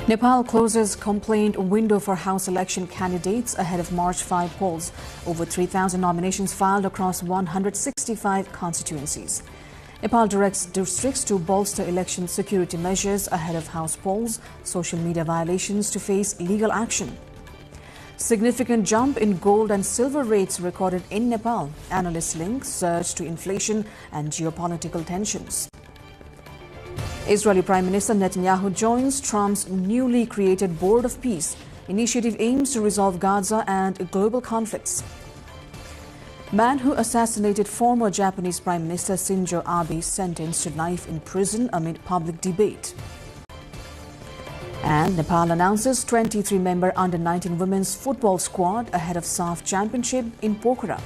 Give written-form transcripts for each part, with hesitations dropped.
Nepal closes complaint window for House election candidates ahead of March 5 polls. Over 3,000 nominations filed across 165 constituencies. Nepal directs districts to bolster election security measures ahead of House polls. Social media violations to face legal action. Significant jump in gold and silver rates recorded in Nepal. Analysts link surge to inflation and geopolitical tensions. Israeli Prime Minister Netanyahu joins Trump's newly created Board of Peace. Initiative aims to resolve Gaza and global conflicts. Man who assassinated former Japanese Prime Minister Shinzo Abe sentenced to life in prison amid public debate. And Nepal announces 23-member under-19 women's football squad ahead of SAF Championship in Pokhara.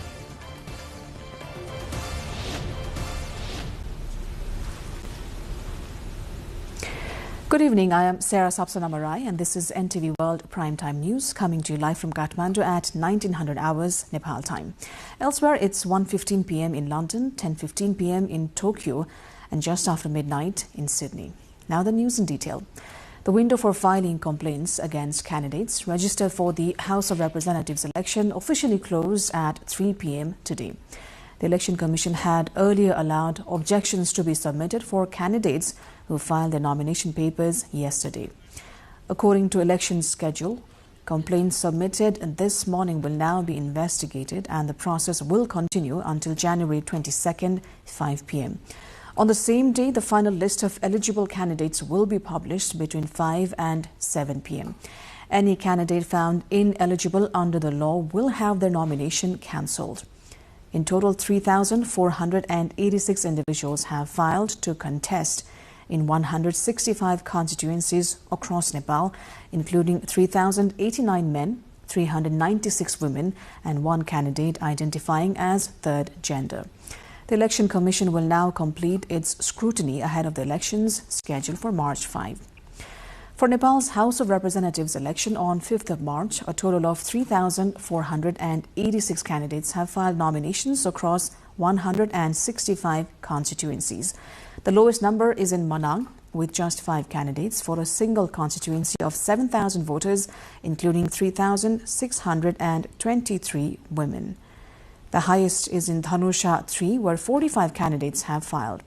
Good evening, I am Sarah Sapsanamarai and this is NTV World Primetime News coming to you live from Kathmandu at 1900 hours Nepal time. Elsewhere it's 1:15 p.m. in London, 10:15 p.m. in Tokyo and just after midnight in Sydney. Now the news in detail. The window for filing complaints against candidates registered for the House of Representatives election officially closed at 3 p.m. today. The Election Commission had earlier allowed objections to be submitted for candidates who filed their nomination papers yesterday. According to election schedule, complaints submitted this morning will now be investigated and the process will continue until January 22nd, 5 p.m. On the same day, the final list of eligible candidates will be published between 5 and 7 p.m. Any candidate found ineligible under the law will have their nomination cancelled. In total, 3,486 individuals have filed to contest in 165 constituencies across Nepal, including 3,089 men, 396 women, and one candidate identifying as third gender. The Election Commission will now complete its scrutiny ahead of the elections scheduled for March 5. For Nepal's House of Representatives election on 5th of March, a total of 3,486 candidates have filed nominations across 165 constituencies. The lowest number is in Manang, with just 5 candidates for a single constituency of 7,000 voters, including 3,623 women. The highest is in Dhanusha 3, where 45 candidates have filed.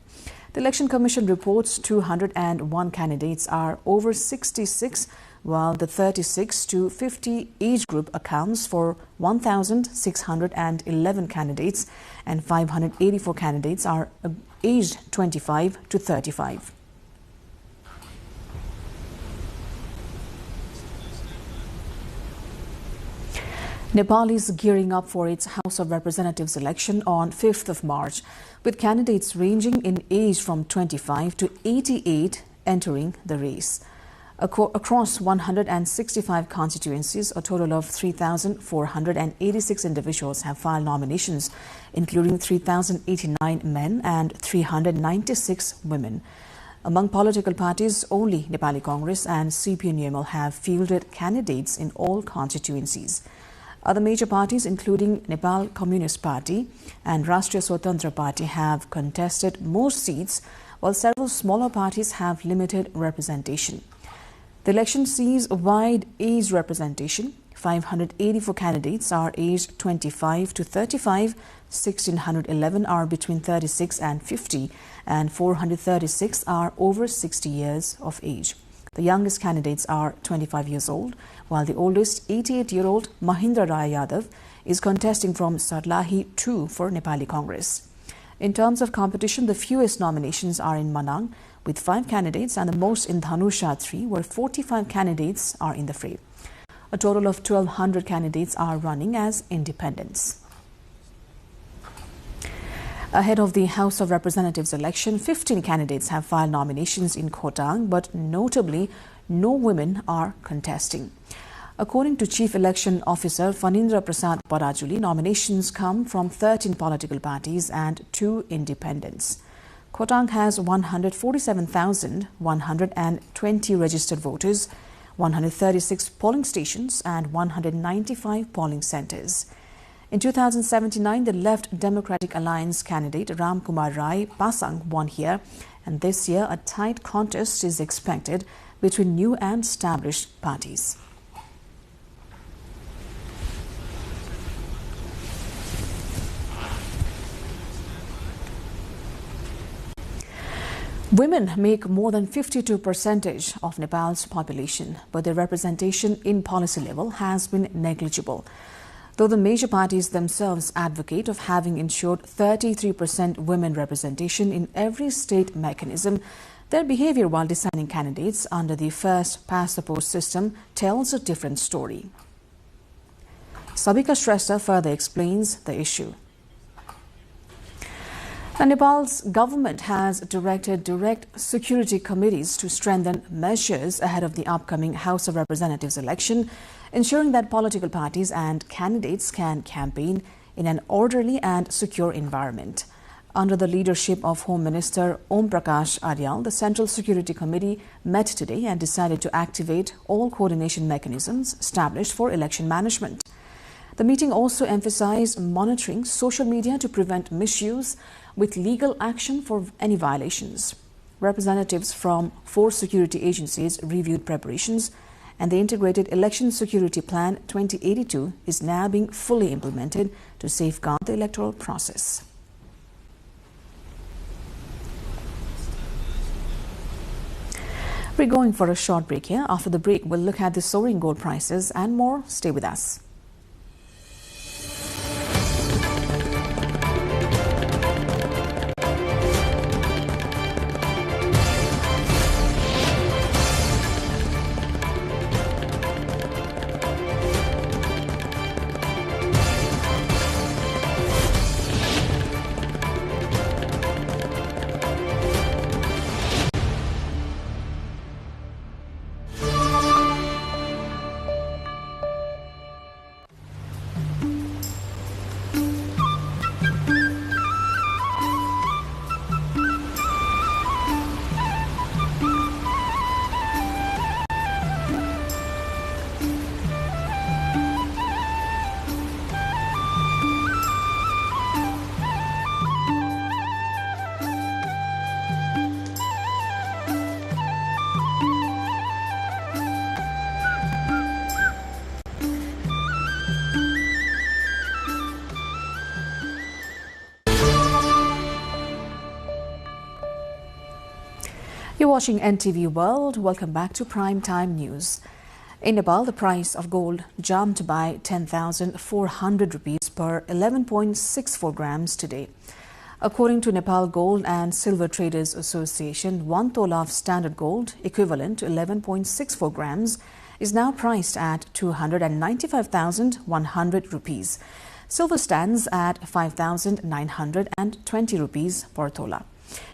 The Election Commission reports 201 candidates are over 66, while the 36 to 50 age group accounts for 1,611 candidates and 584 candidates are aged 25 to 35. Nepal is gearing up for its House of Representatives election on 5th of March, with candidates ranging in age from 25 to 88 entering the race. Across 165 constituencies, a total of 3,486 individuals have filed nominations, including 3,089 men and 396 women. Among political parties, only Nepali Congress and CPNUML have fielded candidates in all constituencies. Other major parties, including Nepal Communist Party and Rashtriya Swatantra Party, have contested most seats, while several smaller parties have limited representation. The election sees a wide age representation. 584 candidates are aged 25 to 35, 1,611 are between 36 and 50, and 436 are over 60 years of age. The youngest candidates are 25 years old, while the oldest 88-year-old Mahindra Rai Yadav is contesting from Sarlahi 2 for Nepali Congress. In terms of competition, the fewest nominations are in Manang, with 5 candidates, and the most in Dhanusha 3, where 45 candidates are in the fray. A total of 1,200 candidates are running as independents. Ahead of the House of Representatives election, 15 candidates have filed nominations in Khotang, but notably, no women are contesting. According to Chief Election Officer Fanindra Prasad Parajuli, nominations come from 13 political parties and 2 independents. Khotang has 147,120 registered voters, 136 polling stations and 195 polling centers. In 2017, the Left Democratic Alliance candidate Ram Kumar Rai Pasang won here, and this year a tight contest is expected between new and established parties. Women make more than 52% of Nepal's population, but their representation in policy level has been negligible. Though the major parties themselves advocate of having ensured 33% women representation in every state mechanism, their behavior while deciding candidates under the first past the post system tells a different story. Sabika Shrestha further explains the issue. Nepal's government has directed direct security committees to strengthen measures ahead of the upcoming House of Representatives election, ensuring that political parties and candidates can campaign in an orderly and secure environment. Under the leadership of Home Minister Om Prakash Aryal, the Central Security Committee met today and decided to activate all coordination mechanisms established for election management. The meeting also emphasized monitoring social media to prevent misuse with legal action for any violations. Representatives from 4 security agencies reviewed preparations, and the Integrated Election Security Plan 2082 is now being fully implemented to safeguard the electoral process. We're going for a short break here. After the break, we'll look at the soaring gold prices and more. Stay with us. You're watching NTV World. Welcome back to Prime Time News. In Nepal, the price of gold jumped by 10,400 rupees per 11.64 grams today. According to Nepal Gold and Silver Traders Association, 1 tola of standard gold, equivalent to 11.64 grams, is now priced at 295,100 rupees. Silver stands at 5,920 rupees per tola.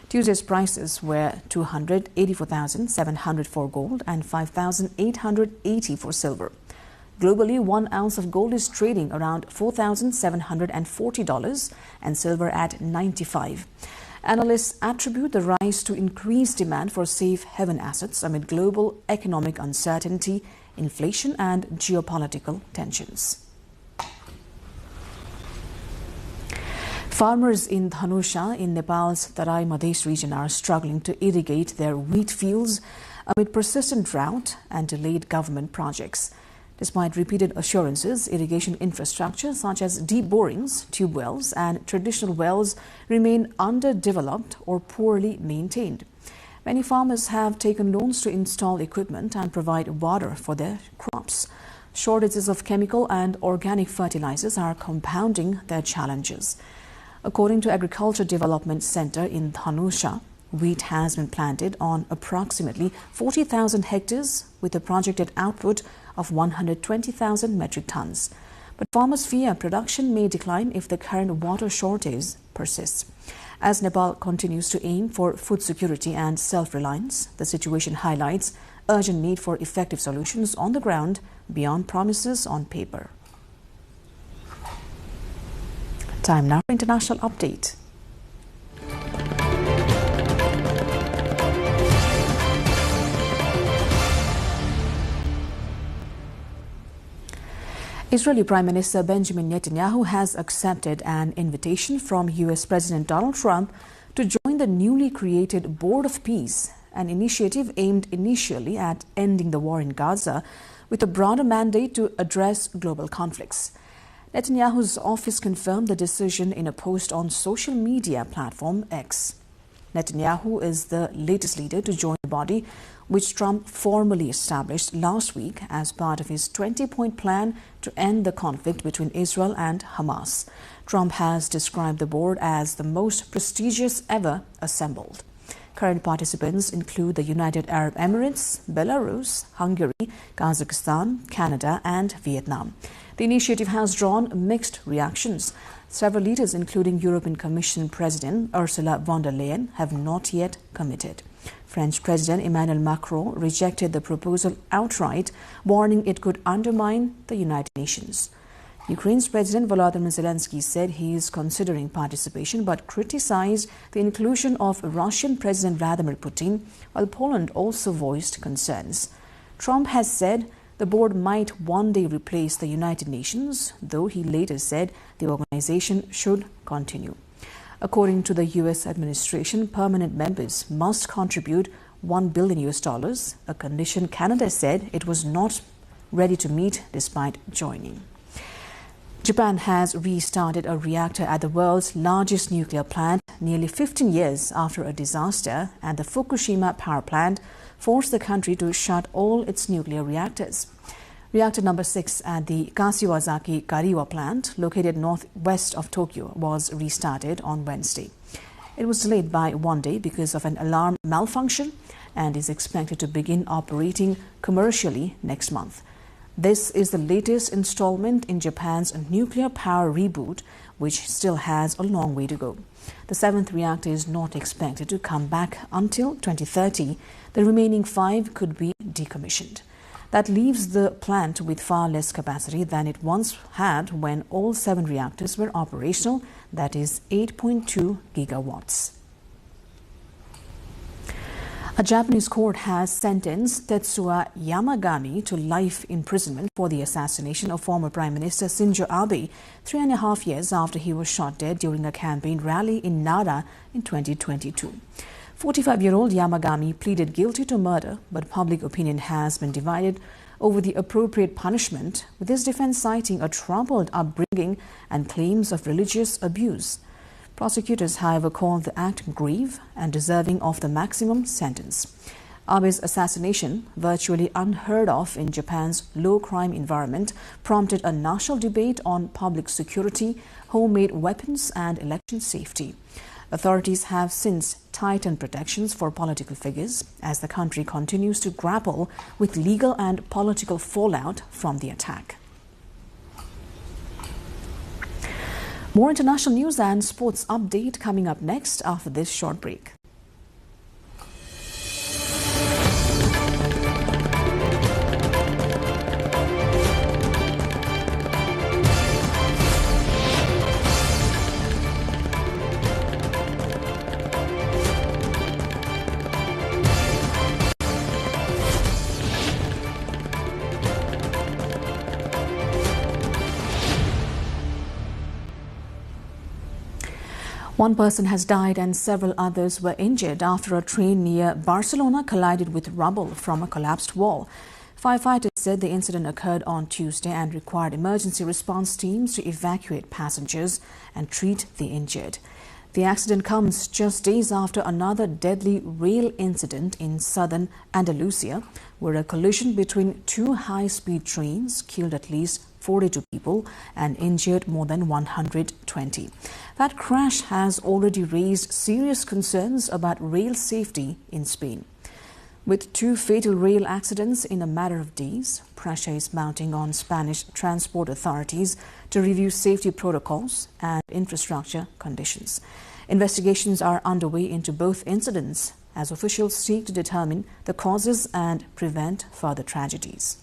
Tuesday's prices were 284,700 for gold and 5,880 for silver. Globally, 1 ounce of gold is trading around $4,740 and silver at $95. Analysts attribute the rise to increased demand for safe haven assets amid global economic uncertainty, inflation and geopolitical tensions. Farmers in Dhanusha in Nepal's Tarai Madhesh region are struggling to irrigate their wheat fields amid persistent drought and delayed government projects. Despite repeated assurances, irrigation infrastructure such as deep borings, tube wells and traditional wells remain underdeveloped or poorly maintained. Many farmers have taken loans to install equipment and provide water for their crops. Shortages of chemical and organic fertilizers are compounding their challenges. According to Agriculture Development Center in Dhanusha, wheat has been planted on approximately 40,000 hectares with a projected output of 120,000 metric tons. But farmers fear production may decline if the current water shortage persists. As Nepal continues to aim for food security and self-reliance, the situation highlights urgent need for effective solutions on the ground beyond promises on paper. Time now for international update. Israeli Prime Minister Benjamin Netanyahu has accepted an invitation from U.S. President Donald Trump to join the newly created Board of Peace an initiative aimed initially at ending the war in Gaza with a broader mandate to address global conflicts. Netanyahu's office confirmed the decision in a post on social media platform X. Netanyahu is the latest leader to join the body, which Trump formally established last week as part of his 20-point plan to end the conflict between Israel and Hamas. Trump has described the board as the most prestigious ever assembled. Current participants include the United Arab Emirates, Belarus, Hungary, Kazakhstan, Canada, and Vietnam. The initiative has drawn mixed reactions. Several leaders, including European Commission President Ursula von der Leyen, have not yet committed. French President Emmanuel Macron rejected the proposal outright, warning it could undermine the United Nations. Ukraine's President Volodymyr Zelensky said he is considering participation but criticized the inclusion of Russian President Vladimir Putin, while Poland also voiced concerns. Trump has said the board might one day replace the United Nations, though he later said the organization should continue. According to the U.S. administration, permanent members must contribute $1 billion, a condition Canada said it was not ready to meet despite joining. Japan has restarted a reactor at the world's largest nuclear plant nearly 15 years after a disaster at the Fukushima power plant forced the country to shut all its nuclear reactors. Reactor number 6 at the Kashiwazaki Kariwa plant, located northwest of Tokyo, was restarted on Wednesday. It was delayed by one day because of an alarm malfunction and is expected to begin operating commercially next month. This is the latest installment in Japan's nuclear power reboot, which still has a long way to go. The 7th reactor is not expected to come back until 2030. The remaining 5 could be decommissioned. That leaves the plant with far less capacity than it once had when all 7 reactors were operational, that is 8.2 gigawatts. A Japanese court has sentenced Tetsuya Yamagami to life imprisonment for the assassination of former Prime Minister Shinzo Abe 3.5 years after he was shot dead during a campaign rally in Nara in 2022. 45-year-old Yamagami pleaded guilty to murder, but public opinion has been divided over the appropriate punishment, with his defense citing a troubled upbringing and claims of religious abuse. Prosecutors, however, called the act grave and deserving of the maximum sentence. Abe's assassination, virtually unheard of in Japan's low-crime environment, prompted a national debate on public security, homemade weapons, and election safety. Authorities have since tightened protections for political figures as the country continues to grapple with legal and political fallout from the attack. More international news and sports update coming up next after this short break. One person has died and several others were injured after a train near Barcelona collided with rubble from a collapsed wall. Firefighters said the incident occurred on Tuesday and required emergency response teams to evacuate passengers and treat the injured. The accident comes just days after another deadly rail incident in southern Andalusia, where a collision between 2 high-speed trains killed at least 42 people and injured more than 120. That crash has already raised serious concerns about rail safety in Spain. With 2 fatal rail accidents in a matter of days, pressure is mounting on Spanish transport authorities to review safety protocols and infrastructure conditions. Investigations are underway into both incidents as officials seek to determine the causes and prevent further tragedies.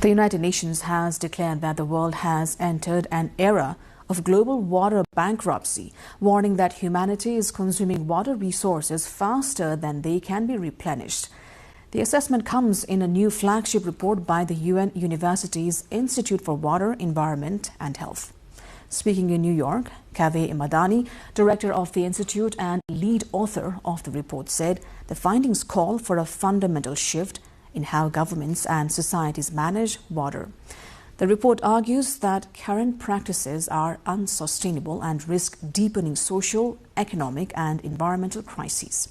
The United Nations has declared that the world has entered an era of global water bankruptcy, warning that humanity is consuming water resources faster than they can be replenished. The assessment comes in a new flagship report by the UN University's Institute for Water, Environment and Health. Speaking in New York, Kaveh Madani, director of the institute and lead author of the report, said the findings call for a fundamental shift in how governments and societies manage water. The report argues that current practices are unsustainable and risk deepening social, economic and environmental crises.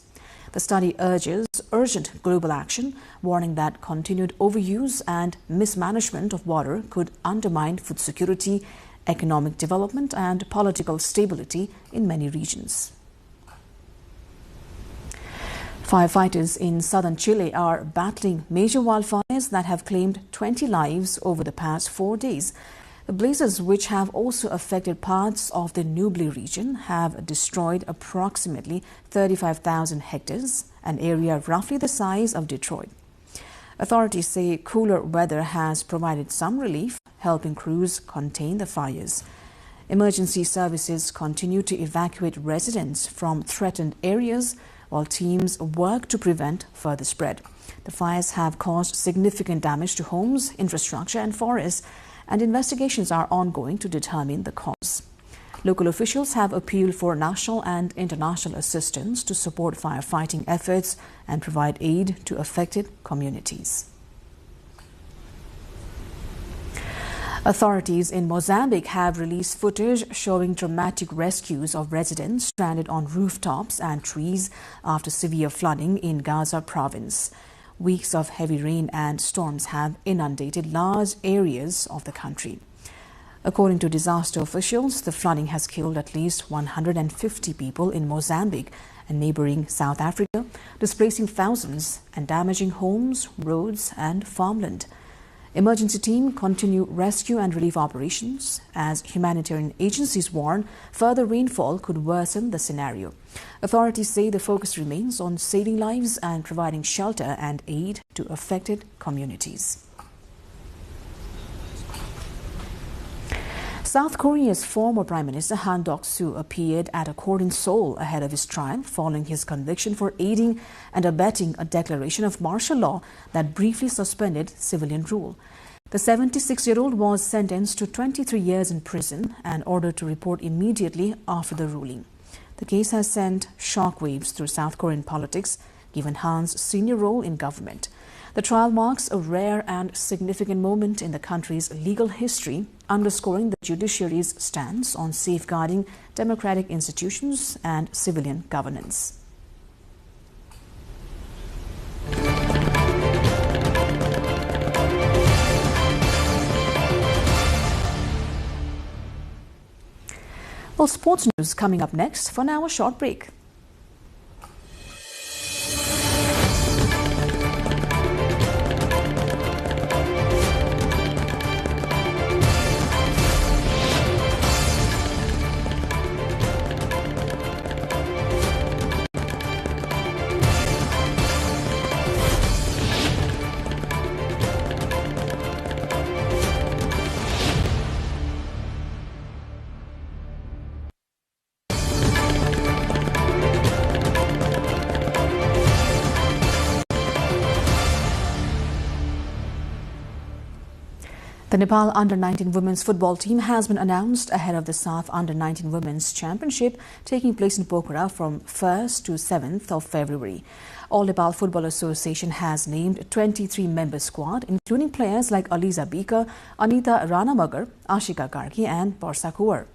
The study urges urgent global action, warning that continued overuse and mismanagement of water could undermine food security, economic development and political stability in many regions. Firefighters in southern Chile are battling major wildfires that have claimed 20 lives over the past 4 days. The blazes, which have also affected parts of the Ñuble region, have destroyed approximately 35,000 hectares, an area roughly the size of Detroit. Authorities say cooler weather has provided some relief, helping crews contain the fires. Emergency services continue to evacuate residents from threatened areas while teams work to prevent further spread. The fires have caused significant damage to homes, infrastructure and forests, and investigations are ongoing to determine the cause. Local officials have appealed for national and international assistance to support firefighting efforts and provide aid to affected communities. Authorities in Mozambique have released footage showing dramatic rescues of residents stranded on rooftops and trees after severe flooding in Gaza province. Weeks of heavy rain and storms have inundated large areas of the country. According to disaster officials, the flooding has killed at least 150 people in Mozambique and neighboring South Africa, displacing thousands and damaging homes, roads and farmland. Emergency teams continue rescue and relief operations as humanitarian agencies warn further rainfall could worsen the scenario. Authorities say the focus remains on saving lives and providing shelter and aid to affected communities. South Korea's former Prime Minister Han Duck-soo appeared at a court in Seoul ahead of his trial following his conviction for aiding and abetting a declaration of martial law that briefly suspended civilian rule. The 76-year-old was sentenced to 23 years in prison and ordered to report immediately after the ruling. The case has sent shockwaves through South Korean politics, given Han's senior role in government. The trial marks a rare and significant moment in the country's legal history, underscoring the judiciary's stance on safeguarding democratic institutions and civilian governance. Well, sports news coming up next. For now, a short break. The Nepal Under-19 Women's Football team has been announced ahead of the SAF Under-19 Women's Championship taking place in Pokhara from 1st to 7th of February. All Nepal Football Association has named a 23-member squad, including players like Aliza Bika, Anita Ranamagar, Ashika Gargi and Parsa Kuwar.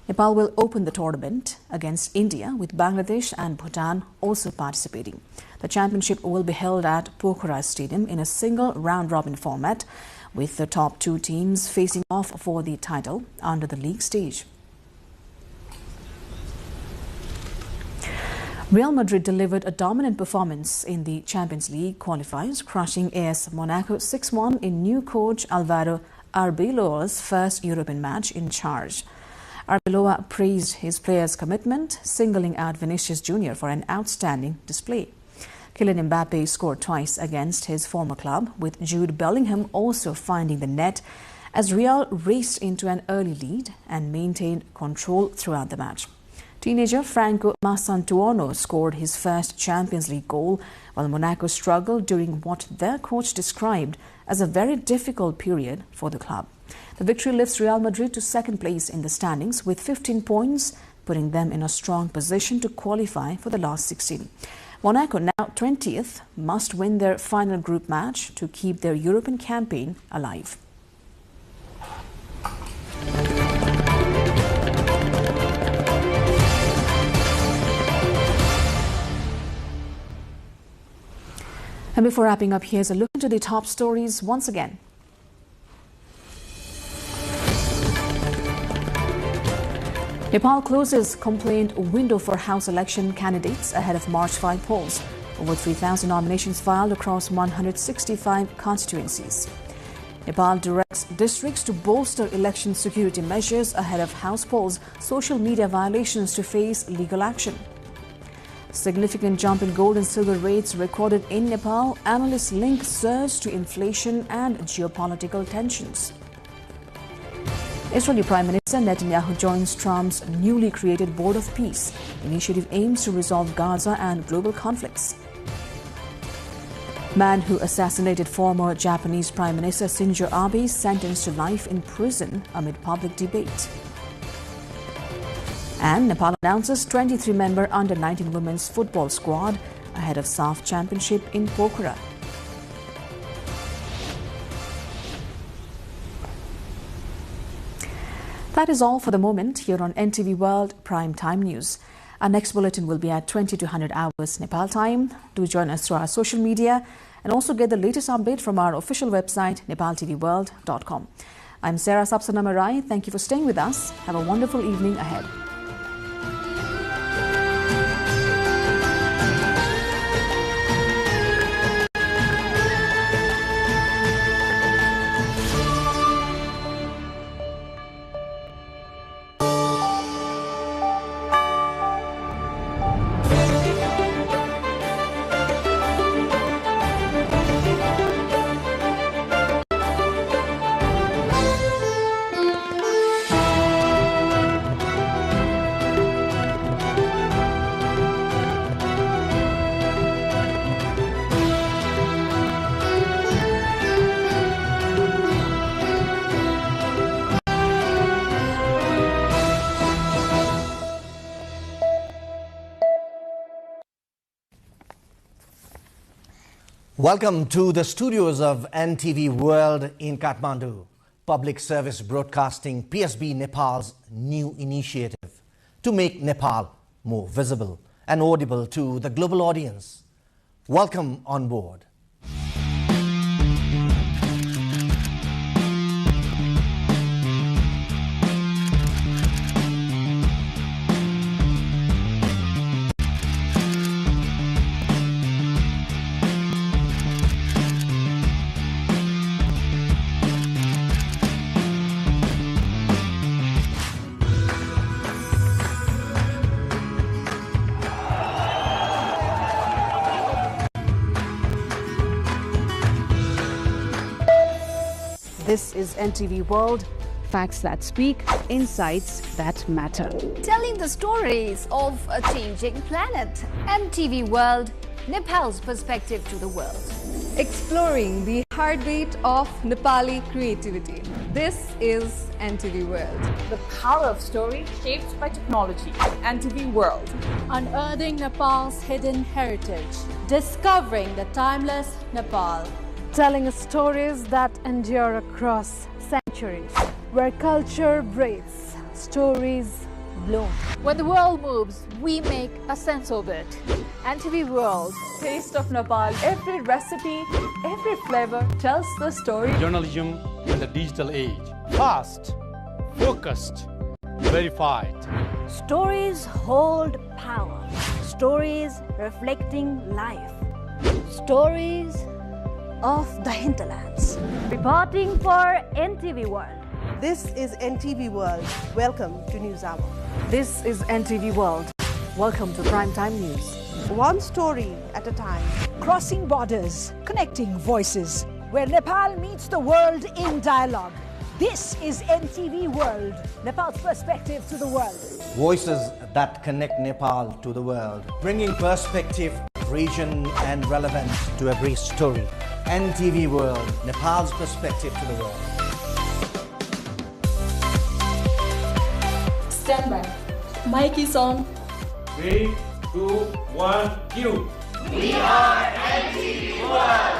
Nepal will open the tournament against India, with Bangladesh and Bhutan also participating. The championship will be held at Pokhara Stadium in a single round-robin format, with the top two teams facing off for the title under the league stage. Real Madrid delivered a dominant performance in the Champions League qualifiers, crushing AS Monaco 6-1 in new coach Alvaro Arbeloa's first European match in charge. Arbeloa praised his players' commitment, singling out Vinicius Jr. for an outstanding display. Kylian Mbappe scored twice against his former club, with Jude Bellingham also finding the net as Real raced into an early lead and maintained control throughout the match. Teenager Franco Masantuono scored his first Champions League goal, while Monaco struggled during what their coach described as a very difficult period for the club. The victory lifts Real Madrid to second place in the standings with 15 points, putting them in a strong position to qualify for the last 16. Monaco, now 20th, must win their final group match to keep their European campaign alive. And before wrapping up, here's a look into the top stories once again. Nepal closes complaint window for House election candidates ahead of March 5 polls. Over 3,000 nominations filed across 165 constituencies. Nepal directs districts to bolster election security measures ahead of House polls. Social media violations to face legal action. Significant jump in gold and silver rates recorded in Nepal. Analysts link surge to inflation and geopolitical tensions. Israeli Prime Minister Netanyahu joins Trump's newly created Board of Peace. Initiative aims to resolve Gaza and global conflicts. Man who assassinated former Japanese Prime Minister Shinzo Abe sentenced to life in prison amid public debate. And Nepal announces 23-member under-19 women's football squad ahead of SAF Championship in Pokhara. That is all for the moment here on NTV World Prime Time News. Our next bulletin will be at 20 to 100 hours Nepal time. Do join us through our social media and also get the latest update from our official website, nepaltelevision.com. I'm Sarah Sapsanamarai. Thank you for staying with us. Have a wonderful evening ahead. Welcome to the studios of NTV World in Kathmandu. Public Service Broadcasting, PSB Nepal's new initiative to make Nepal more visible and audible to the global audience. Welcome on board. This is NTV World. Facts that speak, insights that matter. Telling the stories of a changing planet. NTV World, Nepal's perspective to the world. Exploring the heartbeat of Nepali creativity. This is NTV World. The power of story shaped by technology. NTV World. Unearthing Nepal's hidden heritage. Discovering the timeless Nepal. Telling stories that endure across centuries. Where culture breathes, stories bloom. When the world moves, we make a sense of it. NTV World. Taste of Nepal. Every recipe, every flavor tells the story. Journalism in the digital age. Fast, focused, verified. Stories hold power. Stories reflecting life. Stories of the hinterlands. Reporting for NTV World. This is NTV World. Welcome to News Hour. This is NTV World. Welcome to Primetime News. One story at a time. Crossing borders, connecting voices, where Nepal meets the world in dialogue. This is NTV World, Nepal's perspective to the world. Voices that connect Nepal to the world, bringing perspective, region and relevance to every story. NTV World, Nepal's perspective to the world. Stand by. Mic is on. 3, 2, 1, cue. We are NTV World.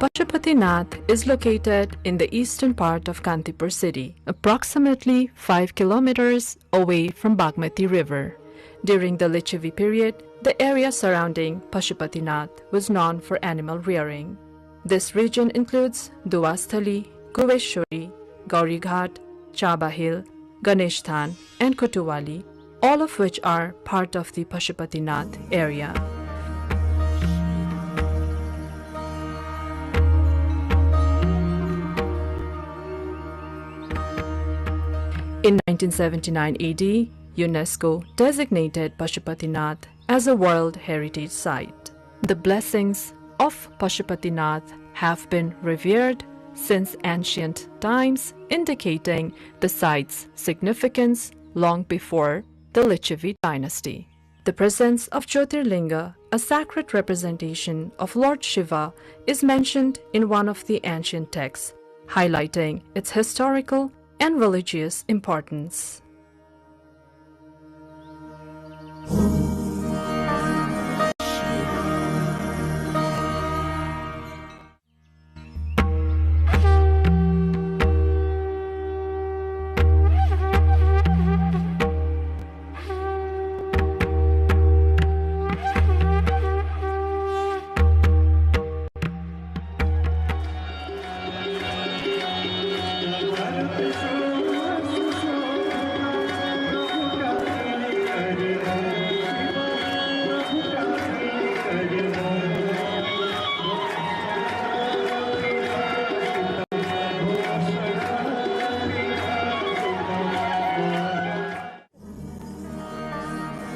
Pashupatinath is located in the eastern part of Kantipur city, approximately 5 kilometers away from Bagmati River. During the Lichavi period, the area surrounding Pashupatinath was known for animal rearing. This region includes Duasthali, Kuveshwari, Gaurighat, Chaba Hill, Ganeshtan, and Kotuwali, all of which are part of the Pashupatinath area. In 1979 AD, UNESCO designated Pashupatinath as a World Heritage Site. The blessings of Pashupatinath have been revered since ancient times, indicating the site's significance long before the Lichavi dynasty. The presence of Jyotirlinga, a sacred representation of Lord Shiva, is mentioned in one of the ancient texts, highlighting its historical and religious importance.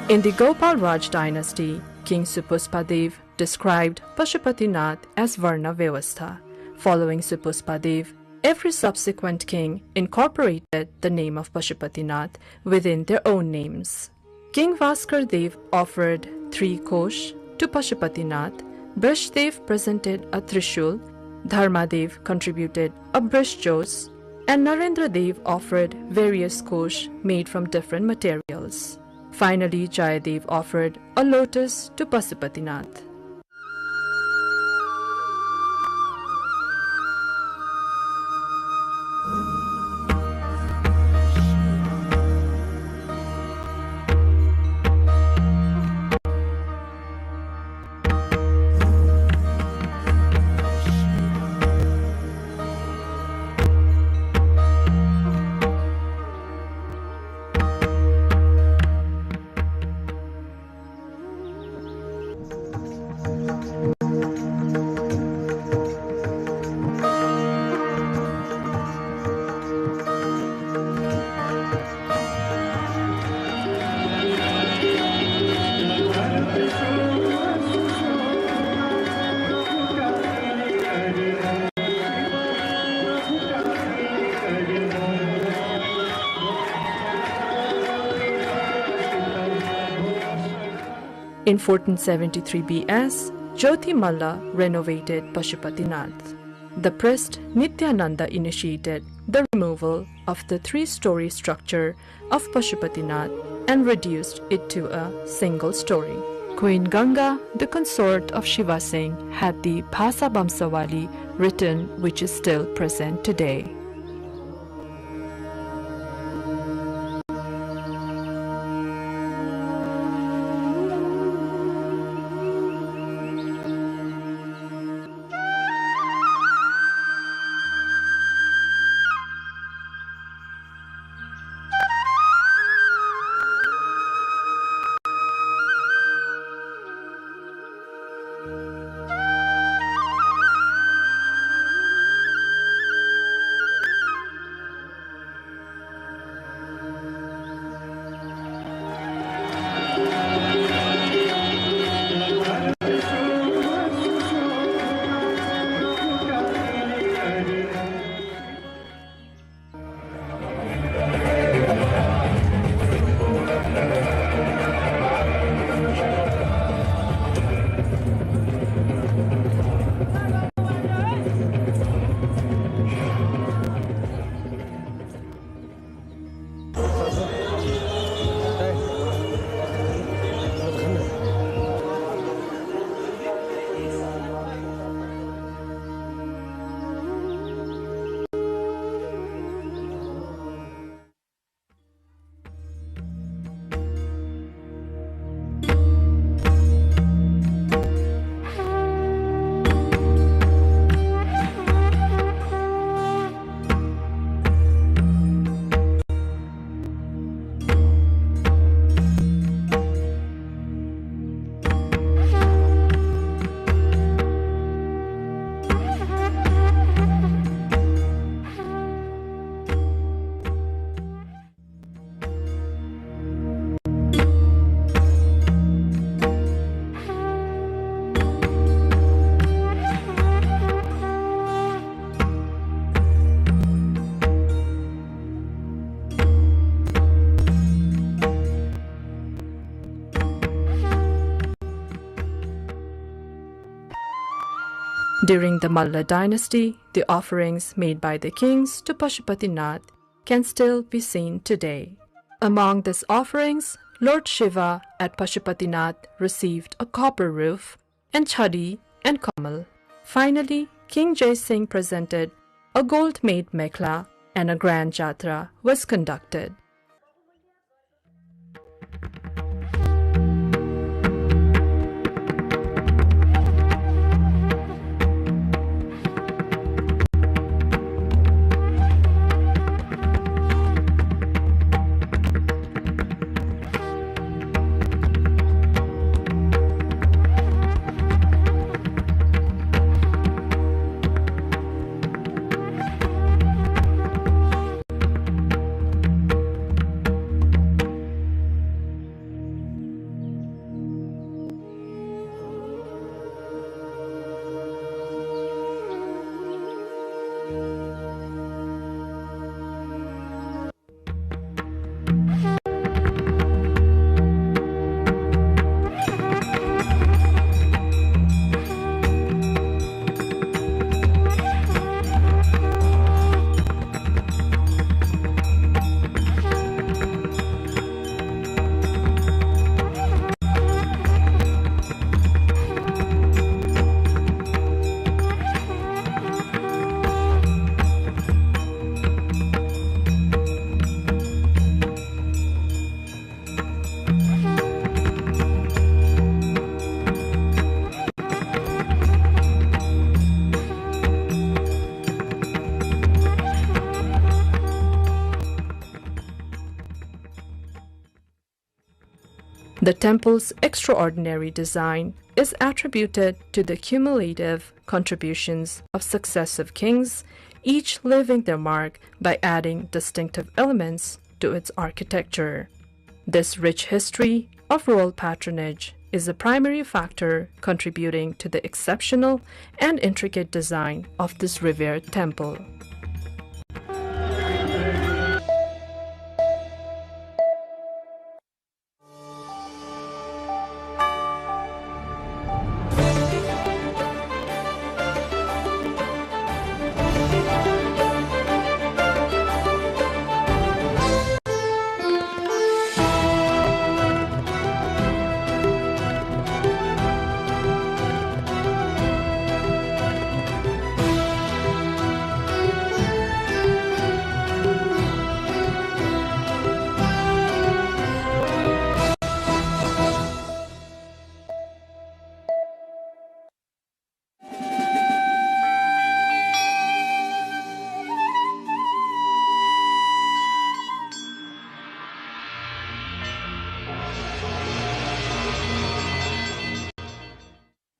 In the Gopal Raj dynasty, King Supuspadev described Pashupatinath as Varna Vyavastha. Following Supuspadev, every subsequent king incorporated the name of Pashupatinath within their own names. King Vaskar Dev offered 3 kosh to Pashupatinath, Brishdev presented a Trishul, Dharmadev contributed a Brishjos, and Narendra Dev offered various kosh made from different materials. Finally, Jayadev offered a lotus to Pashupatinath. In 1473 BS, Jyoti Malla renovated Pashupatinath. The priest Nityananda initiated the removal of the 3-story structure of Pashupatinath and reduced it to a single story. Queen Ganga, the consort of Shiva Singh, had the Bhasa Bamsawali written, which is still present today. During the Malla dynasty, the offerings made by the kings to Pashupatinath can still be seen today. Among these offerings, Lord Shiva at Pashupatinath received a copper roof and chadi and kamal. Finally, King Jai Singh presented a gold-made mekhla and a grand jatra was conducted. The temple's extraordinary design is attributed to the cumulative contributions of successive kings, each leaving their mark by adding distinctive elements to its architecture. This rich history of royal patronage is a primary factor contributing to the exceptional and intricate design of this revered temple.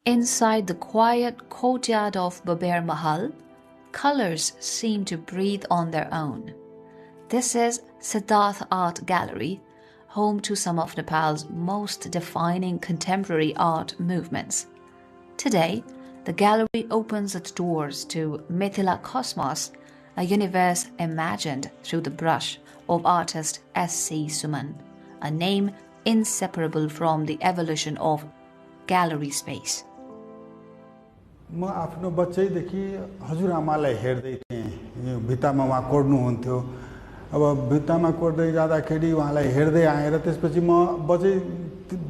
Inside the quiet courtyard of Baber Mahal, colors seem to breathe on their own. This is Siddharth Art Gallery, home to some of Nepal's most defining contemporary art movements. Today, the gallery opens its doors to Mithila Cosmos, a universe imagined through the brush of artist S.C. Suman, a name inseparable from the evolution of gallery space. म आफ्नो बच्चैदेखि हजुरआमालाई हेर्दै थिएँ यो भित्तामा उहाँ कोर्नुहुन्थ्यो अब भित्तामा कोर्दै जाँदाखेरि उहाँलाई हेर्दै आएर त्यसपछि म बच्चै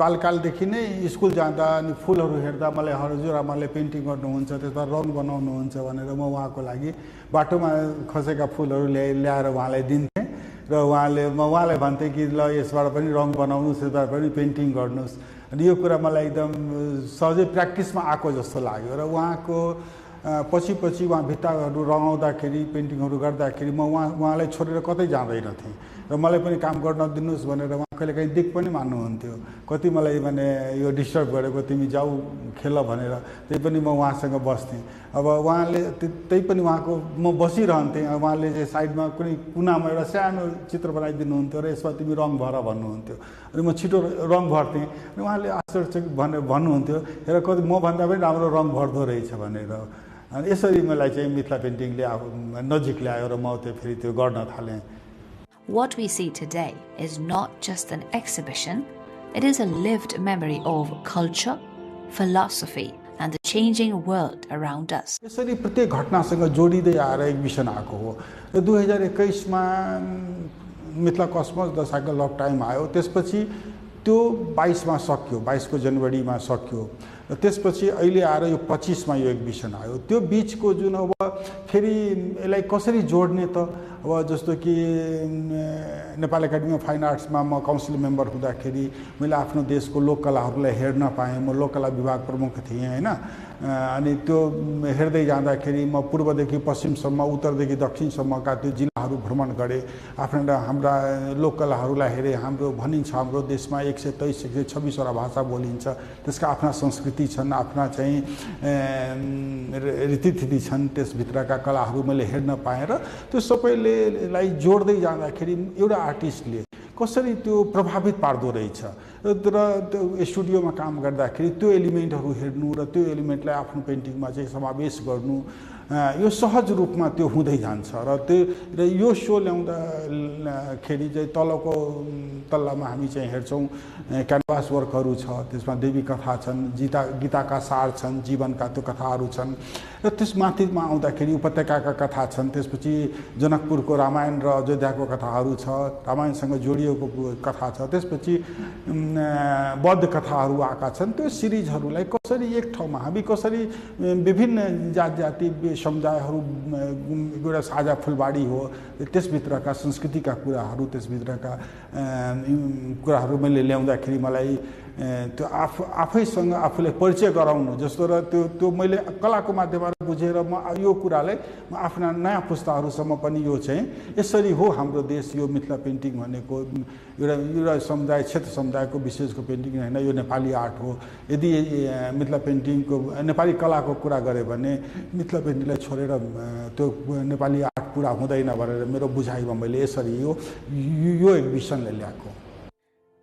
बालकालदेखि नै स्कुल जाँदा अनि फुलहरू हेर्दा मलाई हजुरआमाले पेन्टिङ गर्नुहुन्छ त्यसमा रङ बनाउनुहुन्छ भनेर म उहाँको लागि बाटोमा खसेका फुलहरू ल्याएर उहाँलाई दिन्थेँ र उहाँलाई भन्थे कि ल यसबाट पनि रङ बनाउनुस् यसबाट पनि पेन्टिङ गर्नुस् अनि यो कुरा मलाई एकदम सहजै प्र्याक्टिसमा आएको जस्तो लाग्यो र उहाँको पछि उहाँ भित्ताहरू रङाउँदाखेरि पेन्टिङहरू गर्दाखेरि म उहाँलाई छोडेर कतै जाँदैन थिएँ र मलाई पनि काम गर्न दिनुहोस् भनेर उहाँ कहिलेकाहीँ दिक पनि मान्नुहुन्थ्यो कति मलाई माने यो डिस्टर्ब गरेको तिमी जाऊ खेल भनेर त्यही पनि म उहाँसँग बस्थेँ अब उहाँले त्यही पनि उहाँको म बसिरहन्थेँ उहाँले चाहिँ साइडमा कुनै कुनामा एउटा सानो चित्र बनाइदिनुहुन्थ्यो र यसमा तिमी रङ भर भन्नुहुन्थ्यो अनि म छिटो रङ भर्थेँ अनि उहाँले आश्चर्य भनेर भन्नुहुन्थ्यो हेर कति मभन्दा पनि राम्रो रङ भर्दो रहेछ भनेर अनि यसरी मलाई चाहिँ मिथिला पेन्टिङले नजिक ल्यायो र म त्यो फेरि त्यो गर्न थालेँ. What we see today is not just an exhibition, it is a lived memory of culture, philosophy, and the changing world around us. यसरी प्रत्येक घटनासँग जोडिदै आएर एक्जिबिसन आएको हो। 2021 मा Mithila cosmos the cycle of time आयो। त्यसपछि त्यो 22 मा सक्यो, 22 को जनवरीमा सक्यो। त्यसपछि अहिले आएर यो 25 मा यो एक्जिबिसन आयो। त्यो बीचको जुन अब फेरि यसलाई कसरी जोड्ने त, अब जस्तो कि नेपाल एकाडेमी अफ फाइन आर्ट्समा म काउन्सिल मेम्बर हुँदाखेरि मैले आफ्नो देशको लोक कलाहरूलाई हेर्न पाएँ। म लोक कला विभाग प्रमुख थिएँ हैन। अनि त्यो हेर्दै जाँदाखेरि म पूर्वदेखि पश्चिमसम्म, उत्तरदेखि दक्षिणसम्मका त्यो जिल्लाहरू भ्रमण गरेँ। आफ्ना हाम्रा लोक कलाहरूलाई हेरेँ। हाम्रो भनिन्छ हाम्रो देशमा 123 126 वटा भाषा बोलिन्छ। त्यसका आफ्ना संस्कृति छन्, आफ्ना चाहिँ रीतिथिति छन्। त्यसभित्रका कलाहरू मैले हेर्न पाएँ र त्यो सबैलाई जोड्दै जाँदाखेरि एउटा आर्टिस्टले कसरी त्यो प्रभावित पार्दो रहेछ र त्यो स्टुडियोमा काम गर्दाखेरि त्यो एलिमेन्टहरू हेर्नु र त्यो एलिमेन्टलाई आफ्नो पेन्टिङमा चाहिँ समावेश गर्नु, यो सहज रूपमा त्यो हुँदै जान्छ। र यो सो ल्याउँदाखेरि चाहिँ तलको तल्लामा हामी चाहिँ हेर्छौँ क्यानभास वर्कहरू छ, त्यसमा देवी कथा छन्, गीताका सार छन्, जीवनका त्यो कथाहरू छन्। र त्यसमाथिमा आउँदाखेरि उपत्यकाका कथा छन्। त्यसपछि जनकपुरको रामायण र अयोध्याको कथाहरू छ, रामायणसँग जोडिएको कथा छ। त्यसपछि बौद्ध कथाहरू आएका छन्। त्यो सिरिजहरूलाई कसरी एक ठाउँमा हामी कसरी विभिन्न जाति समुदायहरू एउटा साझा फुलबाडी हो, त्यसभित्रका संस्कृतिका कुराहरू, त्यसभित्रका कुराहरू मैले ल्याउँदाखेरि मलाई त्यो आफैसँग आफूलाई परिचय गराउनु जस्तो र त्यो मैले कलाको माध्यमबाट बुझेर म यो कुरालाई म आफ्ना नयाँ पुस्ताहरूसम्म पनि यो चाहिँ यसरी हो हाम्रो देश। यो मिथिला पेन्टिङ भनेको एउटा समुदाय, क्षेत्र समुदायको विशेषको पेन्टिङ होइन, यो नेपाली आर्ट हो। यदि मिथिला पेन्टिङको नेपाली कलाको कुरा गऱ्यो भने मिथिला पेन्टिङलाई छोडेर त्यो नेपाली आर्ट पुरा हुँदैन भनेर मेरो बुझाइमा मैले यसरी यो एक्जिबिसनले ल्याएको।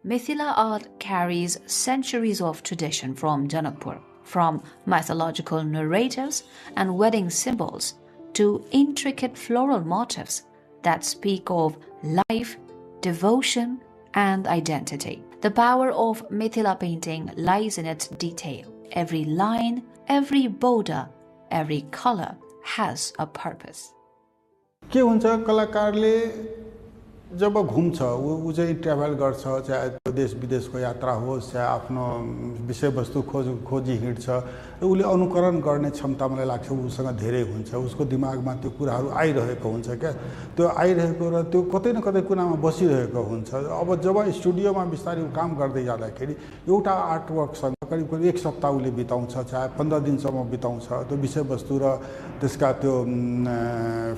Mithila art carries centuries of tradition from Janakpur, from mythological narratives and wedding symbols to intricate floral motifs that speak of life, devotion, and identity. The power of Mithila painting lies in its detail. Every line, every border, every color has a purpose. के हुन्छ कलाकारले जब घुम्छ ऊ चाहिँ travel गर्छ, चाहे देश विदेशको यात्रा होस्, चाहे आफ्नो विषयवस्तु खोजी हिँड्छ, र उसले अनुकरण गर्ने क्षमता मलाई लाग्छ उसँग धेरै हुन्छ। उसको दिमागमा त्यो कुराहरू आइरहेको हुन्छ क्या, त्यो आइरहेको र त्यो कतै न कतै कुनामा बसिरहेको हुन्छ। अब जब स्टुडियोमा बिस्तारै काम गर्दै जाँदाखेरि एउटा आर्टवर्कसँग करिब करिब एक सप्ताह उसले बिताउँछ, चाहे 15 दिनसम्म बिताउँछ त्यो विषयवस्तु र त्यसका त्यो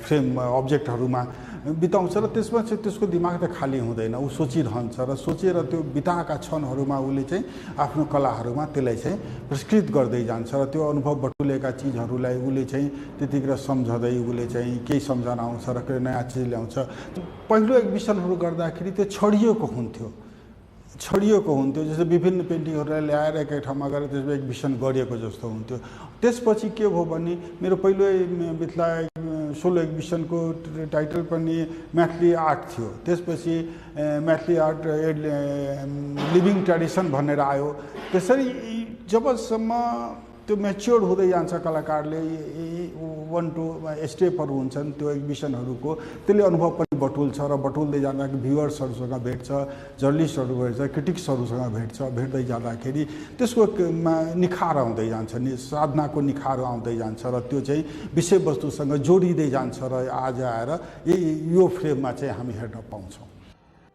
फ्रेम अब्जेक्टहरूमा बिताउँछ र त्यसमा चाहिँ त्यसको दिमाग त खाली हुँदैन, ऊ सोचिरहन्छ र सोचेर त्यो बिताएका क्षणहरूमा उसले चाहिँ आफ्नो कलाहरूमा त्यसलाई चाहिँ प्रस्कृत गर्दै जान्छ र त्यो अनुभव बटुलेका चिजहरूलाई उसले चाहिँ त्यतिखेर सम्झँदै उसले चाहिँ केही सम्झना आउँछ र केही नयाँ चिज ल्याउँछ। पहिलो एक्जिबिसनहरू गर्दाखेरि त्यो छडिएको हुन्थ्यो, जस्तो विभिन्न पेन्टिङहरूलाई ल्याएर एकै ठाउँमा गएर त्यसमा एक्जिबिसन गरिएको जस्तो हुन्थ्यो। त्यसपछि के भयो भने मेरो पहिलो मिथिला सोलो एक्जिबिसनको टाइटल पनि म्याथली आर्ट थियो। त्यसपछि म्याथली आर्ट लिभिङ ट्रेडिसन भनेर आयो। त्यसरी जबसम्म त्यो म्याच्योर हुँदै जान्छ कलाकारले 1-2 स्टेपहरू हुन्छन् त्यो एक्जिबिसनहरूको, त्यसले अनुभव पनि बटुल्छ र बटुल्दै जाँदा भ्युअर्सहरूसँग भेट्छ, जर्नलिस्टहरू भेट्छ, क्रिटिक्सहरूसँग भेट्दै जाँदाखेरि त्यसको निखार आउँदै जान्छ, साधनाको निखार आउँदै जान्छ र त्यो चाहिँ विषयवस्तुसँग जोडिँदै जान्छ र आज आएर यो फ्रेममा चाहिँ हामी हेर्न पाउँछौँ।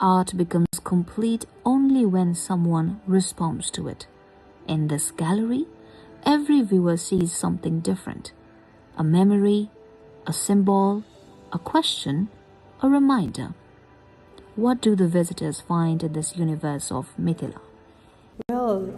Art becomes complete only when someone responds to it. In this gallery, every viewer sees something different. A memory, a symbol, a question, a reminder. What do the visitors find in this universe of Mithila? Well,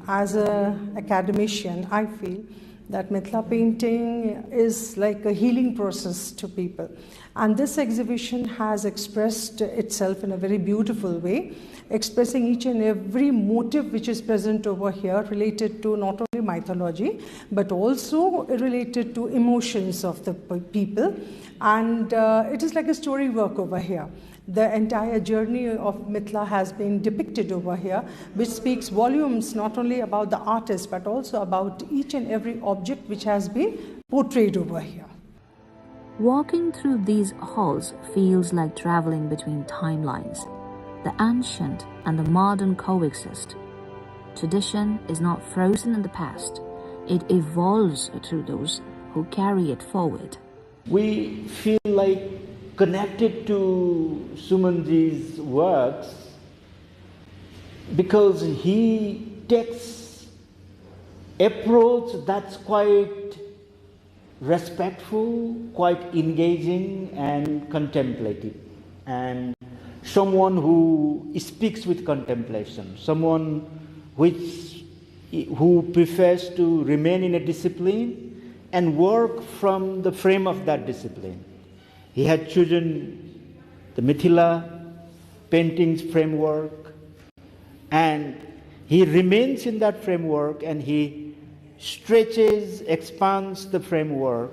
as an academician, I feel that Mithila painting is like a healing process to people. And this exhibition has expressed itself in a very beautiful way, expressing each and every motive which is present over here related to not only mythology, but also related to emotions of the people. And it is like a story work over here. The entire journey of Mithila has been depicted over here, which speaks volumes not only about the artist but also about each and every object which has been portrayed over here. Walking through these halls feels like traveling between timelines. The ancient and the modern coexist. Tradition is not frozen in the past. It evolves through those who carry it forward. We feel like connected to Sumanji's works because he takes approach that's quite respectful, quite engaging and contemplative, and someone who speaks with contemplation, someone who prefers to remain in a discipline and work from the frame of that discipline. He had chosen the Mithila paintings framework, and he remains in that framework, and he stretches, expands the framework,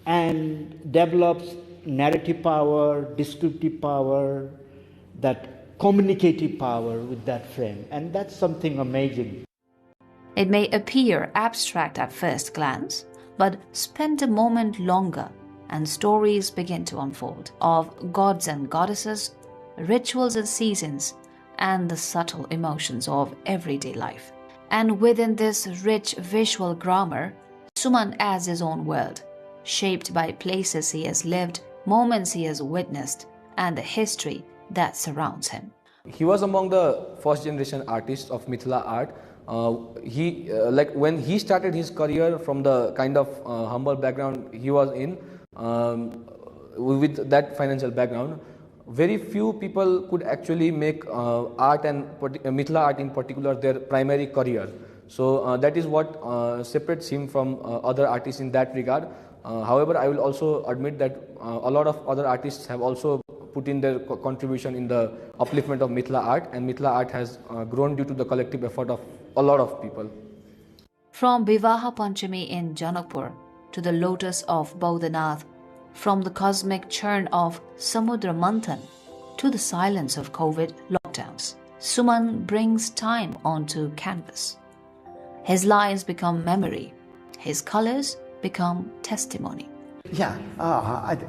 and develops narrative power, descriptive power, that communicative power with that frame. And that's something amazing. It may appear abstract at first glance, but spend a moment longer and stories begin to unfold of gods and goddesses, rituals and seasons, and the subtle emotions of everyday life. And within this rich visual grammar, Suman adds his own world, shaped by places he has lived, moments he has witnessed, and the history that surrounds him. He was among the first generation artists of Mithila art. When he started his career from the kind of humble background he was in, with that financial background, very few people could actually make art and Mithila art in particular their primary career. So that is what separates him from other artists in that regard. However, I will also admit that a lot of other artists have also put in their contribution in the upliftment of Mithila art, and Mithila art has grown due to the collective effort of a lot of people. From Vivaha Panchami in Janakpur to the lotus of Bodhanath, from the cosmic churn of Samudra Manthan to the silence of COVID lockdowns, Suman brings time onto canvas. His lines become memory, his colors become testimony. Yeah,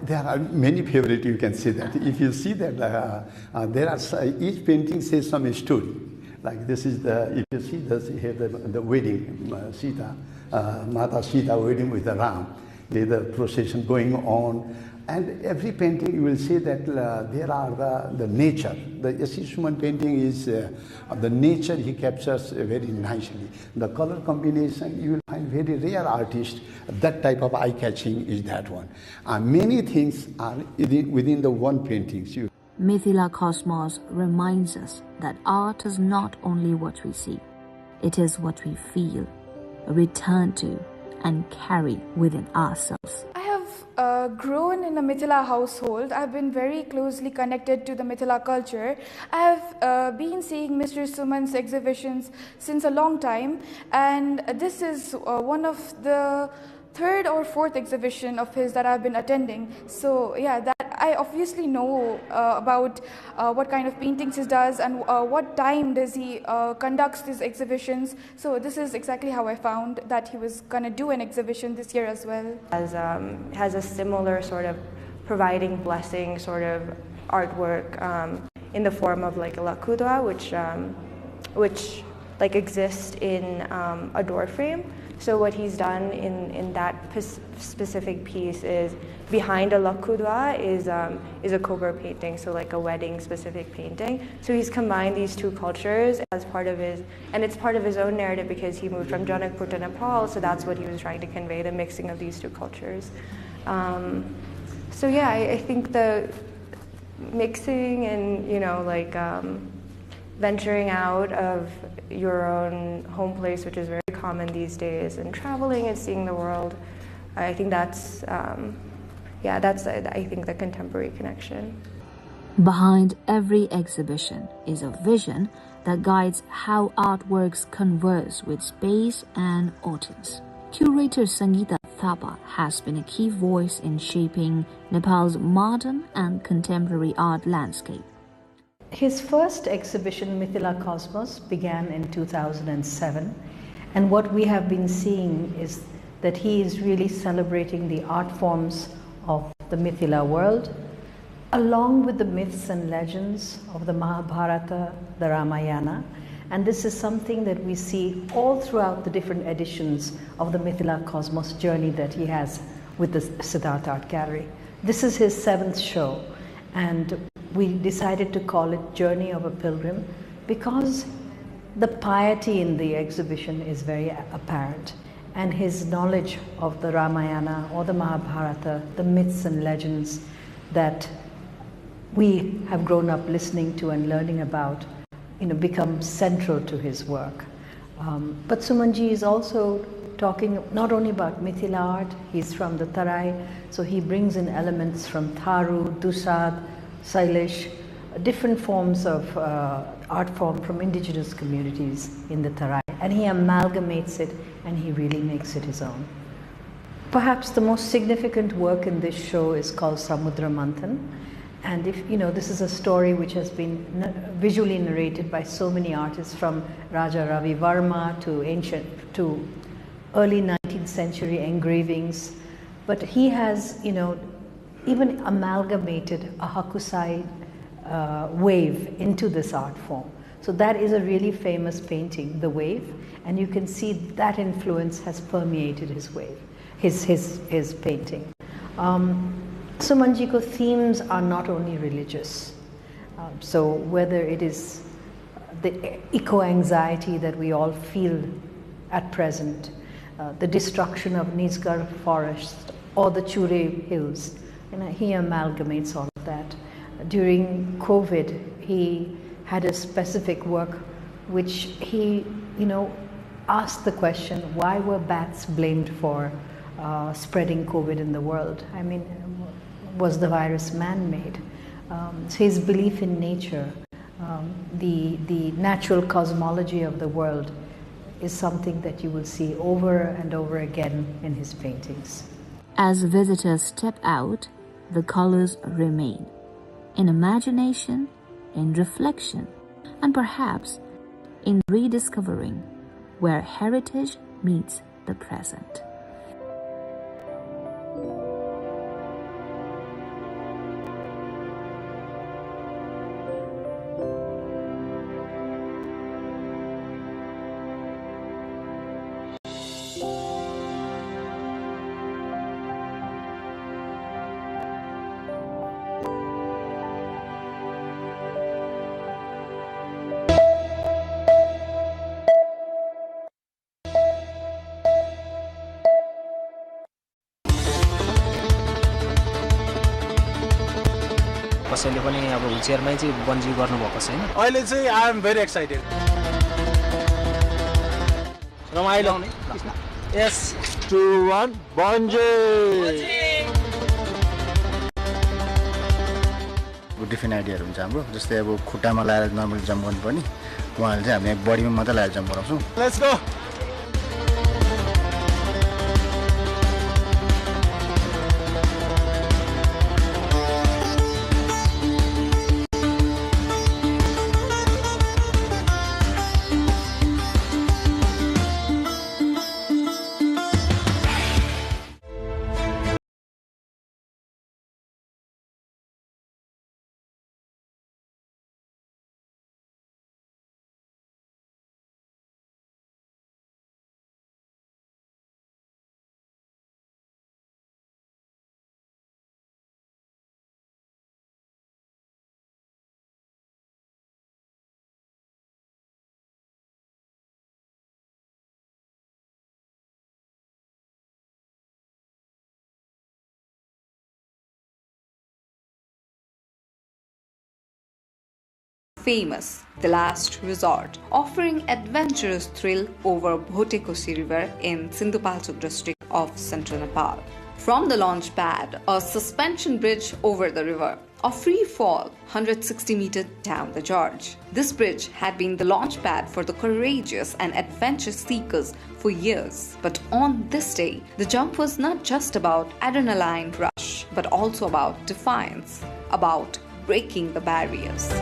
there are many favorites, you can see that. If you see that there are, each painting says some story. Like this is if you see this, here the wedding, Sita, Mata Sita wedding with the Ram. There's the procession going on. And every painting you will see that there are the nature. The S.C. Suman painting is the nature he captures very nicely. The color combination, you will find very rare artists. That type of eye-catching is that one. Many things are within the one paintings. Mithila Cosmos reminds us that art is not only what we see, it is what we feel, return to, and carry within ourselves. I have grown in a Mithila household. I've been very closely connected to the Mithila culture. I have been seeing Mr. Suman's exhibitions since a long time, and this is one of the third or fourth exhibition of his that I've been attending. So yeah, that I obviously know about what kind of paintings he does and what time does he conducts these exhibitions. So this is exactly how I found that he was going to do an exhibition this year as well. Has a similar sort of providing blessing sort of artwork in the form of like a lakudwa, which like exists in a door frame. So what he's done in that specific piece is behind a lakudwa is a cobra painting, so like a wedding specific painting. So he's combined these two cultures as part of his, and it's part of his own narrative because he moved from Janakpur to Nepal, so that's what he was trying to convey, the mixing of these two cultures. So yeah, I think the mixing and, you know, like venturing out of your own home place, which is very common these days, and traveling and seeing the world, I think that's I think the contemporary connection. Behind every exhibition is a vision that guides how artworks converse with space and audience. Curator Sangeeta Thapa has been a key voice in shaping Nepal's modern and contemporary art landscape. His first exhibition, Mithila Cosmos, began in 2007, and what we have been seeing is that he is really celebrating the art forms of the Mithila world, along with the myths and legends of the Mahabharata, the Ramayana, and this is something that we see all throughout the different editions of the Mithila Cosmos journey that he has with the Siddharth Art Gallery. This is his 7th show, and we decided to call it Journey of a Pilgrim because the piety in the exhibition is very apparent, and his knowledge of the Ramayana or the Mahabharata, the myths and legends that we have grown up listening to and learning about, become central to his work. But Sumanji is also talking not only about Mithila art, he's from the Tarai, so he brings in elements from Tharu, Dusad, Salish, different forms of art form from indigenous communities in the Tarai, and he amalgamates it and he really makes it his own. Perhaps the most significant work in this show is called Samudra Manthan, and this is a story which has been visually narrated by so many artists, from Raja Ravi Varma to early 19th century engravings, but he has even amalgamated a Hakusai wave into this art form. So that is a really famous painting, The Wave, and you can see that influence has permeated his wave, his painting. Sumanjiko themes are not only religious. So whether it is the eco-anxiety that we all feel at present, the destruction of Nisgar forest or the Chure hills, he amalgamates all of that. During COVID, he had a specific work which he, asked the question, why were bats blamed for spreading COVID in the world? I mean, was the virus man-made? So his belief in nature, the natural cosmology of the world, is something that you will see over and over again in his paintings. As visitors step out, the colors remain, in imagination, in reflection, and perhaps in rediscovering where heritage meets the present. कसैले पनि अब व्हीलचेयरमै चाहिँ bungee गर्नुभएको छैन। अहिले चाहिँ I am very excited. रमाइलो आउने। Yes 2 1 bungee. डिफ्रेन्ट आइडियाहरू हुन्छ हाम्रो, जस्तै अब खुट्टामा लगाएर नर्मल जम्प गर्नुपर्ने, उहाँहरूले चाहिँ हामी बडीमा मात्रै लगाएर जम्प गराउँछौँ। Let's go. Famous, The Last Resort, offering adventurous thrill over Bhotekosi River in Sindhupalchok district of central Nepal. From the launch pad, a suspension bridge over the river, a free fall 160 meters down the George. This bridge had been the launch pad for the courageous and adventure seekers for years. But on this day, the jump was not just about adrenaline rush, but also about defiance, about breaking the barriers.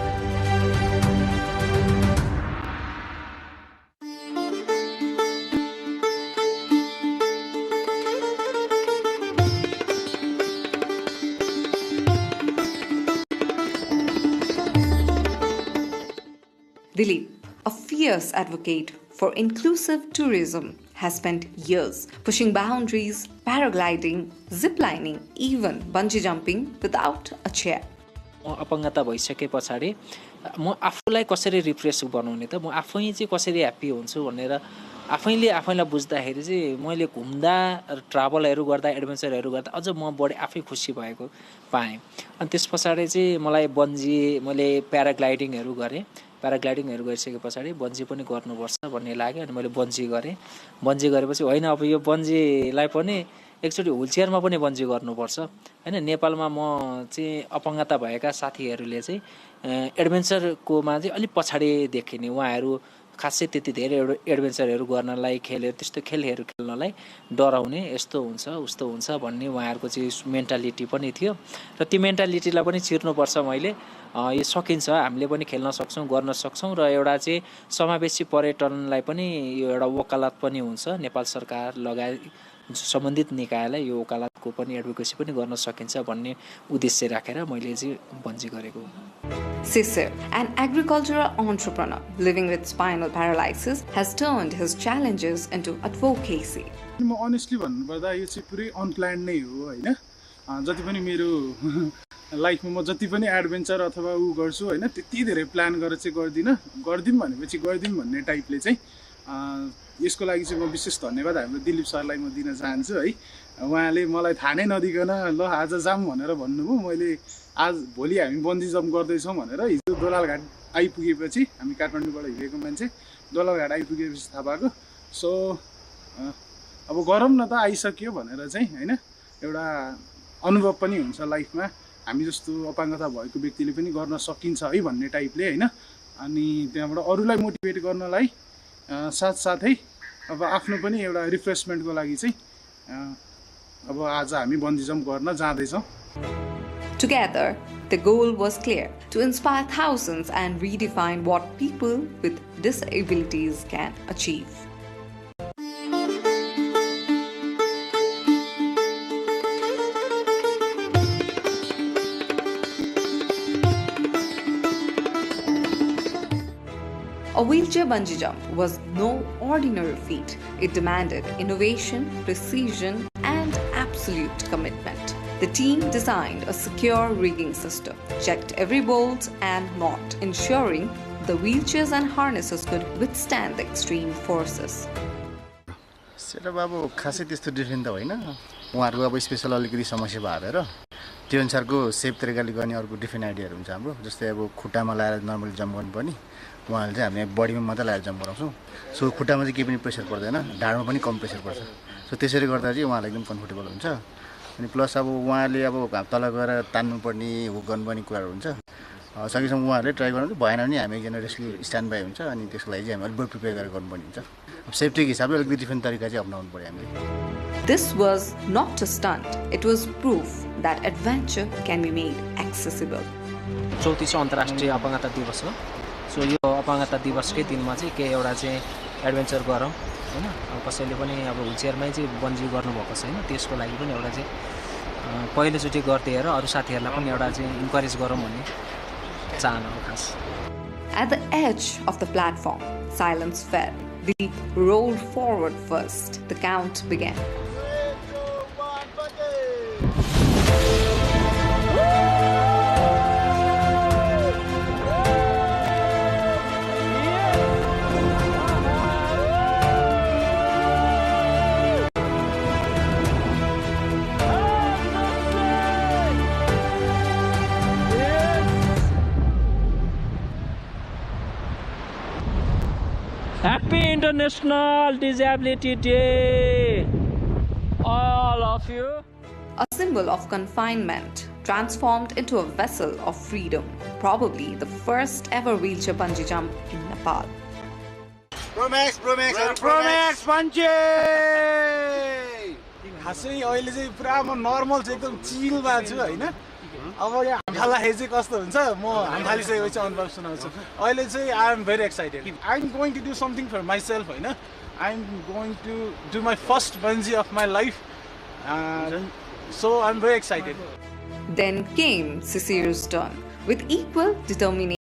Dilip, a fierce advocate for inclusive tourism, has spent years pushing boundaries, paragliding, ziplining, even bungee jumping without a chair. अपङ्गता भइसके पछाडी म आफूलाई कसरी refresh बनाउने त म आफै चाहिँ कसरी ह्याप्पी हुन्छु भनेर आफैले आफैलाई बुझ्दाखेरि चाहिँ मैले घुम्दा ट्राभलहरू गर्दा एडभेन्चरहरू गर्दा अझ म बढी आफै खुसी भएको पाएँ। अनि त्यसपछि चाहिँ मलाई मैले प्याराग्लाइडिङहरू गरेँ। प्याराग्लाइडिङहरू गरिसके पछाडी बन्जी पनि गर्नुपर्छ भन्ने लाग्यो अनि मैले बन्जी गरेँ। बन्जी गरेपछि होइन अब यो बन्जीलाई पनि एकचोटि व्हीलचेयरमा पनि बन्जी गर्नुपर्छ हैन। नेपालमा म चाहिँ अपङ्गता भएका साथीहरूले चाहिँ एडभेन्चरकोमा चाहिँ अलि पछाडी देखिने, उहाँहरू खासै त्यति धेरै एडभेन्चरहरू गर्नलाई त्यस्तो खेलहरू खेल्नलाई डराउने, यस्तो हुन्छ उस्तो हुन्छ भन्ने उहाँहरूको चाहिँ मेन्टालिटी पनि थियो र त्यो मेन्टालिटीलाई पनि चिर्नुपर्छ। मैले यो सकिन्छ, हामीले पनि खेल्न सक्छौँ, गर्न सक्छौँ र एउटा चाहिँ समावेशी पर्यटनलाई पनि यो एउटा वकालत पनि हुन्छ। नेपाल सरकार लगायत सम्बन्धित निकायलाई यो वकालतको पनि एडभोकेसी पनि गर्न सकिन्छ भन्ने उद्देश्य राखेर मैले चाहिँ बन्जी गरेको। Sisir, an agricultural entrepreneur living with spinal paralysis, has turned his challenges into advocacy. म honestly भन्नुपर्दा यो चाहिँ पुरै अनप्लान्ड नै हो हैन। जति पनि मेरो लाइफमा म जति पनि एडभेन्चर अथवा गर्छु हैन, त्यति धेरै प्लान गरेर चाहिँ गर्दिम भनेपछि गर्दिम भन्ने टाइपले चाहिँ यसको लागि चाहिँ म विशेष धन्यवाद हाम्रो दिलीप सरलाई म दिन चाहन्छु है। उहाँले मलाई थाहा नै नदिकन ल आज जाम भनेर भन्नुभयो। मैले आज भोलि हामी बन्जी जम्प गर्दैछौँ भनेर हिजो दोलालघाट आइपुगेपछि, हामी काठमाडौँबाट हिँडेको मान्छे दोलालघाट आइपुगेपछि थाहा पाएको। सो अब गरौँ न त, आइसक्यो भनेर चाहिँ हैन एउटा अनुभव पनि हुन्छ लाइफमा। हामी जस्तो अपाङ्गता भएको व्यक्तिले पनि गर्न सकिन्छ है भन्ने टाइपले हैन। अनि त्यहाँबाट अरूलाई मोटिभेट गर्नलाई साथसाथै अब आफ्नो पनि एउटा रिफ्रेसमेन्टको लागि चाहिँ अब आज हामी बन्जी जम्प गर्न जाँदैछौँ। Together, the goal was clear: to inspire thousands and redefine what people with disabilities can achieve. A wheelchair bungee jump was no ordinary feat. It demanded innovation, precision, and absolute commitment. The team designed a secure rigging system, checked every bolt and knot, ensuring the wheelchairs and harnesses could withstand the extreme forces. Set बाबु खासै त्यस्तो different त होइन। उहाँहरूको अब special अलिकति समस्या भएर त्यो अनुसारको सेफ तरिकाले गर्ने अर्को डिफरेन्ट आइडियाहरू हुन्छ हाम्रो। जस्तै अब खुट्टामा लगाएर नर्मली जम्प गर्नुपर्ने, उहाँहरूले चाहिँ हामी बडीमा मात्रै लगाएर जम्प गराउँछौँ। सो खुट्टामा चाहिँ केही पनि प्रेसर पर्दैन, ढाडमा पनि कम प्रेसर पर्छ। सो त्यसरी गर्दा चाहिँ उहाँलाई एकदम कम्फर्टेबल हुन्छ। अनि प्लस अब उहाँले अब तल गएर तान्नुपर्ने हुक गर्नुपर्ने कुराहरू हुन्छ। सकेसम्म उहाँहरूले ट्राई गर्नु भएन भने हामी एकजना रेस्क्यु स्ट्यान्ड बाई हुन्छ। अनि त्यसको लागि चाहिँ हामी अलिक बढी प्रिपेयर गरेर गर्नुपर्ने हुन्छ। अब सेफ्टीको हिसाबले अलिकति डिफ्रेन्ट तरिका चाहिँ अपनाउनु पर्यो हामीले। This was not a stunt. It was proof that adventure can be made accessible. 34 अन्तर्राष्ट्रिय अपङ्गता दिवस हो। सो यो अपङ्गता दिवसकै दिनमा चाहिँ के एउटा चाहिँ एडभेन्चर गरौँ हैन। अब कसैले पनि अब व्हीलचेयरमै चाहिँ बन्जी गर्नुभएको छैन, त्यसको लागि पनि एउटा चाहिँ पहिलोचोटि गर्दै हेर अरू साथीहरूलाई पनि एउटा चाहिँ इन्करेज गरौँ भन्ने चाहना हो खास। At the edge of the platform, silence fell. Dilip rolled forward first. The count began. Happy International Disability Day, all of you. a symbol of confinement transformed into a vessel of freedom, probably the first ever wheelchair bungee jump in Nepal. Promax bungee! खासै अहिले चाहिँ पुरा म normal चाहिँ एकदम चिलमा छु हैन अब यहाँ हामफाल्दाखेरि चाहिँ कस्तो हुन्छ म हामफालिसकेपछि अनुभव सुनाउँछु अहिले चाहिँ I am very excited I am going to do something for myself हैन I am going to do my first bungee of my life so I'm very excited. Then came Cecil's turn with equal determination.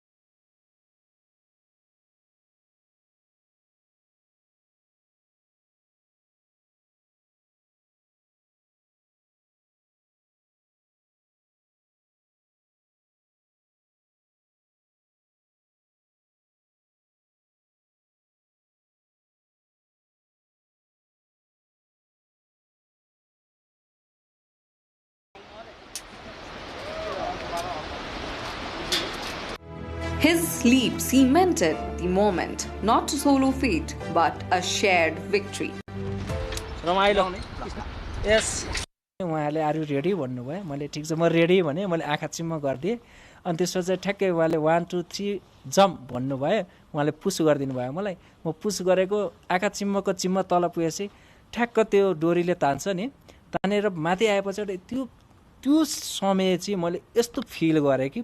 His leap cemented the moment, not a solo feat, but a shared victory. Yes. उहाँले are you ready भन्नुभयो मैले ठिक छ म ready भने मैले आँखा चिम्म गरिदिएँ अनि त्यसपछि ठ्याक्कै उहाँले 1 2 3 जम्प भन्नुभयो उहाँले पुस गरिदिनु भयो मलाई म पुस गरेको आँखा चिम्मको चिम्म तल पुगेपछि ठ्याक्क त्यो डोरीले तान्छ नि तानेर माथि आएपछि त्यो समय चाहिँ मैले यस्तो फिल गरेँ कि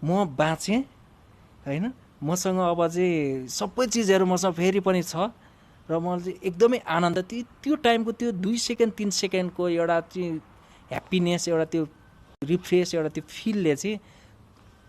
म बाँचेँ हैन मसँग अब चाहिँ सबै चिजहरू मसँग फेरि पनि छ र मलाई चाहिँ एकदमै आनन्द त्यो टाइमको त्यो 2 सेकेन्ड 3 सेकेन्डको एउटा चाहिँ ह्याप्पिनेस एउटा त्यो रिफ्रेस एउटा त्यो फिलले चाहिँ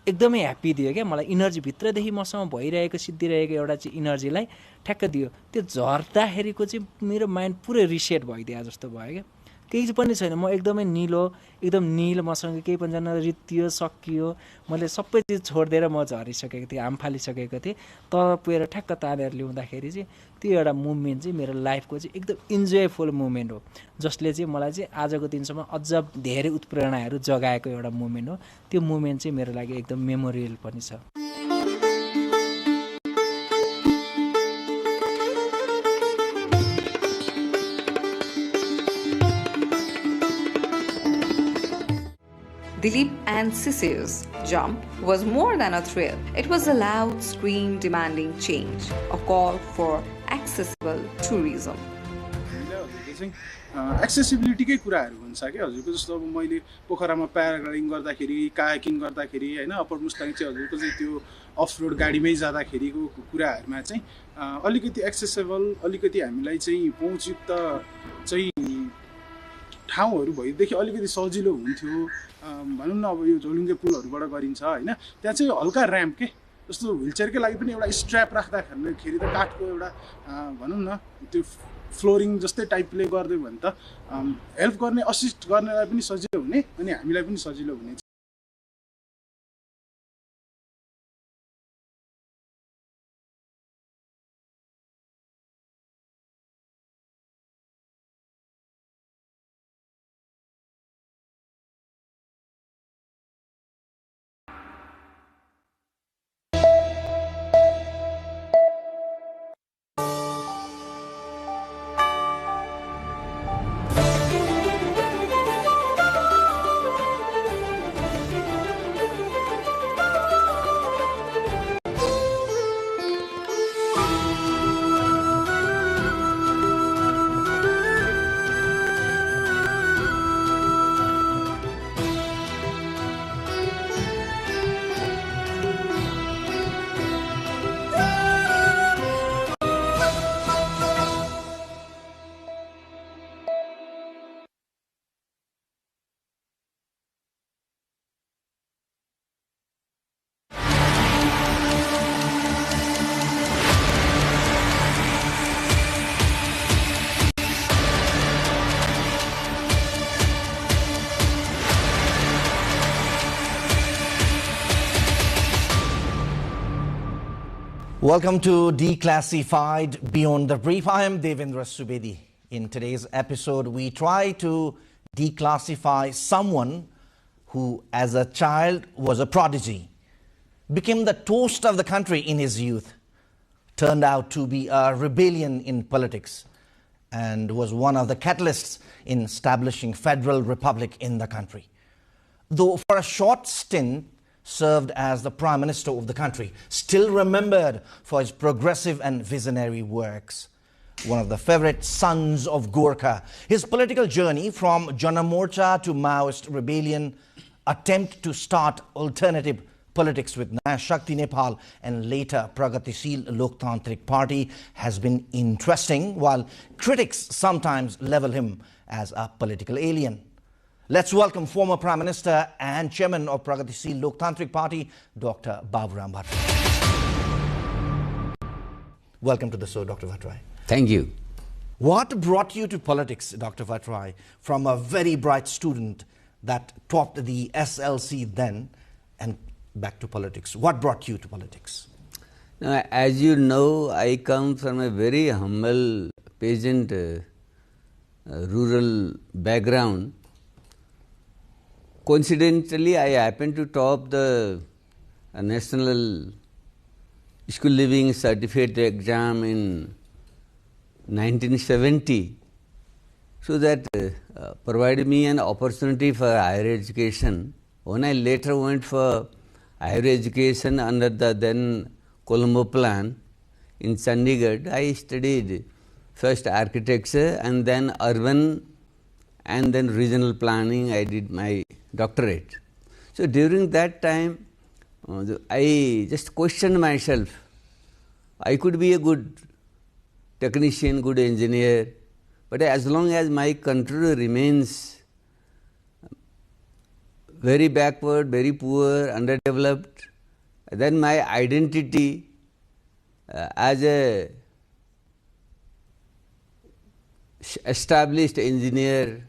एकदमै ह्याप्पी दियो क्या मलाई इनर्जी भित्रदेखि मसँग भइरहेको सिद्धिरहेको एउटा चाहिँ इनर्जीलाई ठ्याक्क दियो त्यो झर्दाखेरिको चाहिँ मेरो माइन्ड पुरै रिसेट भइदियो जस्तो भयो क्या केही पनि छैन म एकदमै निलो एकदम नील मसँग केही पनि छैन रित्तियो सकियो मैले सबै चिज छोडिदिएर म झरिसकेको थिएँ हाम फालिसकेको थिएँ तर पुगेर ठ्याक्क तानेर ल्याउँदाखेरि चाहिँ त्यो एउटा मुभमेन्ट चाहिँ मेरो लाइफको चाहिँ एकदम इन्जोयफुल मुभमेन्ट हो जसले चाहिँ मलाई चाहिँ आजको दिनसम्म अझ धेरै उत्प्रेरणाहरू जगाएको एउटा मुभमेन्ट हो त्यो मुभमेन्ट चाहिँ मेरो लागि एकदम मेमोरियल पनि छ Dilip and Cecil's jump was more than a thrill. It was a loud scream demanding change, a call for accessible tourism. Accessibility कै कुराहरु हुन्छ के हजुरको जस्तो अब मैले पोखरामा प्याराग्लाइडिङ गर्दाखेरि कायाकिङ गर्दाखेरि हैन अप्पर मुस्ताङ चाहिँ हजुरको चाहिँ त्यो अफ रोड गाडीमै जाँदाखेरिको कुराहरुमा चाहिँ अलिकति एक्सेसिबल अलिकति हामीलाई चाहिँ पहुँचयुक्त चाहिँ ठाउँहरु भइदेखि अलिकति सजिलो हुन्थ्यो भनौं न अब यो झोलुङ्गे पुलहरुबाट गरिन्छ हैन त्यहाँ चाहिँ हल्का र्याम्प के जस्तो व्हीलचेयरकै लागि पनि एउटा स्ट्र्याप राख्दाखेरि त काठको एउटा भनौं न त्यो फ्लोरिङ जस्तै टाइपले गर्दै भने त हेल्प गर्ने असिस्ट गर्नेलाई पनि सजिलो हुने अनि हामीलाई पनि सजिलो हुने Welcome to Declassified Beyond the Brief. I am Devendra Subedi. In today's episode, we try to declassify someone who, as a child, was a prodigy, became the toast of the country in his youth, turned out to be a rebellion in politics, and was one of the catalysts in establishing Federal Republic in the country. Though for a short stint served as the Prime Minister of the country, still remembered for his progressive and visionary works. One of the favorite sons of Gorkha, his political journey from Jana Morcha to Maoist rebellion, attempt to start alternative politics with Naya Shakti Nepal and later Pragatisheel Loktantrik Party has been interesting, while critics sometimes level him as a political alien. Let's welcome former Prime Minister and Chairman of Pragatisheel Loktantrik Party, Dr. Baburam Bhattrai. Welcome to the show, Dr. Bhattrai. Thank you. What brought you to politics, Dr. Bhattrai, from a very bright student that topped the SLC then and back to politics? What brought you to politics? Now, as you know, I come from a very humble, peasant, rural background. Coincidentally, I happened to top the National School Living Certificate exam in 1970, so that provided me an opportunity for higher education. When I later went for higher education under the then Colombo plan in Chandigarh, I studied first architecture and then urban and then regional planning. I did my doctorate. So during that time, I just questioned myself. I could be a good technician, good engineer, but as long as my country remains very backward, very poor, underdeveloped, then my identity as a established engineer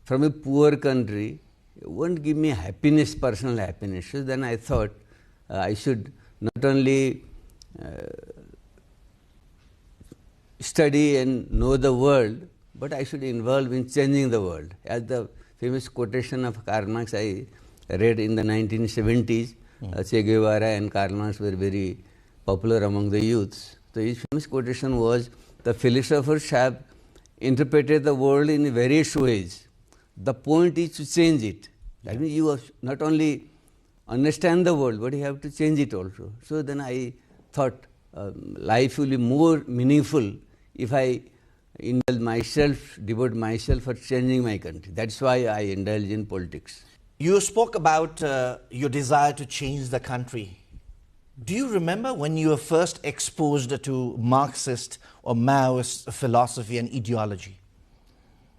from a poor country won't give me happiness, personal happiness. So then I thought I should not only study and know the world, but I should involve in changing the world. As the famous quotation of Karl Marx I read in the 1970s, Che Guevara and Karl Marx were very popular among the youths. So his famous quotation was, the philosophers have interpreted the world in various ways. The point is to change it. That means you not only understand the world, but you have to change it also. So then I thought life will be more meaningful if I indulge myself, devote myself for changing my country. That's why I indulge in politics. You spoke about your desire to change the country. Do you remember when you were first exposed to Marxist or Maoist philosophy and ideology?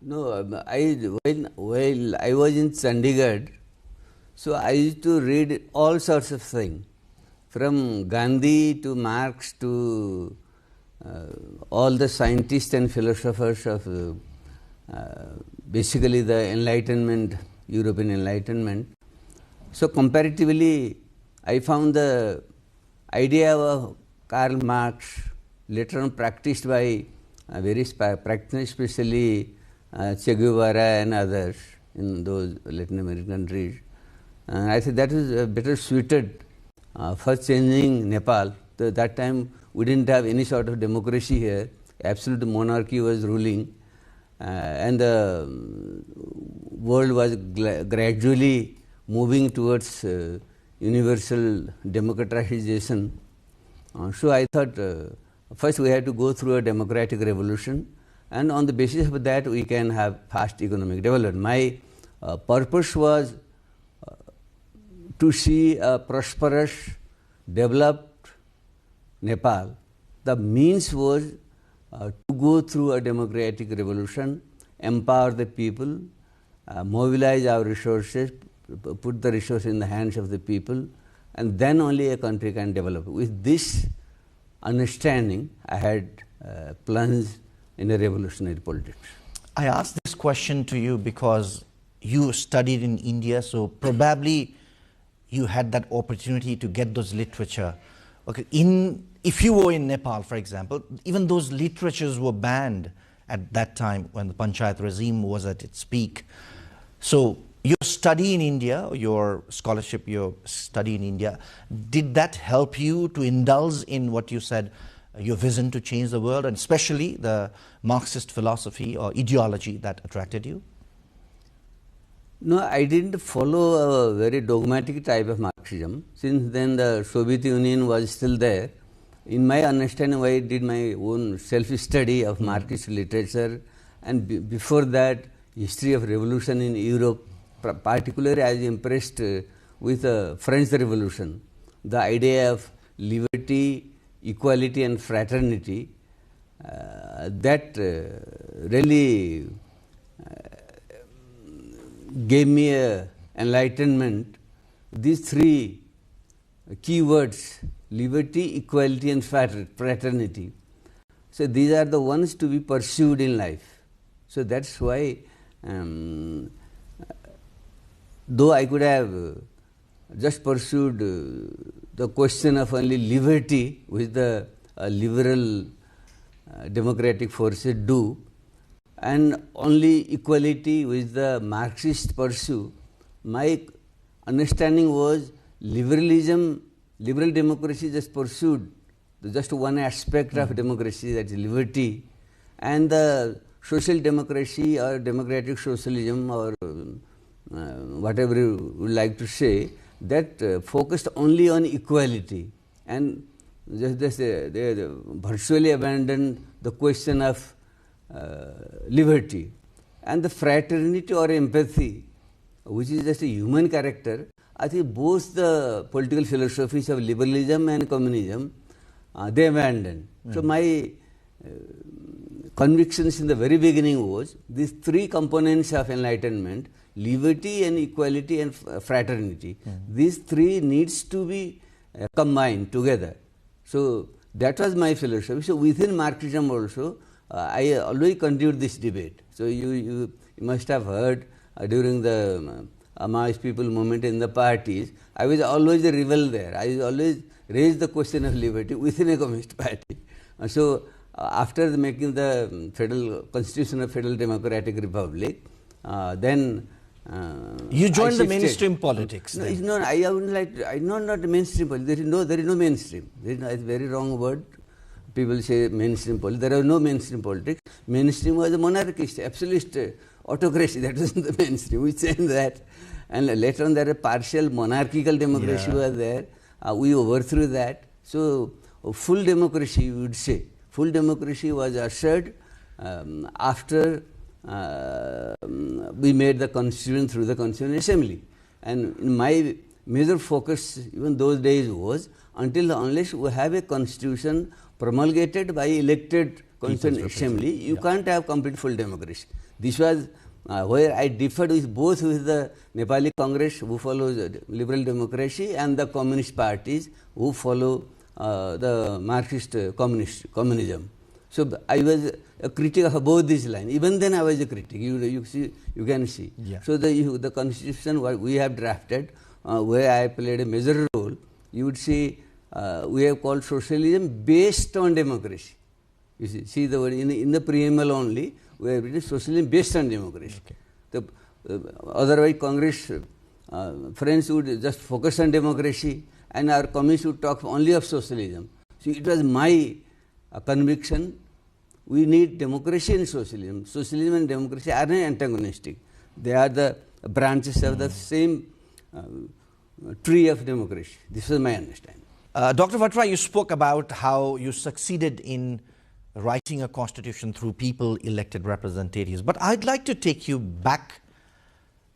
No, while I was in Chandigarh, so I used to read all sorts of things, from Gandhi to Marx to all the scientists and philosophers of basically the Enlightenment, European Enlightenment. So comparatively, I found the idea of Karl Marx later on practiced by various practitioners, especially Che Guevara and others in those Latin American countries. I think that is better suited for changing Nepal. So that time we didn't have any sort of democracy here. Absolute monarchy was ruling, and the world was gradually moving towards universal democratization. So I thought first we had to go through a democratic revolution, and on the basis of that we can have fast economic development. My purpose was to see a prosperous, developed Nepal. The means was to go through a democratic revolution, empower the people, mobilize our resources, put the resources in the hands of the people, and then only a country can develop. With this understanding, I had plunged in a revolutionary politics. I asked this question to you because you studied in India, so probably you had that opportunity to get those literature. Okay, if you were in Nepal, for example, even those literatures were banned at that time when the Panchayat regime was at its peak. So your study in India, your scholarship, your study in India, did that help you to indulge in what you said, your vision to change the world, and especially the Marxist philosophy or ideology that attracted you? No, I didn't follow a very dogmatic type of Marxism. Since then the Soviet Union was still there. In my understanding, I did my own self-study of Marxist literature, and before that, history of revolution in Europe. Particularly, I was impressed with the French Revolution. The idea of liberty, equality and fraternity, that really gave me a enlightenment. These three key words, liberty, equality and fraternity. So these are the ones to be pursued in life. So that's why, though I could have just pursued the question of only liberty, which the liberal democratic forces do, and only equality, which the Marxists pursue, my understanding was liberalism, liberal democracy just pursued just one aspect of democracy, that is liberty, and the social democracy or democratic socialism or whatever you would like to say, that focused only on equality and just they virtually abandoned the question of liberty. And the fraternity or empathy, which is just a human character, I think both the political philosophies of liberalism and communism, they abandoned. So my convictions in the very beginning was these three components of enlightenment: liberty and equality and fraternity. These three needs to be combined together. So that was my philosophy. So within Marxism also, I always continued this debate. So you must have heard during the Maoist people movement in the parties, I was always a rebel there. I always raised the question of liberty within a communist party. So after making the federal constitution of Federal Democratic Republic, then you joined the mainstream politics. No, it's not. I wouldn't like. I not mainstream politics. There is no mainstream. It's a very wrong word. People say mainstream politics. There was no mainstream politics. Mainstream was a monarchist, absolute autocracy. That was the mainstream. We changed that, and later on there a partial monarchical democracy was there. We overthrew that. So full democracy, we would say. Full democracy was assured after we made the constitution through the Constituent Assembly. And my major focus even those days was unless we have a constitution promulgated by elected Constituent Assembly, you can't have complete full democracy. This was where I differed with the Nepali Congress, who follows liberal democracy, and the communist parties who follow the Marxist communism. So I was a critic of both these lines. Even then I was a critic. You can see. Yeah. So the constitution what we have drafted, where I played a major role, you would see we have called socialism based on democracy. You see the word in the preamble only. We have written socialism based on democracy. Okay. Otherwise, Congress friends would just focus on democracy, and our communists would talk only of socialism. So it was my conviction. We need democracy and socialism. Socialism and democracy are not antagonistic. They are the branches of the same tree of democracy. This is my understanding. Dr. Vatra, you spoke about how you succeeded in writing a constitution through people elected representatives. But I'd like to take you back.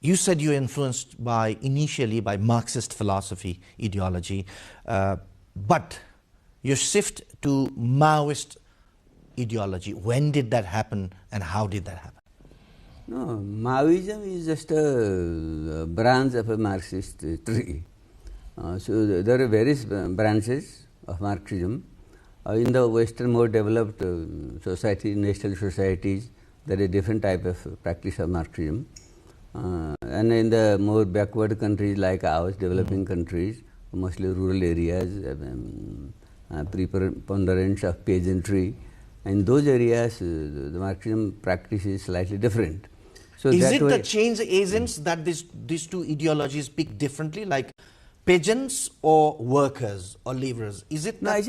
You said you were influenced initially by Marxist philosophy, ideology, but your shift to Maoist ideology, when did that happen and how did that happen? No, Maoism is just a branch of a Marxist tree. So there are various branches of Marxism. In the Western, more developed society, national societies, there is different type of practice of Marxism. And in the more backward countries like ours, developing countries, mostly rural areas, preponderance of peasantry. In those areas, the Marxism practice is slightly different. So is it the change agents that these two ideologies pick differently, like peasants or workers or laborers? Is it that,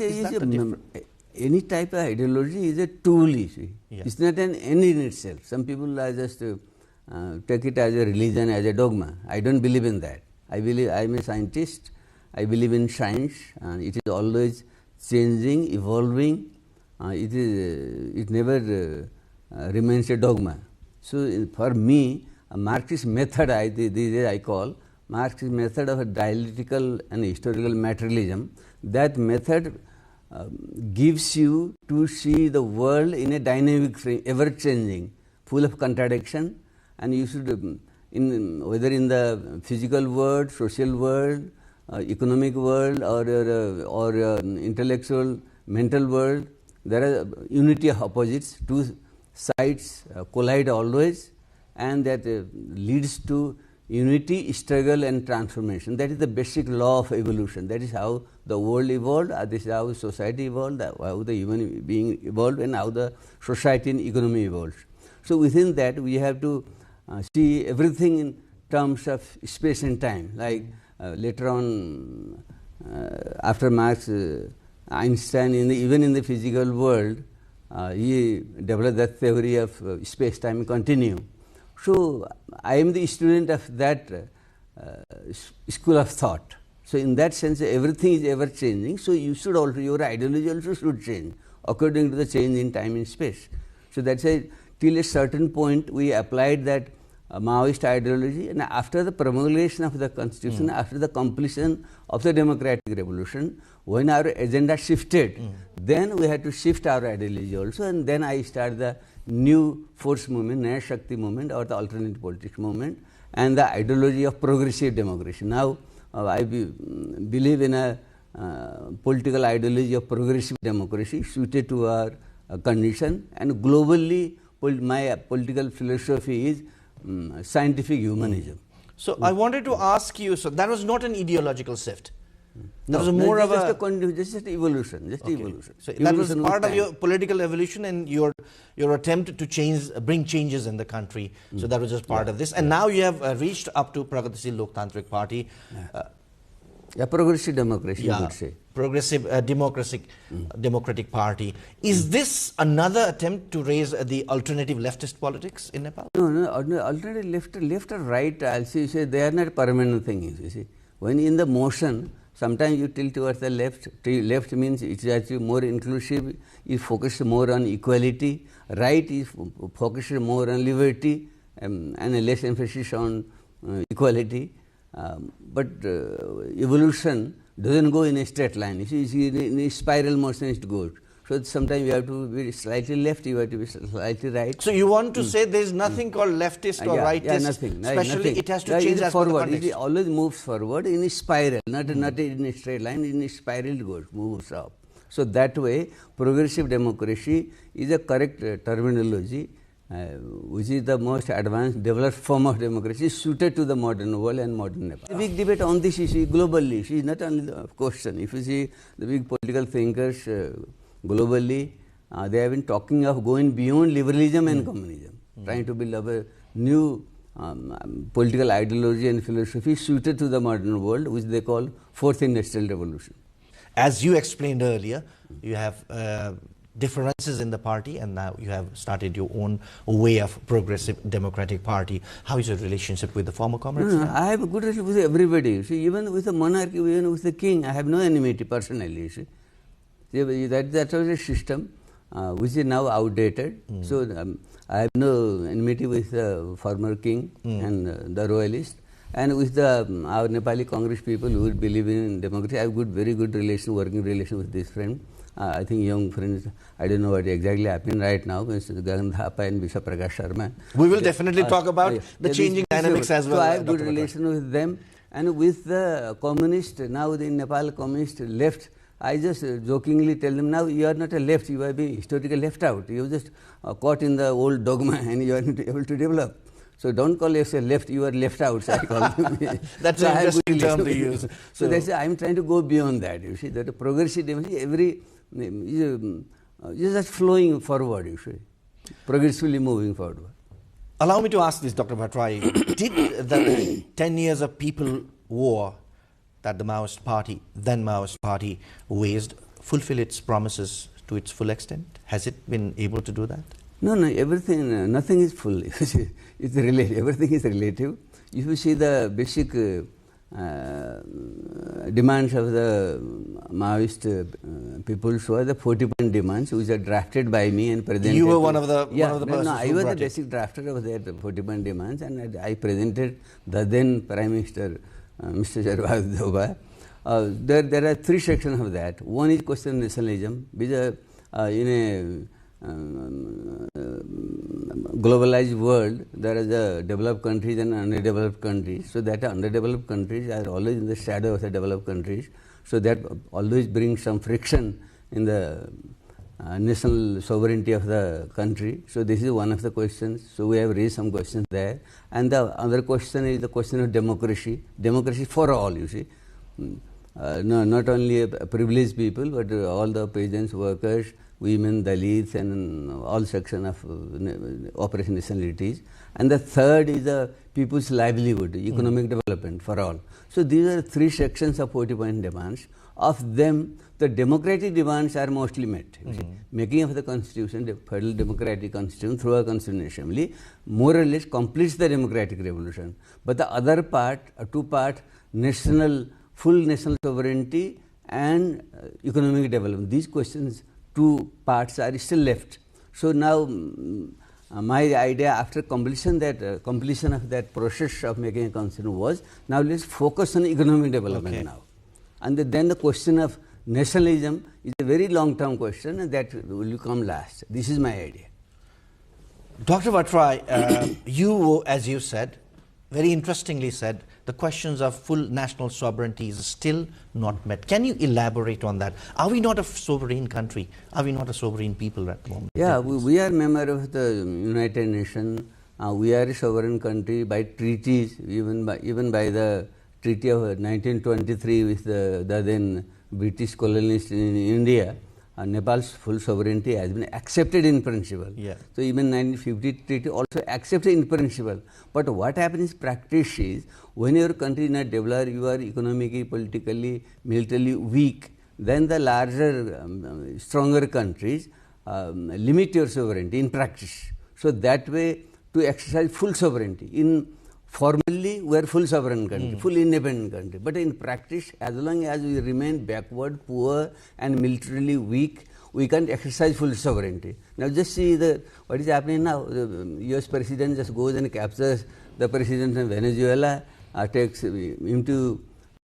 any type of ideology is a tool, you see. Yeah. It's not an end in itself. Some people are just take it as a religion, as a dogma. I don't believe in that. I am a scientist. I believe in science, and it is always changing, evolving. It never remains a dogma. So for me, a Marxist method, I call Marxist method of a dialectical and historical materialism. That method gives you to see the world in a dynamic frame, ever-changing, full of contradiction, and you should, whether in the physical world, social world, economic world, or intellectual, mental world, there are unity of opposites. Two sides collide always, and that leads to unity, struggle, and transformation. That is the basic law of evolution. That is how the world evolved, this is how society evolved, how the human being evolved, and how the society and economy evolved. So within that, we have to see everything in terms of space and time. Like later on, after Marx, Einstein, even in the physical world, he developed that theory of space-time continuum. So I am the student of that school of thought. So in that sense, everything is ever changing. So you should also, your ideology also should change according to the change in time and space. So that's why till a certain point we applied that Maoist ideology, and after the promulgation of the constitution, after the completion of the democratic revolution, when our agenda shifted, then we had to shift our ideology also, and then I started the new force movement, Naya Shakti movement, or the alternative politics movement, and the ideology of progressive democracy. Now I believe in a political ideology of progressive democracy suited to our condition, and globally my political philosophy is scientific humanism. So I wanted to ask you, so that was not an ideological shift. That was more of just evolution. Just evolution. So that was part of your political evolution and your attempt to bring changes in the country. So that was just part of this. And now you have reached up to Pragatisil Loktantrik Party. Progressive democracy, you would say. Progressive Democratic Party. Is this another attempt to raise the alternative leftist politics in Nepal? No, alternative left or right, I'll say they are not permanent things. You see, when in the motion, sometimes you tilt towards the left. Left means it is actually more inclusive, is focused more on equality. Right is focused more on liberty and a less emphasis on equality. But evolution doesn't go in a straight line. You see, in a spiral motion it goes. So sometimes you have to be slightly left, you have to be slightly right. So you want to say there is nothing called leftist or rightist? Yeah, nothing. Especially it has to change as forward. It always moves forward in a spiral, not in a straight line. In a spiral it goes, moves up. So that way, progressive democracy is a correct terminology, which is the most advanced, developed form of democracy suited to the modern world and modern Nepal. The big debate on this issue globally, is not only the question. If you see the big political thinkers globally, they have been talking of going beyond liberalism and communism, trying to build up a new political ideology and philosophy suited to the modern world, which they call Fourth Industrial Revolution. As you explained earlier, you have differences in the party, and now you have started your own way of Progressive Democratic Party. How is your relationship with the former comrades? I have a good relationship with everybody. See, even with the monarchy, even with the king, I have no enmity personally. See, that's a system which is now outdated. So I have no enmity with the former king and the royalists. And with our Nepali Congress people who believe in democracy, I have very good relation, working relation with this friend. I think young friends, I don't know what exactly happened right now, Mr. Gagan Thapa and Mr. Prakash Sharma. We will definitely talk about the changing dynamics as well. So I have good relation with them. And with the communist, now the Nepal communist left, I just jokingly tell them, now you are not a left, you have been historically left out. You are just caught in the old dogma and you are not able to develop. So don't call yourself left, you are left out, so I call them. That's an interesting term to use. So that's why I'm trying to go beyond that. You see, that a progressive democracy, is just flowing forward, you see, progressively moving forward. Allow me to ask this, Dr. Bhattrai. Did the 10 years of people war that the Maoist party, then Maoist party, waged, fulfill its promises to its full extent? Has it been able to do that? No, everything, nothing is full. It's relative. Everything is relative. If you see the basic demands of the Maoist people, so the 40-point demands, which are drafted by me and presented. You were one of the persons. No, I was the basic drafter of that 40-point demands, and I presented the then Prime Minister, Mr. Charvaz Doba. There are 3 sections of that. One is question of nationalism, which in a globalized world, there is a developed countries and underdeveloped countries. So that underdeveloped countries are always in the shadow of the developed countries. So that always brings some friction in the national sovereignty of the country. So this is one of the questions. So we have raised some questions there. And the other question is the question of democracy. Democracy for all, you see. No, not only privileged people, but all the peasants, workers, women, Dalits, and all sections of oppressed nationalities. And the third is the people's livelihood, economic development for all. So these are 3 sections of 40-point demands. Of them, the democratic demands are mostly met. Making of the constitution, the federal democratic constitution through a constitutional assembly, more or less completes the democratic revolution. But the other part, 2 parts, full national sovereignty and economic development. These questions, 2 parts are still left. So now my idea after completion of that process of making a constitution was, now let's focus on economic development now. And then the question of nationalism is a very long-term question, and that will come last. This is my idea. Dr. Vatrai, you, as you said, very interestingly said, the questions of full national sovereignty is still not met. Can you elaborate on that? Are we not a sovereign country? Are we not a sovereign people at the moment? Yeah, we are member of the United Nations. We are a sovereign country by treaties, even by the Treaty of 1923 with the then British colonists in India. Nepal's full sovereignty has been accepted in principle. Yeah. So even 1950 treaty also accepted in principle. But what happens in practice is, when your country is not developed, you are economically, politically, militarily weak, then the larger, stronger countries limit your sovereignty in practice. So that way, to exercise full sovereignty, formally we are full sovereign country, full independent country. But in practice, as long as we remain backward, poor and militarily weak, we can't exercise full sovereignty. Now just see what is happening now. The US president just goes and captures the president of Venezuela, takes him to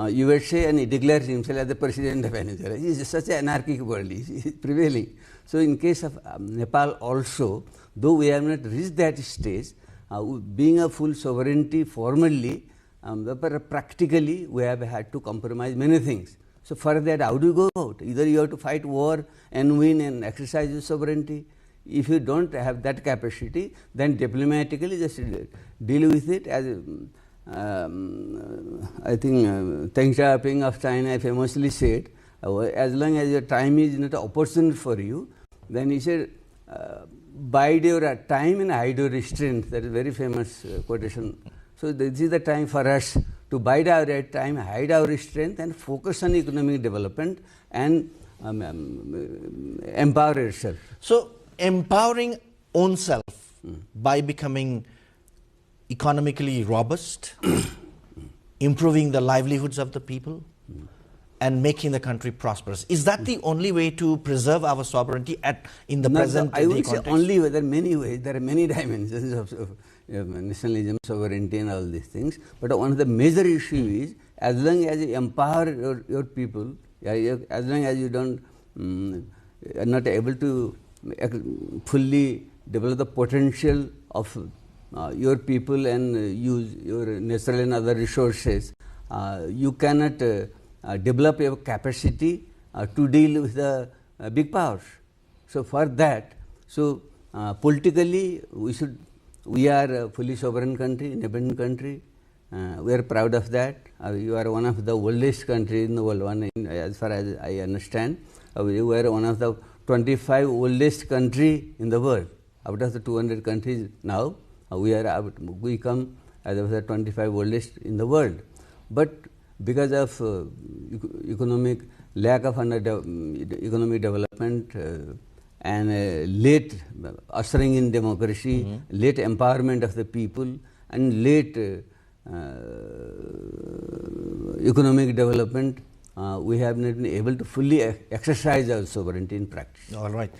USA, and he declares himself as the president of Venezuela. It is such an anarchic world, he is prevailing. So in case of Nepal also, though we have not reached that stage, being a full sovereignty formally, but practically we have had to compromise many things. So for that, how do you go about? Either you have to fight war and win and exercise your sovereignty. If you don't have that capacity, then diplomatically just deal with it. As I think Deng Xiaoping of China famously said, as long as your time is not opportune for you, then he said, bide your time and hide your strength. That is a very famous quotation. So this is the time for us to bide our time, hide our strength, and focus on economic development and empower yourself. So empowering oneself by becoming economically robust, improving the livelihoods of the people, and making the country prosperous. Is that the only way to preserve our sovereignty in the present I would say context? only way. There are many ways. There are many dimensions of nationalism, sovereignty, and all these things. But one of the major issues is, as long as you empower your people, as long as you are not able to fully develop the potential of your people and use your natural and other resources, you cannot develop your capacity to deal with the big powers. So for that, politically we are a fully sovereign country, independent country. We are proud of that. You are one of the oldest countries in the world, as far as I understand. We are one of the 25 oldest country in the world. Out of the 200 countries now, we come as of the 25 oldest in the world. But because of economic lack of economic development, and late ushering in democracy, late empowerment of the people, and late economic development, we have not been able to fully exercise our sovereignty in practice. All right.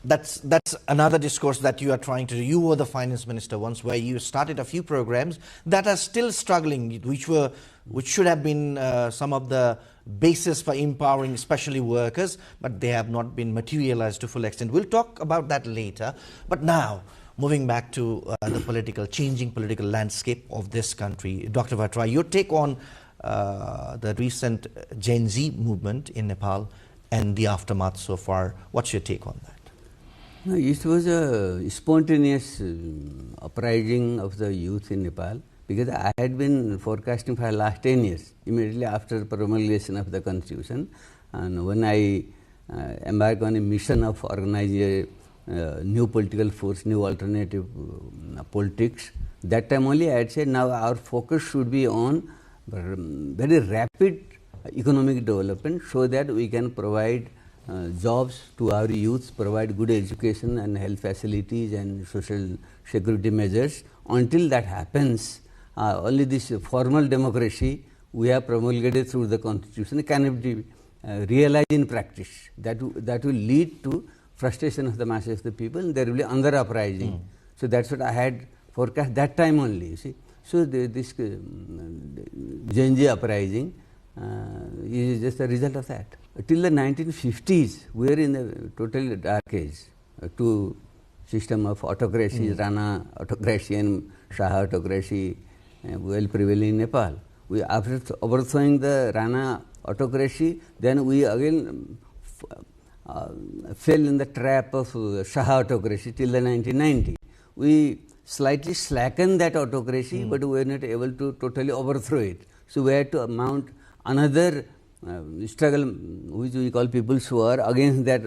That's another discourse that you are trying to do. You were the finance minister once, where you started a few programs that are still struggling, which should have been some of the basis for empowering especially workers, but they have not been materialized to full extent. We'll talk about that later. But now, moving back to the changing political landscape of this country, Dr. Bhattrai, your take on the recent Gen Z movement in Nepal and the aftermath so far. What's your take on that? No, it was a spontaneous uprising of the youth in Nepal, because I had been forecasting for the last 10 years, immediately after promulgation of the constitution. And when I embarked on a mission of organizing a new political force, new alternative politics, that time only I had said, now our focus should be on very rapid economic development, so that we can provide jobs to our youth, provide good education and health facilities and social security measures. Until that happens, only this formal democracy we have promulgated through the constitution cannot be realized in practice. That will lead to frustration of the masses of the people, and there will be under uprising. So that's what I had forecast that time only, you see. So this Gen Z uprising is just a result of that. Till the 1950s, we were in a totally dark age. Two system of autocracy, Rana autocracy and Shah autocracy, well prevailing in Nepal. After overthrowing the Rana autocracy, then we again fell in the trap of Shah autocracy till the 1990s. We slightly slackened that autocracy, but we were not able to totally overthrow it. So we had to mount another struggle, which we call People's War, against that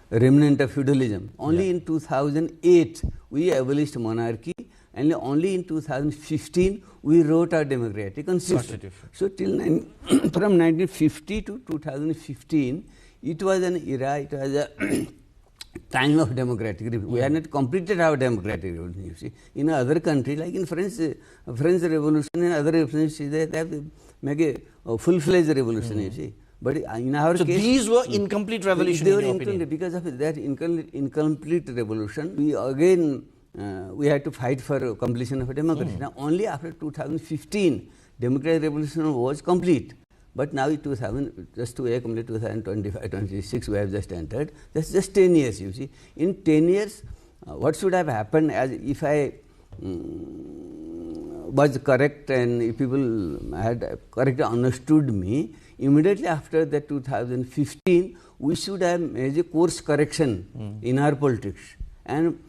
remnant of feudalism. Only in 2008 we abolished monarchy, and only in 2015 we wrote our democratic constitution. So till from 1950 to 2015, it was an era, it was a time of democratic revolution. We had not completed our democratic revolution, you see. In other countries, like in French Revolution and other revolutions, they have make a full-fledged revolution, you see. But in our case, these were incomplete revolution. They were incomplete. Because of that incomplete revolution, we again we had to fight for completion of a democracy. Now, only after 2015, democratic revolution was complete. But now, just to complete 2025, 26, we have just entered. That's just 10 years, you see. In 10 years, what should have happened, as if I was correct and if people had correctly understood me, immediately after that 2015, we should have made a course correction in our politics and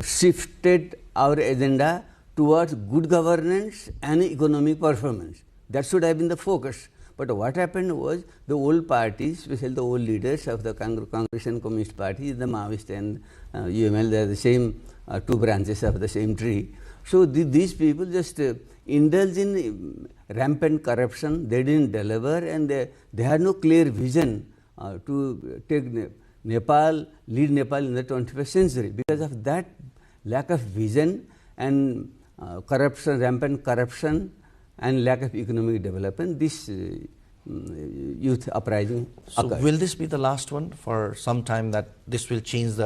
shifted our agenda towards good governance and economic performance. That should have been the focus. But what happened was the old parties, especially the old leaders of the Congress and Communist Party, the Maoist and UML, they are the same two branches of the same tree. So these people just indulge in rampant corruption. They didn't deliver, and they had no clear vision to take Nepal, lead Nepal in the 21st century. Because of that lack of vision and corruption, rampant corruption, and lack of economic development, this youth uprising occurred. So will this be the last one for some time, that this will change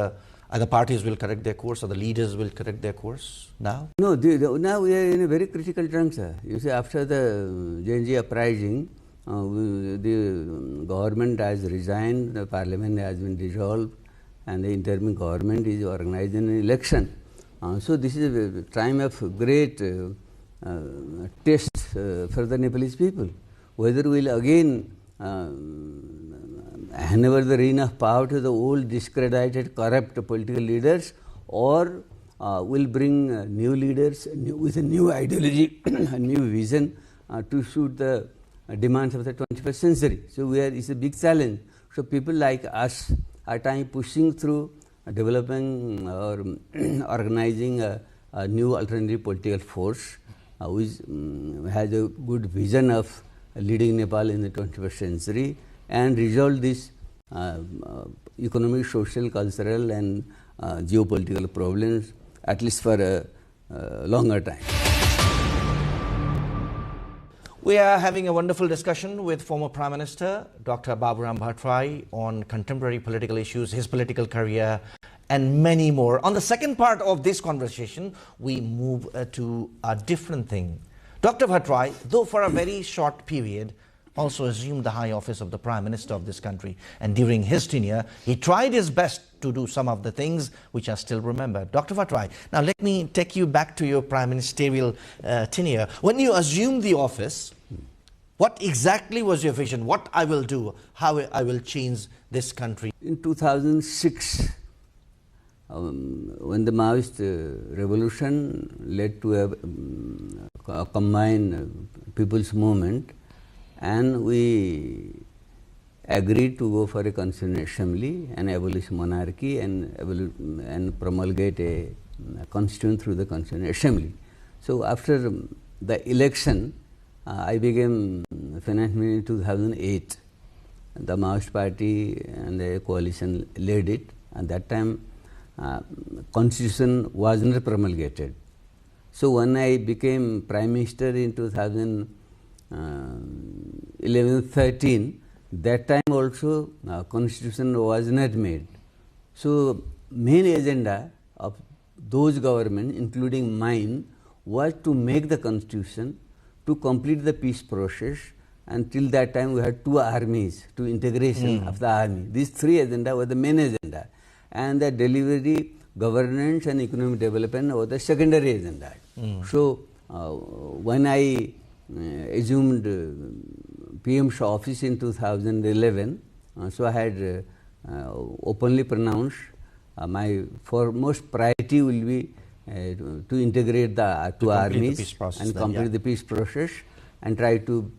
other parties will correct their course, or the leaders will correct their course now? No, now we are in a very critical juncture. You see, after the Gen Z uprising, the government has resigned, the parliament has been dissolved, and the interim government is organizing an election. So this is a time of great test for the Nepalese people, whether we will again hand over the reign of power to the old, discredited, corrupt political leaders, or will bring new leaders with a new ideology, a new vision to suit the demands of the 21st century. So it's a big challenge. So people like us are pushing through developing or organizing a new alternative political force which has a good vision of leading Nepal in the 21st century and resolve these economic, social, cultural and geopolitical problems at least for a longer time. We are having a wonderful discussion with former Prime Minister Dr. Baburam Bhattrai on contemporary political issues, his political career, and many more. On the second part of this conversation, we move to a different thing. Dr. Bhattrai, though for a very short period, also assumed the high office of the Prime Minister of this country. And during his tenure, he tried his best to do some of the things which are still remembered. Dr. Bhattrai, now let me take you back to your prime ministerial tenure. When you assumed the office, what exactly was your vision? What I will do? How I will change this country? In 2006, when the Maoist revolution led to a combined people's movement, and we agreed to go for a constituent assembly and abolish monarchy and promulgate a constitution through the constituent assembly. So after the election, I became finance minister in 2008. The Maoist party and the coalition led it. At that time, constitution was not promulgated. So when I became prime minister in 2011-13, that time also constitution was not made. So main agenda of those governments, including mine, was to make the constitution, to complete the peace process. Until that time we had two armies, two integration of the army. These three agendas were the main agenda. And the delivery, governance and economic development were the secondary agenda. So when I assumed PM's office in 2011, so I had openly pronounced my foremost priority will be to integrate the two armies and complete the peace process and try to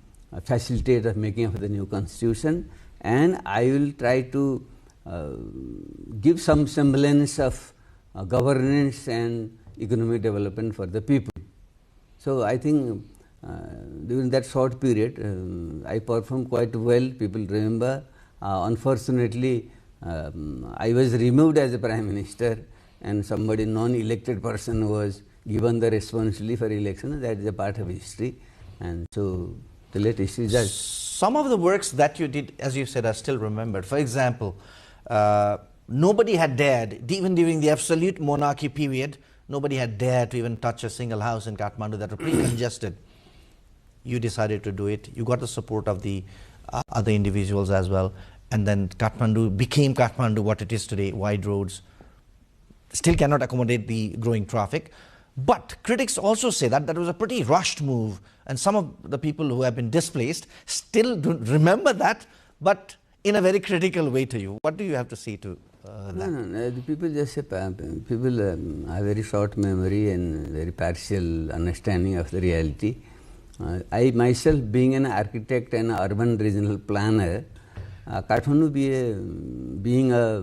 facilitate the making of the new constitution, and I will try to give some semblance of governance and economic development for the people. So I think during that short period I performed quite well. People remember. Unfortunately, I was removed as a prime minister and somebody non-elected person was given the responsibility for election. That is a part of history, and so the late history is that. Some of the works that you did, as you said, are still remembered. For example, nobody had dared, even during the absolute monarchy period, nobody had dared to even touch a single house in Kathmandu that were pretty congested. You decided to do it. You got the support of the other individuals as well. And then Kathmandu became Kathmandu what it is today, wide roads. Still cannot accommodate the growing traffic. But critics also say that that was a pretty rushed move. And some of the people who have been displaced still remember that, but in a very critical way to you. What do you have to say to that? No, the people just say, people have very short memory and very partial understanding of the reality. I myself, being an architect and an urban regional planner, Kathmandu being a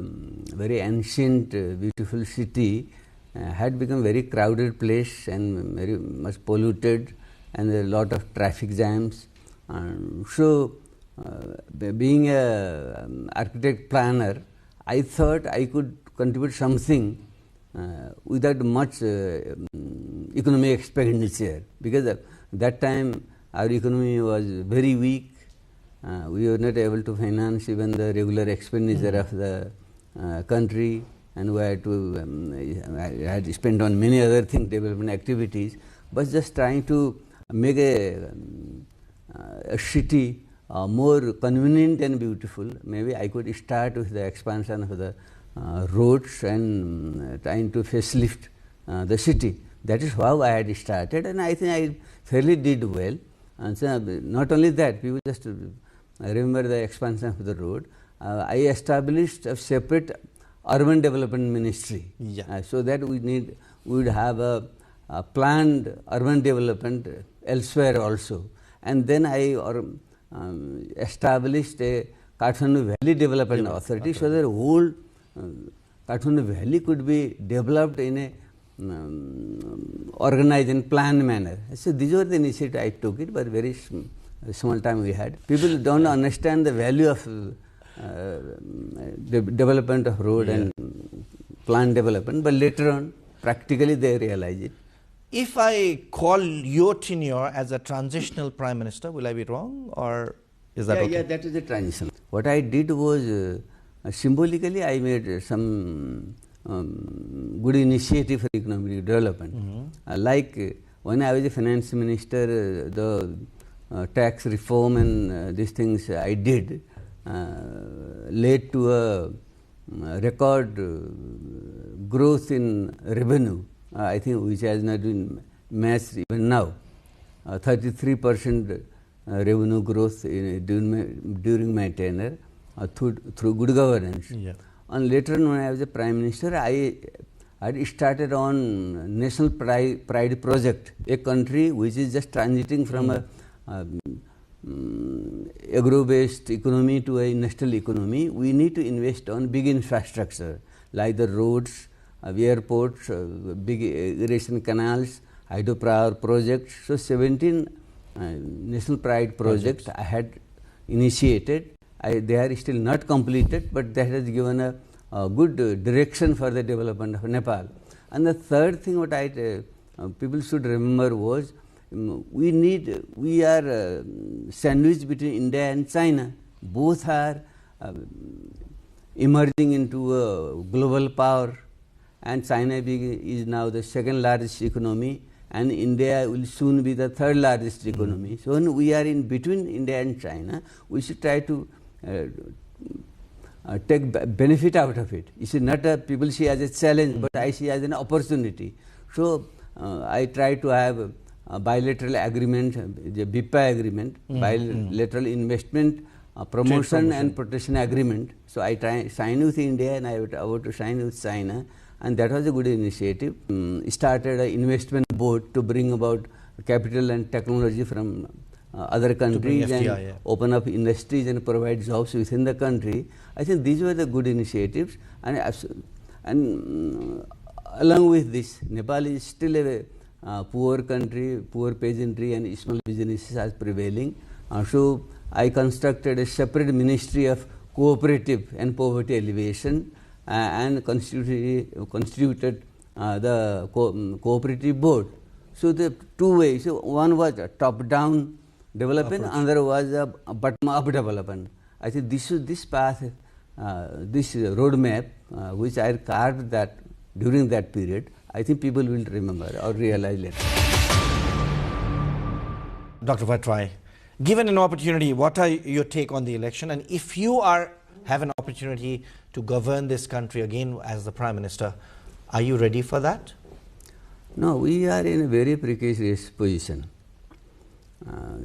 very ancient, beautiful city, had become very crowded place and very much polluted and a lot of traffic jams. So, being an architect planner, I thought I could contribute something without much economic expenditure, because at that time our economy was very weak. We were not able to finance even the regular expenditure of the country, and we had to had to spend on many other things, development activities, but just trying to make a city more convenient and beautiful. Maybe I could start with the expansion of the roads and trying to facelift the city. That is how I had started, and I think I fairly did well. And so not only that, people just remember the expansion of the road. I established a separate urban development ministry, so that we would have a planned urban development elsewhere also. And then I established a Kathmandu Valley Development Authority, so that whole Kathmandu Valley could be developed in a organized and planned manner. So these were the initiatives I took it, but very small time we had. People don't understand the value of the development of road and plan development, but later on, practically they realize it. If I call your tenure as a transitional Prime Minister, will I be wrong, or is that okay? Yeah, that is a transition. What I did was, symbolically I made some good initiative for economic development. Like when I was a finance minister, the tax reform and these things I did led to a record growth in revenue, I think, which has not been matched even now. 33% revenue growth during my tenure through good governance. And later on, when I was a Prime Minister, I started on National Pride Project, a country which is just transiting from a agro-based economy to a national economy. We need to invest on big infrastructure like the roads, airports, big irrigation canals, hydropower projects. So 17 National Pride projects I had initiated. They are still not completed, but that has given a good direction for the development of Nepal. And the third thing what people should remember was, we are sandwiched between India and China. Both are emerging into a global power, and China is now the second largest economy, and India will soon be the third largest economy. So when we are in between India and China, we should try to take benefit out of it. It is not people see as a challenge, but I see as an opportunity. So I try to have a bilateral agreement, the BIPA agreement, bilateral investment promotion and protection agreement. So I sign with India and I about to sign with China, and that was a good initiative. Started an investment board to bring about capital and technology from other countries and open up industries and provide jobs within the country. I think these were the good initiatives, and along with this, Nepal is still a poor country, poor peasantry and small businesses are prevailing. So I constructed a separate ministry of cooperative and poverty alleviation and constituted the cooperative board. So the two ways, so one was a top-down development, another was a bottom-up development. I think this path, this roadmap, which I carved that during that period, I think people will remember or realize later. Dr. Vatrai, given an opportunity, what are your take on the election? And if you have an opportunity to govern this country again as the Prime Minister, are you ready for that? No, we are in a very precarious position.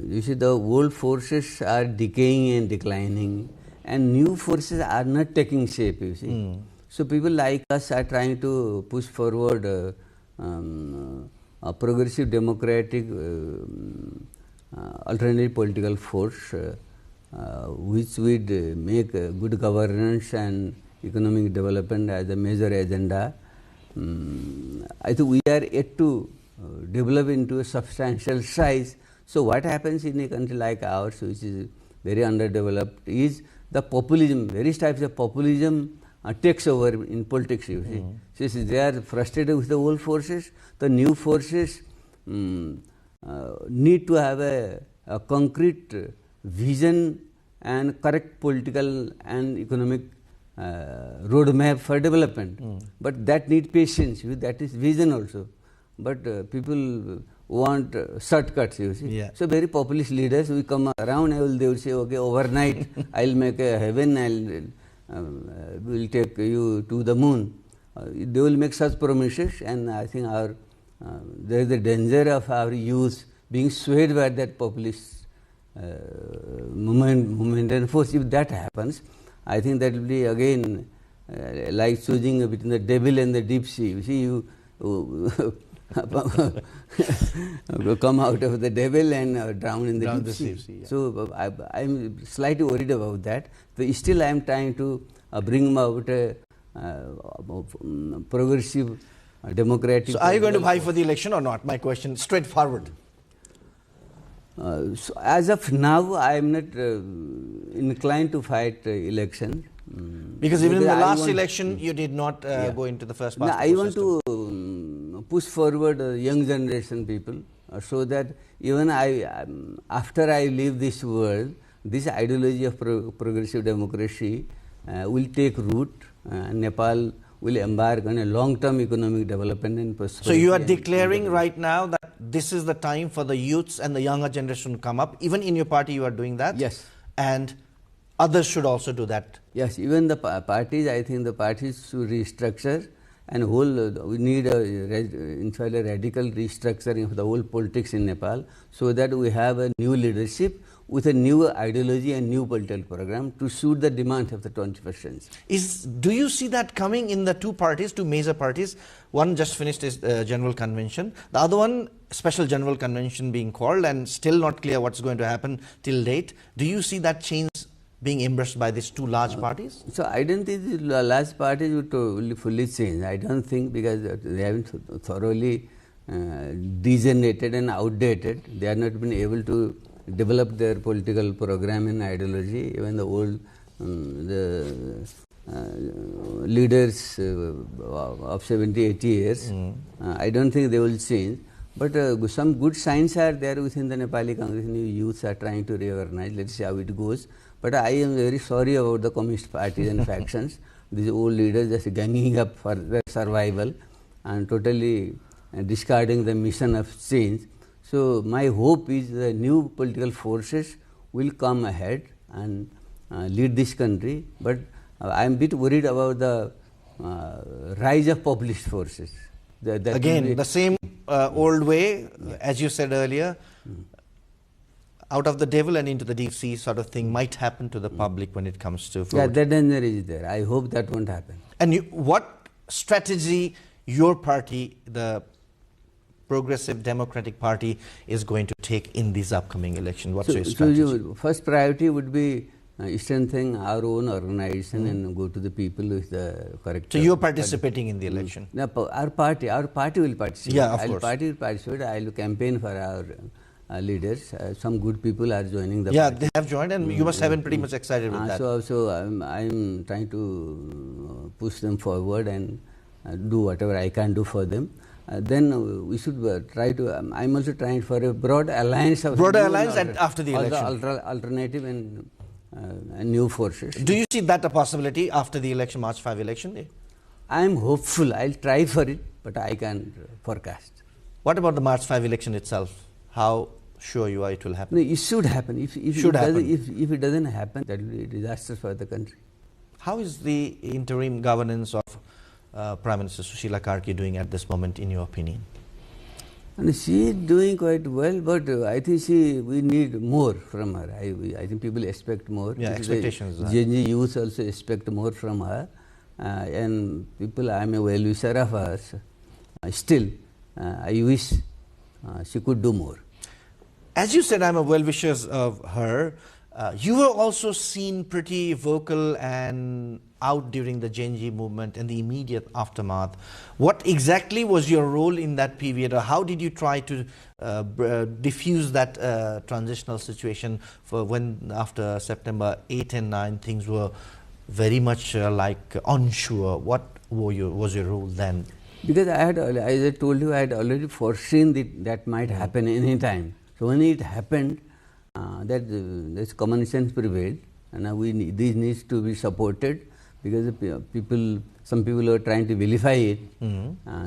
You see, the old forces are decaying and declining, and new forces are not taking shape, you see. So people like us are trying to push forward a progressive democratic alternative political force which would make good governance and economic development as a major agenda. I think we are yet to develop into a substantial size. So what happens in a country like ours, which is very underdeveloped, is the populism, various types of populism takes over in politics, you see. So they are frustrated with the old forces. The new forces need to have a concrete vision and correct political and economic roadmap for development. But that needs patience, that is vision also. But people want shortcuts, you see. So very populist leaders, we come around, they will say, okay, overnight I'll make a heaven, will take you to the moon. They will make such promises, and I think there is a danger of our youth being swayed by that populist movement and force. If that happens, I think that will be again like choosing between the devil and the deep sea. You see, you come out of the devil and drown in the deep sea. So I'm slightly worried about that. But still I am trying to bring about a progressive democratic. So are you going to vie for the election or not? My question, straightforward. So as of now, I am not inclined to fight election. Because even in the last election, you did not go into the first past. I want to push forward young generation people so that even after I leave this world, this ideology of progressive democracy will take root. Nepal will embark on a long-term economic development and prosperity. So you are declaring right now that this is the time for the youths and the younger generation to come up. Even in your party, you are doing that. Yes. And others should also do that. Yes, even the parties, I think the parties should restructure and we need in fact a radical restructuring of the whole politics in Nepal so that we have a new leadership with a new ideology and new political program to suit the demands of the 21st century. Do you see that coming in the two major parties? One just finished its general convention. The other one, special general convention being called and still not clear what's going to happen till date. Do you see that change being embraced by these two large parties? So I don't think the large parties will fully change. I don't think, because they haven't thoroughly degenerated and outdated. They have not been able to develop their political program and ideology. Even the old leaders of 70, 80 years, I don't think they will change. But some good signs are there within the Nepali Congress. New youths are trying to reorganize. Let's see how it goes. But I am very sorry about the communist parties and factions. These old leaders just ganging up for their survival and totally discarding the mission of change. So my hope is the new political forces will come ahead and lead this country. But I am a bit worried about the rise of populist forces. Again, the same old way, as you said earlier, out of the devil and into the deep sea sort of thing might happen to the public when it comes to food. Yeah, that danger is there. I hope that won't happen. And what strategy your party, the Progressive Democratic Party, is going to take in this upcoming election? What's your strategy? So first priority would be strengthening our own organization and go to the people with the correct. So you're participating in the election? No, our party will participate. Yeah, of course. Party will participate. I will campaign for our leaders. Some good people are joining the party. They have joined, and you must have been pretty much excited with that. So I'm trying to push them forward and do whatever I can do for them. Then we should try to. I'm also trying for a broad alliance of and after the election, alternative and new forces. Do you see that a possibility after the election, March 5 election? I'm hopeful. I'll try for it, but I can't forecast. What about the March 5 election itself? How sure you are it will happen? No, it should happen. If it doesn't happen, that will be a disaster for the country. How is the interim governance of Prime Minister Sushila Karki doing at this moment, in your opinion? And she is doing quite well, but I think we need more from her. I think people expect more. Yeah, expectations. Gen Z youth also expect more from her, and people. I am a well-wisher of hers. Still, I wish she could do more. As you said, I'm a well-wisher of her. You were also seen pretty vocal and out during the Gen Z movement and the immediate aftermath. What exactly was your role in that period, or how did you try to diffuse that transitional situation for when after September 8 and 9 things were very much like unsure? What was your role then? Because as I told you, I had already foreseen that might happen any time. So when it happened, this common sense prevailed, and this needs to be supported, because some people are trying to vilify it.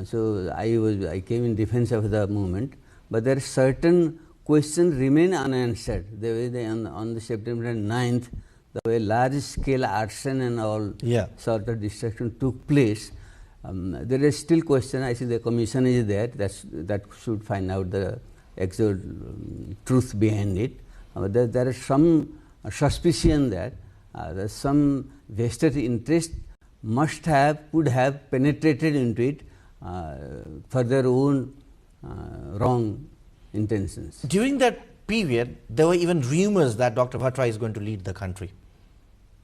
So I came in defense of the movement, but there are certain questions remain unanswered. The way on the September 9th, the way large-scale arson and all sort of destruction took place, there is still question. I see the commission is there that should find out the actual truth behind it. There is some suspicion that there's some vested interest could have penetrated into it for their own wrong intentions. During that period, there were even rumors that Dr. Bhattrai is going to lead the country.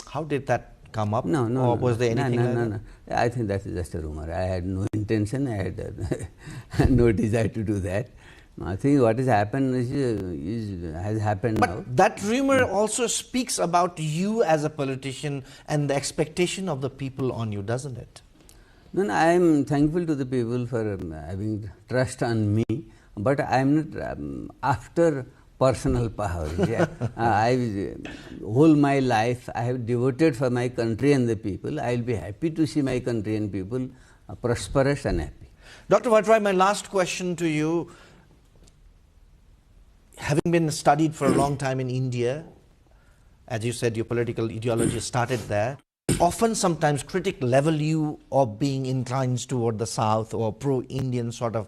How did that come up? No, or was there anything like that? No. I think that is just a rumor. I had no intention, I had no desire to do that. I think what has happened has happened now. But that rumor also speaks about you as a politician and the expectation of the people on you, doesn't it? No, I am thankful to the people for having trust on me, but I am not after personal power. Whole my life I have devoted for my country and the people. I will be happy to see my country and people prosperous and happy. Dr. Vatrai, my last question to you. Having been studied for a long time in India, as you said, your political ideology started there. Often, sometimes critics level you of being inclined toward the South or pro-Indian sort of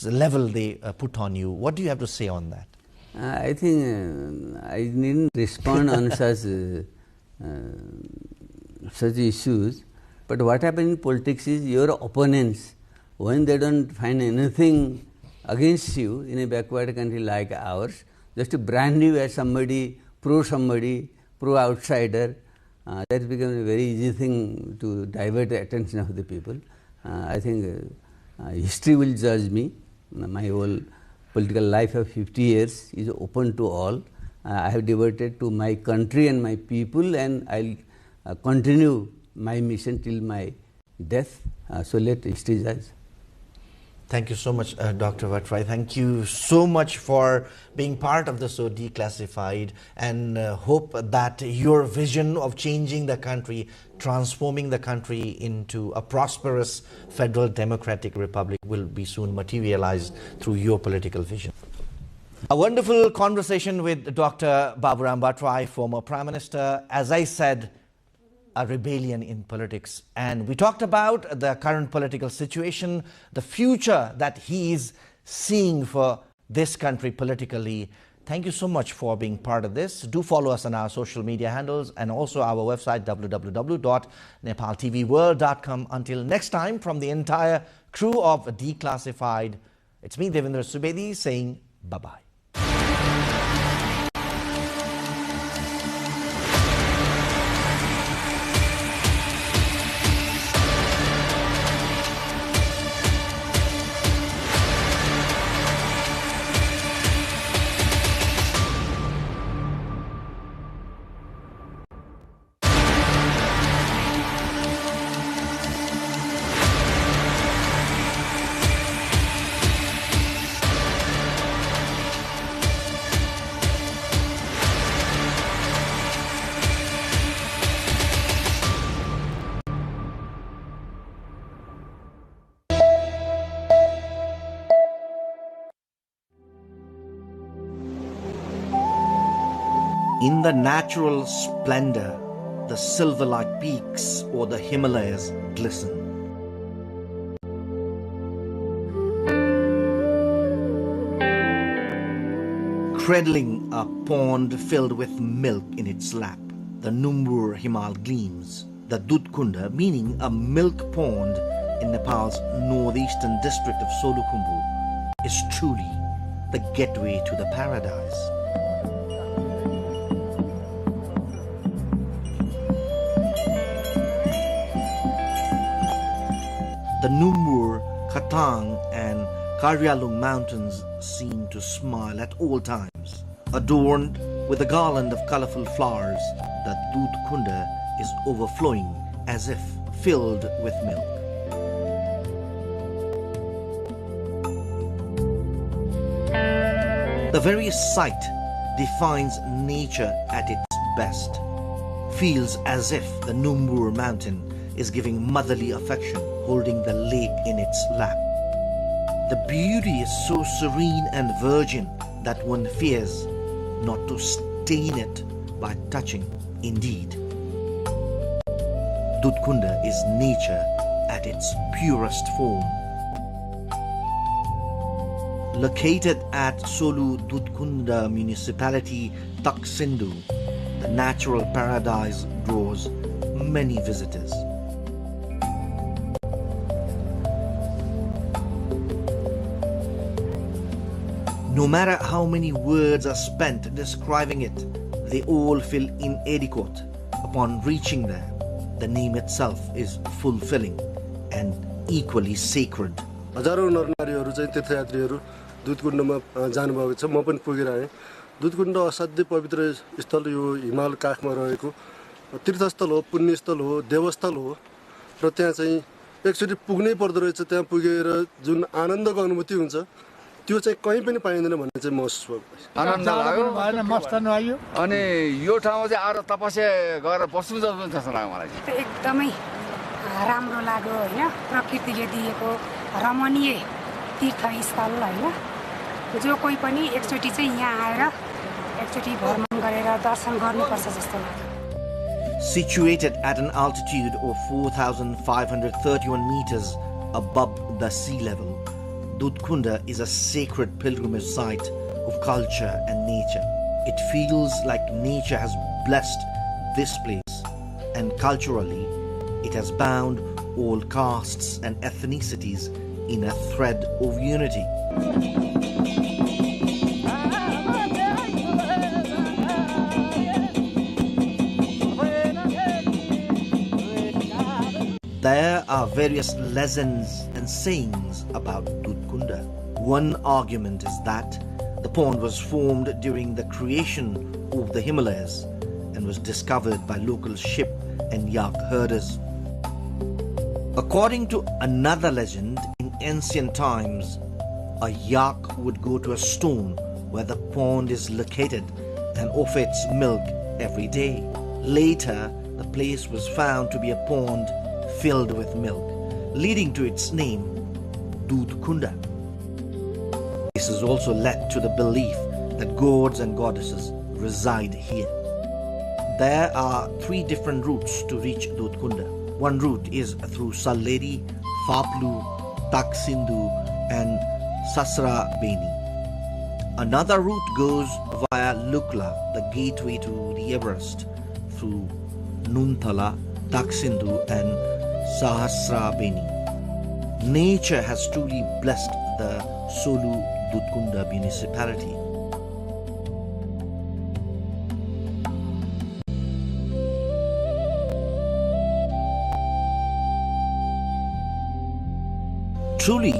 level they put on you. What do you have to say on that? I think I needn't respond on such issues. But what happens in politics is your opponents, when they don't find anything against you in a backward country like ours, just to brand you as somebody, pro-outsider, that becomes a very easy thing to divert the attention of the people. I think history will judge me. My whole political life of 50 years is open to all. I have devoted to my country and my people, and I will continue my mission till my death. So let history judge. Thank you so much, Dr. Vatrai. Thank you so much for being part of the So Declassified, and hope that your vision of changing the country, transforming the country into a prosperous federal democratic republic will be soon materialized through your political vision. A wonderful conversation with Dr. Baburam Bhattarai, former Prime Minister. As I said, a rebellion in politics. And we talked about the current political situation, the future that he is seeing for this country politically. Thank you so much for being part of this. Do follow us on our social media handles and also our website www.nepaltelevision.com. Until next time, from the entire crew of Declassified, it's me, Devendra Subedi, saying bye-bye. In the natural splendor, the silver-like peaks or the Himalayas glisten. Cradling a pond filled with milk in its lap, the Numbur Himal gleams. The Dudkunda, meaning a milk pond in Nepal's northeastern district of Solukhumbu, is truly the gateway to the paradise. The Numbur, Khatang and Karyalung mountains seem to smile at all times. Adorned with a garland of colorful flowers, the Dudkunda is overflowing as if filled with milk. The very sight defines nature at its best. Feels as if the Numbur mountain is giving motherly affection, holding the lake in its lap. The beauty is so serene and virgin that one fears not to stain it by touching. Indeed, Dudkunda is nature at its purest form. Located at Solu Dudkunda municipality, Taksindu, the natural paradise draws many visitors. No matter how many words are spent describing it, they all feel inadequate. A Upon reaching there, the name itself is fulfilling and equally sacred. हजारौं नरनारीहरू चाहिँ तीर्थयात्रीहरू दुधकुण्डमा जानुभएको छ। म पनि पुगेर आएँ। दुधकुण्ड असाध्यै पवित्र स्थल यो हिमाल काखमा रहेको तीर्थस्थल हो, पुण्यस्थल हो, देवस्थल हो र त्यहाँ चाहिँ एकचोटि पुग्नै पर्दो रहेछ। त्यहाँ पुगेर जुन आनन्दको अनुभूति हुन्छ त्यो चाहिँ कहीँ पनि पाइँदैन भन्ने चाहिँ महसुस भएको। आनन्द लाग्यो, भएन मस्त लाग्यो। अनि यो ठाउँमा चाहिँ आएर तपस्या गरेर बस्नु जस्तो जस्तो लाग्यो मलाई। एकदमै राम्रो लाग्यो हैन, प्रकृतिले दिएको रमणीय तीर्थस्थल हैन। जो कोही पनि एकचोटि चाहिँ यहाँ आएर एकचोटि भ्रमण गरेर दर्शन गर्नुपर्छ जस्तो लाग्यो। Situated at an altitude of 4,531 meters above the sea level, Dudhkunda is a sacred pilgrimage site of culture and nature. It feels like nature has blessed this place, and culturally, it has bound all castes and ethnicities in a thread of unity. There are various legends and sayings about Dudhkunda. One argument is that the pond was formed during the creation of the Himalayas and was discovered by local sheep and yak herders. According to another legend, in ancient times, a yak would go to a stone where the pond is located and offer its milk every day. Later, the place was found to be a pond filled with milk, leading to its name, Dudhkunda. This has also led to the belief that gods and goddesses reside here. There are 3 different routes to reach Dudhkunda. One route is through Salleri, Faplu, Taksindu and Sasrabeni. Another route goes via Lukla, the gateway to the Everest, through Nuntala, Taksindu and Sahasrabeni. Nature has truly blessed the Solu Dudhkunda municipality. Truly,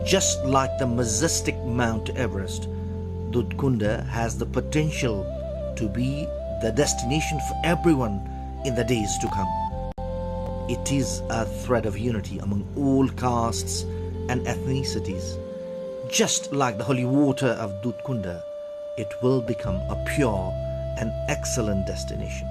just like the majestic Mount Everest, Dudhkunda has the potential to be the destination for everyone in the days to come. It is a thread of unity among all castes and ethnicities. Just like the holy water of Dudhkunda, it will become a pure and excellent destination.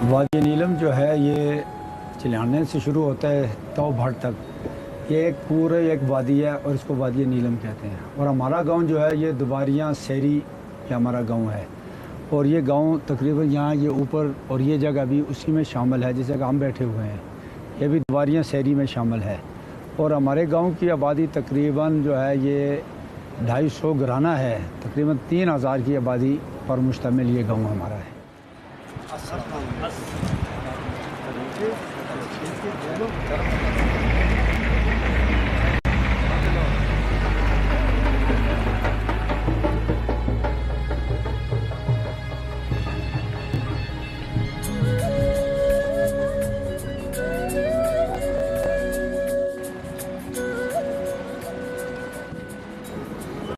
वादी नीलम जो है ये चिलाने से शुरू होता है तो भट तक, ये एक पूरा एक वादी है और इसको वादी नीलम कहते हैं। और हमारा गांव जो है ये दुबारियाँ शहरी ये हमारा गांव है और ये गांव तकरीबन यहाँ ये ऊपर और ये जगह भी उसी में शामिल है, जिस जगह हम बैठे हुए हैं ये भी दुबारियाँ शहरी में शामिल है। और हमारे गाँव की आबादी तकरीबन जो है ये 250 घराना है, तकरीबन 3000 की आबादी पर मुश्तमिल ये गाँव हमारा है।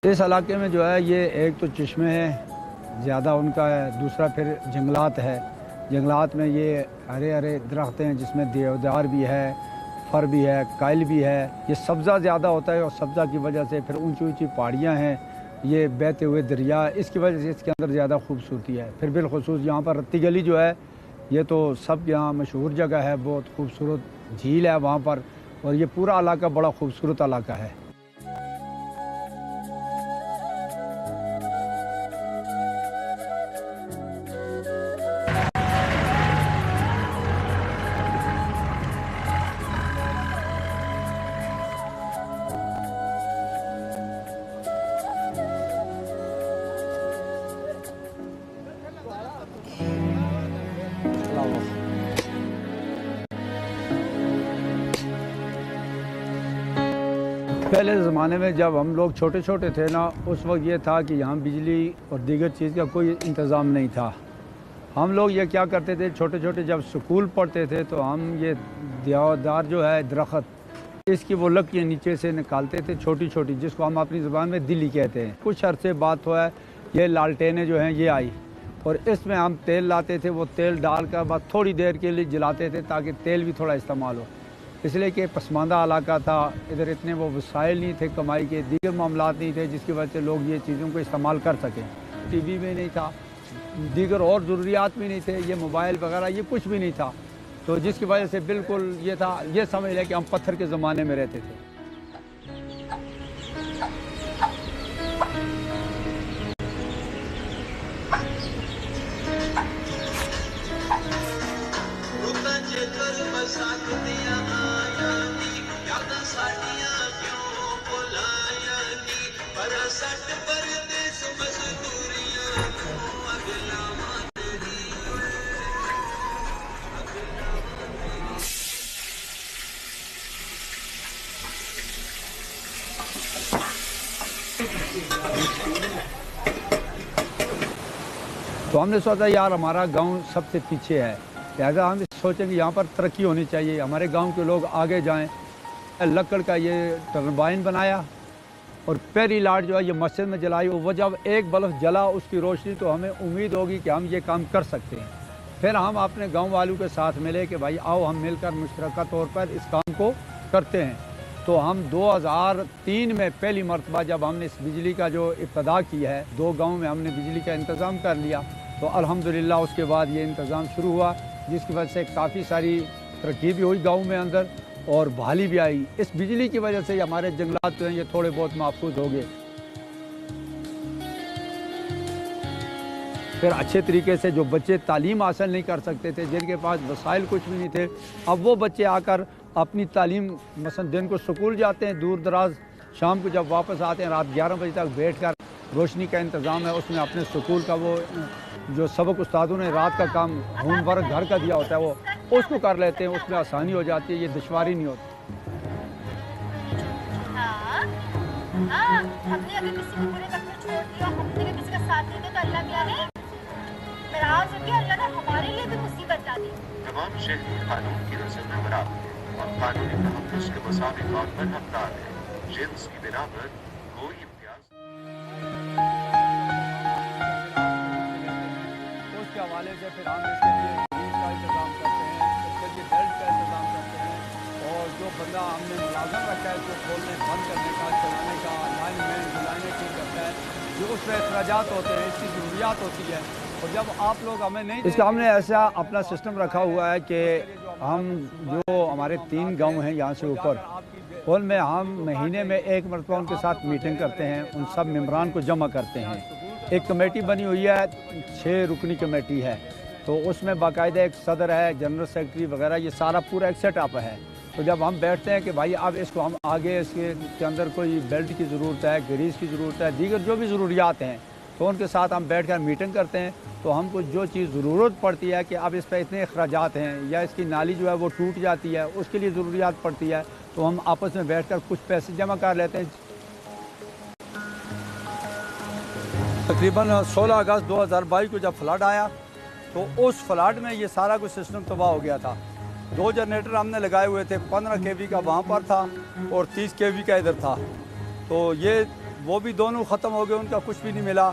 इस इलाके में जो है ये एक तो चश्मे है ज़्यादा उनका है, दूसरा फिर जंगलात है। जंगलात में ये हरे हरे दरख्त हैं जिसमें देवदार भी है, फर भी है, काइल भी है। ये सब्ज़ा ज़्यादा होता है और सब्ज़ा की वजह से फिर ऊंची ऊंची पहाड़ियाँ हैं, ये बहते हुए दरिया, इसकी वजह से इसके अंदर ज़्यादा खूबसूरती है। फिर बिलखुसूस यहाँ पर रत्ती गली जो है ये तो सब यहाँ मशहूर जगह है, बहुत खूबसूरत झील है वहाँ पर और ये पूरा इलाका बड़ा खूबसूरत इलाका है। पहले ज़माने में जब हम लोग छोटे छोटे थे ना, उस वक्त ये था कि यहाँ बिजली और दीगर चीज़ का कोई इंतज़ाम नहीं था। हम लोग ये क्या करते थे, छोटे छोटे जब स्कूल पढ़ते थे तो हम ये देवदार जो है दरख्त, इसकी वो लकड़ियाँ नीचे से निकालते थे छोटी छोटी, जिसको हम अपनी ज़ुबान में दिली कहते हैं। कुछ अरसे बाद हुआ है ये लालटेनें जो हैं ये आई और इसमें हम तेल लाते थे, वो तेल डालकर बस थोड़ी देर के लिए जलाते थे ताकि तेल भी थोड़ा इस्तेमाल हो, इसलिए कि पसमानदा इलाका था, इधर इतने वो वसाइल नहीं थे कमाई के, दीगर मामलात नहीं थे जिसकी वजह से लोग ये चीज़ों को इस्तेमाल कर सकें। टीवी भी नहीं था, दीगर और ज़रूरियात भी नहीं थे, ये मोबाइल वगैरह ये कुछ भी नहीं था, तो जिसकी वजह से बिल्कुल ये था, ये समझ लें कि हम पत्थर के ज़माने में रहते थे। तो हमने सोचा यार हमारा गांव सबसे पीछे है, लिहाजा हम सोचेंगे यहाँ पर तरक्की होनी चाहिए, हमारे गांव के लोग आगे जाएं। लकड़ का ये टर्बाइन बनाया और पहली लाइट जो है ये मस्जिद में जलाई, वो जब एक बल्ब जला उसकी रोशनी, तो हमें उम्मीद होगी कि हम ये काम कर सकते हैं। फिर हम अपने गाँव वालों के साथ मिले कि भाई आओ हम मिलकर मुश्तरका तौर पर इस काम को करते हैं। तो हम 2003 में पहली मरतबा जब हमने इस बिजली का जो इब्तदा किया है, 2 गाँव में हमने बिजली का इंतज़ाम कर लिया, तो अल्हम्दुलिल्लाह उसके बाद ये इंतज़ाम शुरू हुआ, जिसकी वजह से काफ़ी सारी तरक्की भी हुई गाँव में अंदर और बहाली भी आई। इस बिजली की वजह से हमारे जंगलात जो हैं ये थोड़े बहुत महफूज हो गए। फिर अच्छे तरीके से जो बच्चे तालीम हासिल नहीं कर सकते थे, जिनके पास वसाइल कुछ भी नहीं थे, अब वो बच्चे आकर अपनी तालीम, मसलन दिन को स्कूल जाते हैं दूर दराज, शाम को जब वापस आते हैं रात 11 बजे तक बैठकर रोशनी का इंतज़ाम है, उसमें अपने स्कूल का वो जो सबक उस्तादों ने रात का काम होमवर्क घर का दिया होता है वो उसको कर लेते हैं, उसमें आसानी हो जाती है, ये दुश्वारी नहीं होती। हमने अगर किसी को बुरे वक्त में छोड़ दिया, हमने अगर किसी का साथ नहीं दिया तो अल्लाह क्या है, नाराज होकर अल्लाह ने हमारे लिए भी मुसीबत ला दी। तमाम शहरी कानून की नज़र में बराबर और कानूनी तहफ़्फ़ुज़ के मुसाविक और पर हकदार है, जिन्स की बिना पर कोई इम्तियाज़। उसके हवाले से फिर हम इसके लिए बीज का इंतज़ाम करते हैं, इसके लिए बेल्ट का इंतज़ाम करते हैं, और जो बंदा हमने मुलाज़म रखा है उसको खोलने बंद करने का, चलाने का, लाइन बुलाने की करता है, जो उसमें अखराजात होते हैं, इसकी ज़रूरियात होती है। और जब आप लोग हमें नहीं, इसका हमने ऐसा अपना सिस्टम रखा हुआ है कि हम जो हमारे 3 गांव हैं यहाँ से ऊपर, उनमें हम महीने में 1 मरतबा उनके साथ मीटिंग करते हैं, उन सब मेम्बरान को जमा करते हैं। एक कमेटी बनी हुई है, 6 रुकनी कमेटी है, तो उसमें बाकायदा एक सदर है, जनरल सेक्रेटरी वगैरह, ये सारा पूरा एक सेटअप है। तो जब हम बैठते हैं कि भाई अब इसको हम आगे इसके अंदर कोई बेल्ट की ज़रूरत है, ग्रीस की ज़रूरत है, दीगर जो भी ज़रूरियात हैं, तो उनके साथ हम बैठकर मीटिंग करते हैं। तो हमको जो चीज़ ज़रूरत पड़ती है कि अब इस पर इतने अखराजात हैं या इसकी नाली जो है वो टूट जाती है, उसके लिए ज़रूरियात पड़ती है, तो हम आपस में बैठकर कुछ पैसे जमा कर लेते हैं। तकरीबन 16 अगस्त 2022 को जब फ्लड आया, तो उस फ्लड में ये सारा कुछ सिस्टम तबाह हो गया था। 2 जनरेटर हमने लगाए हुए थे, 15 kV का वहाँ पर था और 30 kV का इधर था, तो ये वो भी दोनों ख़त्म हो गए, उनका कुछ भी नहीं मिला।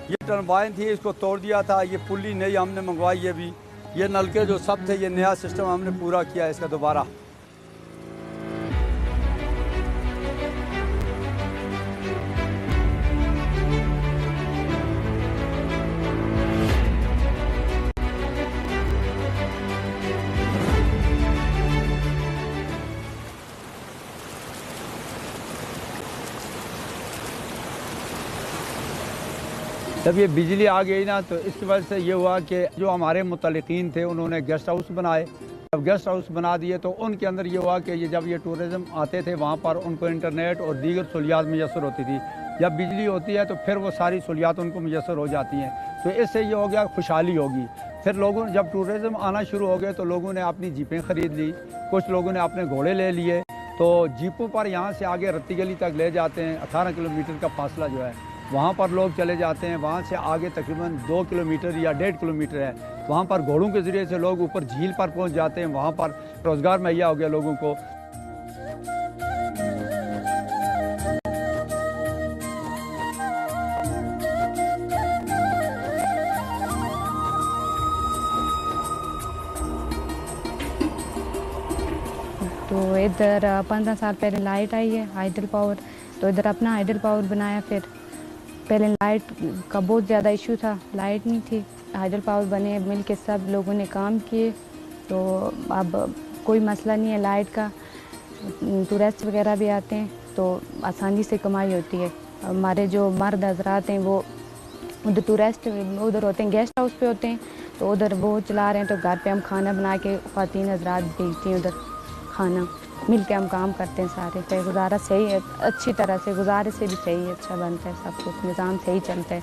ये टर्बाइन थी, इसको तोड़ दिया था, ये पुली नई हमने मंगवाई है भी, ये नलके जो सब थे, ये नया सिस्टम हमने पूरा किया इसका दोबारा। जब ये बिजली आ गई ना तो इस वजह से ये हुआ कि जो हमारे मुतल्लिकीन थे उन्होंने गेस्ट हाउस बनाए। जब गेस्ट हाउस बना दिए तो उनके अंदर ये हुआ कि जब ये टूरिज़म आते थे वहाँ पर उनको इंटरनेट और दीगर सहूलियात मैसर होती थी। जब बिजली होती है तो फिर वो सारी सहूलियात उनको मैसर हो जाती हैं, तो इससे ये हो गया खुशहाली होगी। फिर लोगों जब टूरिज़म आना शुरू हो गए तो लोगों ने अपनी जीपें ख़रीद ली, कुछ लोगों ने अपने घोड़े ले लिए, तो जीपों पर यहाँ से आगे रत्ती गली तक ले जाते हैं। 18 किलोमीटर का फासला जो है वहाँ पर लोग चले जाते हैं। वहाँ से आगे तकरीबन 2 किलोमीटर या 1.5 किलोमीटर है, वहाँ पर घोड़ों के ज़रिए से लोग ऊपर झील पर पहुँच जाते हैं। वहाँ पर रोज़गार मुहैया हो गया लोगों को। तो इधर 15 साल पहले लाइट आई है हाइडल पावर, तो इधर अपना हाइडल पावर बनाया। फिर पहले लाइट का बहुत ज़्यादा इशू था, लाइट नहीं थी, हाइडल पावर बने, मिल के सब लोगों ने काम किए, तो अब कोई मसला नहीं है लाइट का। टूरिस्ट वगैरह भी आते हैं तो आसानी से कमाई होती है। हमारे जो मर्द हजरात हैं वो उधर टूरिस्ट उधर होते हैं, गेस्ट हाउस पे होते हैं, तो उधर वो चला रहे हैं, तो घर पे हम खाना बना के ख़वातीन हजरात भेजती हैं उधर खाना, मिल के हम काम करते हैं सारे। तो गुजारा सही है, अच्छी तरह से गुजारे से भी सही है, अच्छा बनता है, सब कुछ निज़ाम सही चलता है।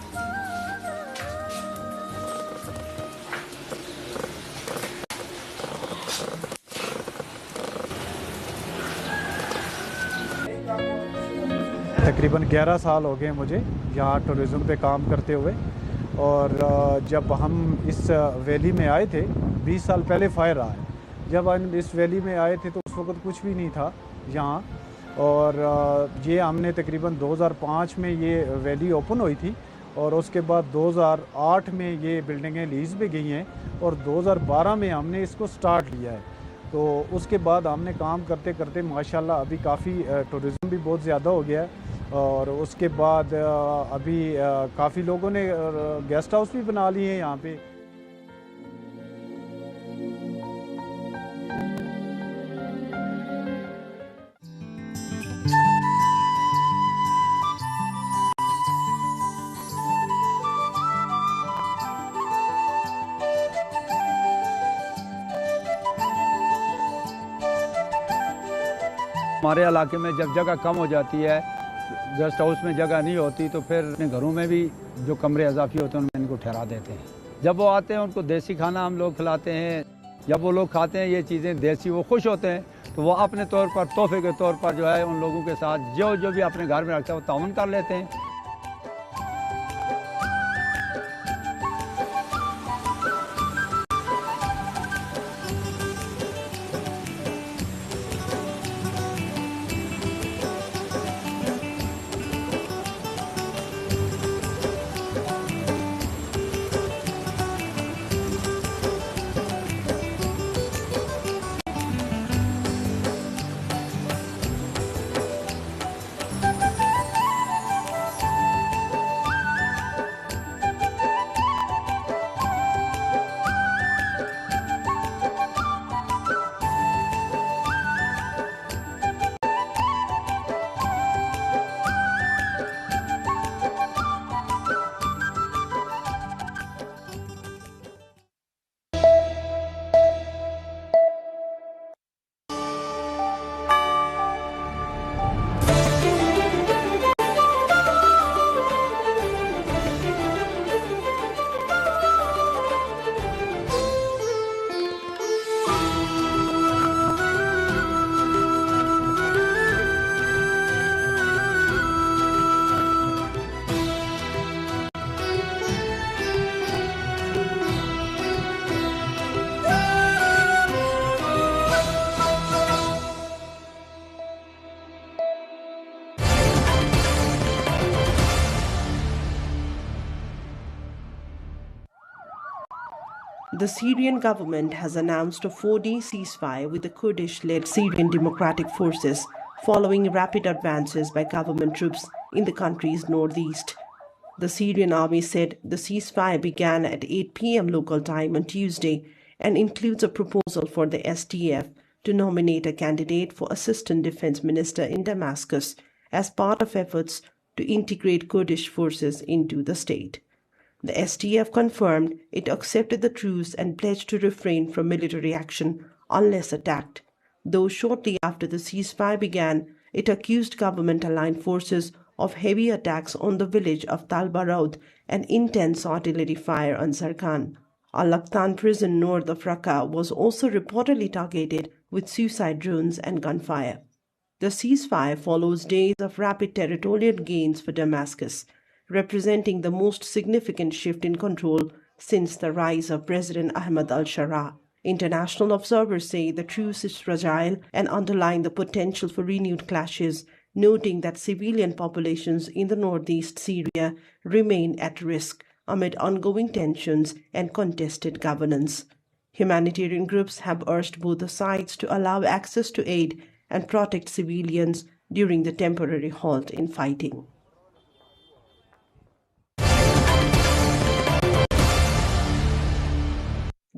तकरीबन 11 साल हो गए मुझे यहाँ टूरिज़म पे काम करते हुए, और जब हम इस वैली में आए थे 20 साल पहले फायर आए, जब हम इस वैली में आए थे तो उस वक्त कुछ भी नहीं था यहाँ, और ये हमने तकरीबन 2005 में ये वैली ओपन हुई थी, और उसके बाद 2008 में ये बिल्डिंगें लीज़ पे गई हैं, और 2012 में हमने इसको स्टार्ट लिया है। तो उसके बाद हमने काम करते करते माशाल्लाह अभी काफ़ी टूरिज़म भी बहुत ज़्यादा हो गया है, और उसके बाद अभी काफ़ी लोगों ने गेस्ट हाउस भी बना लिए हैं यहाँ पे। हमारे इलाके में जब जगह कम हो जाती है, गेस्ट हाउस में जगह नहीं होती, तो फिर अपने घरों में भी जो कमरे इजाफी होते हैं उनमें इनको ठहरा देते हैं। जब वो आते हैं उनको देसी खाना हम लोग खिलाते हैं। जब वो लोग खाते हैं ये चीज़ें देसी, वो खुश होते हैं, तो वो अपने तौर पर तोहफे के तौर पर जो है उन लोगों के साथ जो जो भी अपने घर में रखता है वो ताउन कर लेते हैं। The Syrian government has announced a 4-day ceasefire with the Kurdish-led Syrian Democratic Forces following rapid advances by government troops in the country's northeast. The Syrian army said the ceasefire began at 8 p.m. local time on Tuesday and includes a proposal for the SDF to nominate a candidate for Assistant Defense Minister in Damascus as part of efforts to integrate Kurdish forces into the state. The STF confirmed it accepted the truce and pledged to refrain from military action unless attacked, though shortly after the ceasefire began, it accused government-aligned forces of heavy attacks on the village of Talbaraud and intense artillery fire on Sarkhan. Al-Laqtan prison north of Raqqa was also reportedly targeted with suicide drones and gunfire. The ceasefire follows days of rapid territorial gains for Damascus, representing the most significant shift in control since the rise of President Ahmad al-Sharaa. International observers say the truce is fragile and underline the potential for renewed clashes, noting that civilian populations in the northeast Syria remain at risk amid ongoing tensions and contested governance. Humanitarian groups have urged both the sides to allow access to aid and protect civilians during the temporary halt in fighting.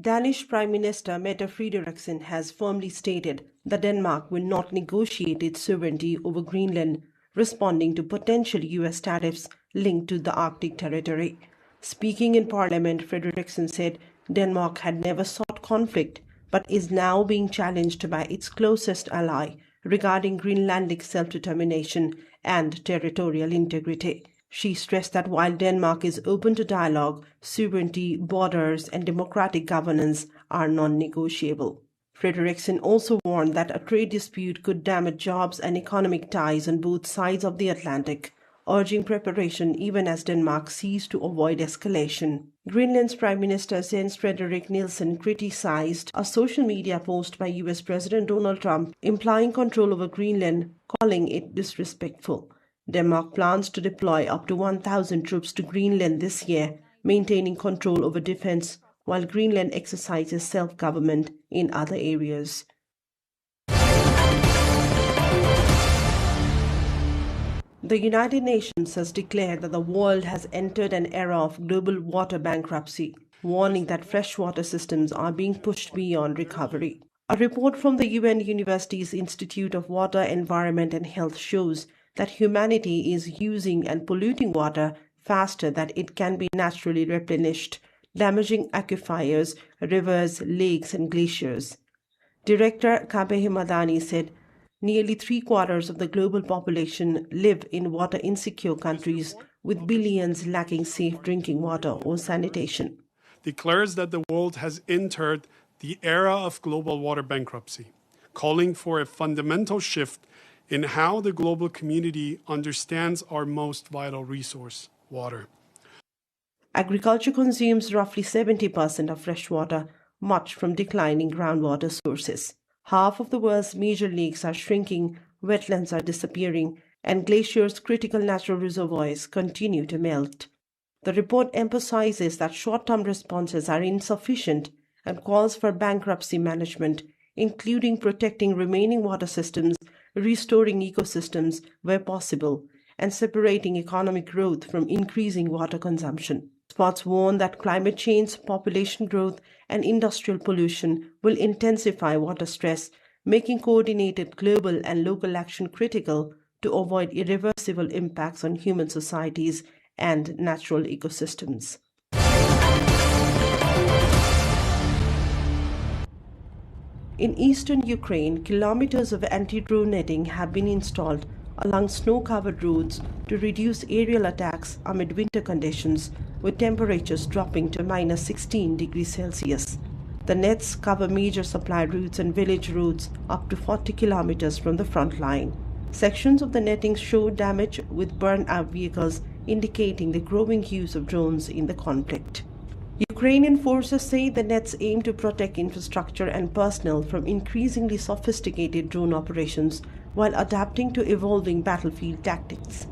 Danish Prime Minister Mette Frederiksen has firmly stated that Denmark will not negotiate its sovereignty over Greenland, responding to potential U.S. tariffs linked to the Arctic territory. Speaking in Parliament, Frederiksen said Denmark had never sought conflict, but is now being challenged by its closest ally regarding Greenlandic self-determination and territorial integrity. She stressed that while Denmark is open to dialogue, sovereignty, borders, and democratic governance are non-negotiable. Frederiksen also warned that a trade dispute could damage jobs and economic ties on both sides of the Atlantic, urging preparation even as Denmark seeks to avoid escalation. Greenland's Prime Minister Jens Frederik Nielsen criticized a social media post by US President Donald Trump implying control over Greenland, calling it disrespectful. Denmark plans to deploy up to 1,000 troops to Greenland this year, maintaining control over defense, while Greenland exercises self-government in other areas. The United Nations has declared that the world has entered an era of global water bankruptcy, warning that freshwater systems are being pushed beyond recovery. A report from the UN University's Institute of Water, Environment and Health shows that humanity is using and polluting water faster than it can be naturally replenished, damaging aquifers, rivers, lakes, and glaciers. Director Kabehi Madani said nearly 3/4 of the global population live in water-insecure countries, with billions lacking safe drinking water or sanitation. Declares that the world has entered the era of global water bankruptcy, calling for a fundamental shift in how the global community understands our most vital resource, water. Agriculture consumes roughly 70% of fresh water, much from declining groundwater sources. Half of the world's major lakes are shrinking, wetlands are disappearing, and glaciers' critical natural reservoirs continue to melt. The report emphasizes that short-term responses are insufficient and calls for bankruptcy management, including protecting remaining water systems, restoring ecosystems where possible, and separating economic growth from increasing water consumption. Experts warn that climate change, population growth, and industrial pollution will intensify water stress, making coordinated global and local action critical to avoid irreversible impacts on human societies and natural ecosystems. In eastern Ukraine, kilometers of anti-drone netting have been installed along snow-covered roads to reduce aerial attacks amid winter conditions, with temperatures dropping to -16 degrees Celsius. The nets cover major supply routes and village roads up to 40 kilometers from the front line. Sections of the netting show damage with burned-out vehicles, indicating the growing use of drones in the conflict. Ukrainian forces say the nets aim to protect infrastructure and personnel from increasingly sophisticated drone operations while adapting to evolving battlefield tactics.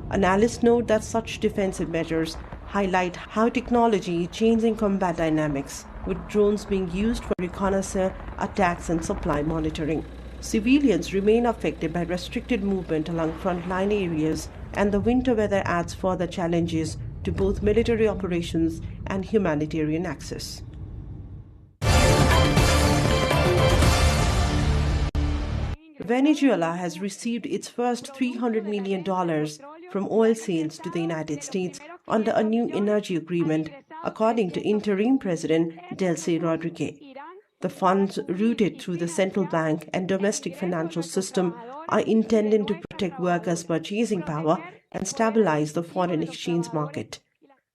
Analysts note that such defensive measures highlight how technology is changing combat dynamics, with drones being used for reconnaissance, attacks, and supply monitoring. Civilians remain affected by restricted movement along frontline areas, and the winter weather adds further challenges to both military operations and humanitarian access. Venezuela has received its first $300 million from oil sales to the United States under a new energy agreement, according to interim President Delcy Rodriguez. The funds routed through the central bank and domestic financial system are intended to protect workers' purchasing power and stabilize the foreign exchange market.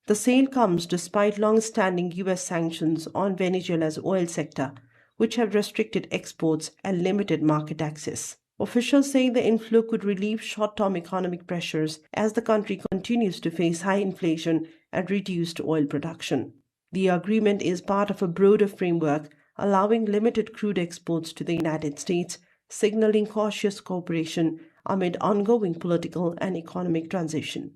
The sale comes despite long-standing U.S. sanctions on Venezuela's oil sector, which have restricted exports and limited market access. Officials say the inflow could relieve short-term economic pressures as the country continues to face high inflation and reduced oil production. The agreement is part of a broader framework allowing limited crude exports to the United States, signaling cautious cooperation amid ongoing political and economic transition.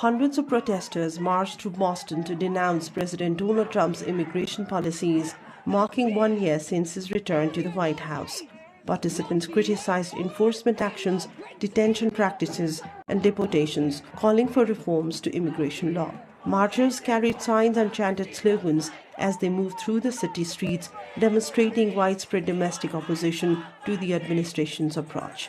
Hundreds of protesters marched to Boston to denounce President Donald Trump's immigration policies, marking 1 year since his return to the White House. Participants criticized enforcement actions, detention practices, and deportations, calling for reforms to immigration law. Marchers carried signs and chanted slogans as they moved through the city streets, demonstrating widespread domestic opposition to the administration's approach.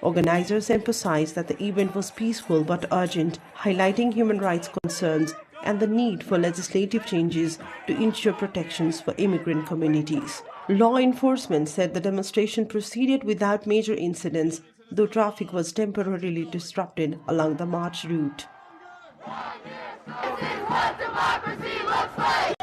Organizers emphasized that the event was peaceful but urgent, highlighting human rights concerns and the need for legislative changes to ensure protections for immigrant communities. Law enforcement said the demonstration proceeded without major incidents, though traffic was temporarily disrupted along the march route. This is what democracy looks like!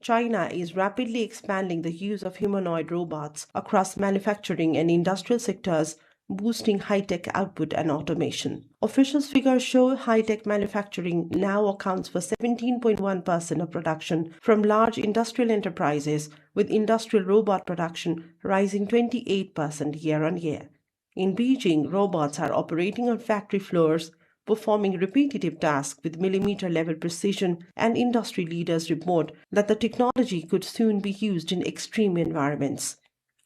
China is rapidly expanding the use of humanoid robots across manufacturing and industrial sectors, boosting high-tech output and automation. Official figures show high-tech manufacturing now accounts for 17.1% of production from large industrial enterprises, with industrial robot production rising 28% year-on-year. In Beijing, robots are operating on factory floors, performing repetitive tasks with millimeter-level precision, and industry leaders report that the technology could soon be used in extreme environments.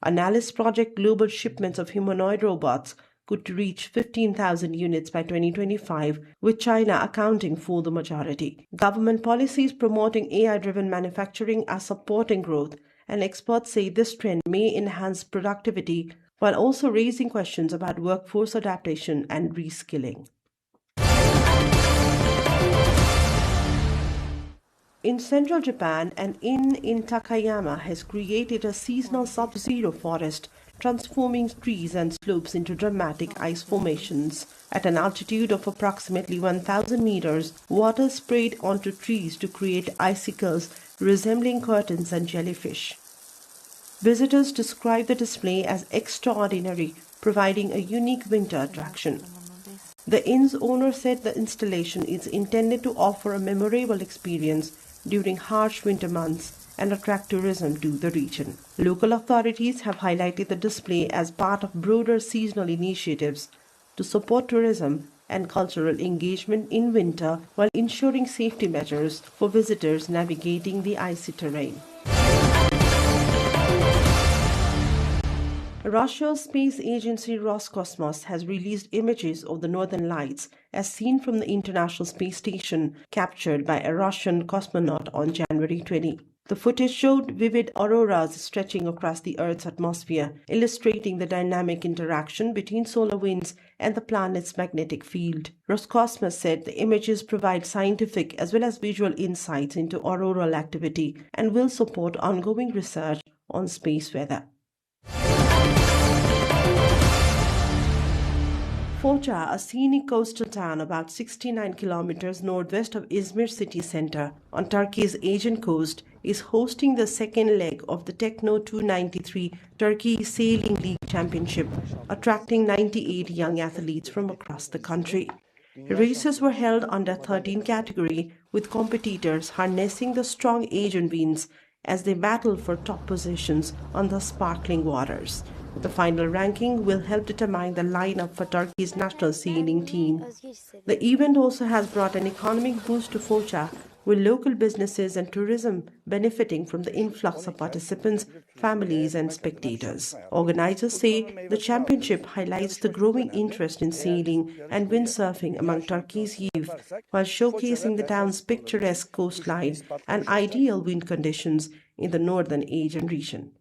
Analysts project global shipments of humanoid robots could reach 15,000 units by 2025, with China accounting for the majority. Government policies promoting AI-driven manufacturing are supporting growth, and experts say this trend may enhance productivity while also raising questions about workforce adaptation and reskilling. In central Japan, an inn in Takayama has created a seasonal sub-zero forest, transforming trees and slopes into dramatic ice formations. At an altitude of approximately 1,000 meters, water sprayed onto trees to create icicles resembling curtains and jellyfish. Visitors describe the display as extraordinary, providing a unique winter attraction. The inn's owner said the installation is intended to offer a memorable experience during harsh winter months and attract tourism to the region. Local authorities have highlighted the display as part of broader seasonal initiatives to support tourism and cultural engagement in winter while ensuring safety measures for visitors navigating the icy terrain. Russia's space agency Roscosmos has released images of the Northern Lights as seen from the International Space Station, captured by a Russian cosmonaut on January 20. The footage showed vivid auroras stretching across the Earth's atmosphere, illustrating the dynamic interaction between solar winds and the planet's magnetic field. Roscosmos said the images provide scientific as well as visual insights into auroral activity and will support ongoing research on space weather. Foça, a scenic coastal town about 69 kilometers northwest of Izmir city center on Turkey's Aegean coast, is hosting the second leg of the Techno 293 Turkey Sailing League Championship, attracting 98 young athletes from across the country. Races were held under 13 category, with competitors harnessing the strong Aegean winds as they battle for top positions on the sparkling waters. The final ranking will help determine the lineup for Turkey's national sailing team. The event also has brought an economic boost to Foça, with local businesses and tourism benefiting from the influx of participants, families, and spectators. Organizers say the championship highlights the growing interest in sailing and windsurfing among Turkey's youth, while showcasing the town's picturesque coastline and ideal wind conditions in the northern Aegean region.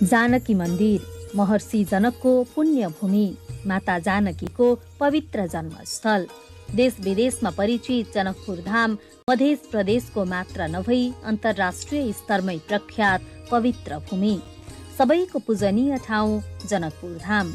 Janaki मन्दिर महर्षि जनकको पुण्य भूमि, माता जानकीको पवित्र जन्मस्थल। देश विदेशमा परिचित जनकपुर धाम मध्य प्रदेशको मात्र नभई अन्तर्राष्ट्रिय स्तरमै प्रख्यात पवित्र भूमि। सबैको पूजनीय ठाउँ जनकपुर धाम।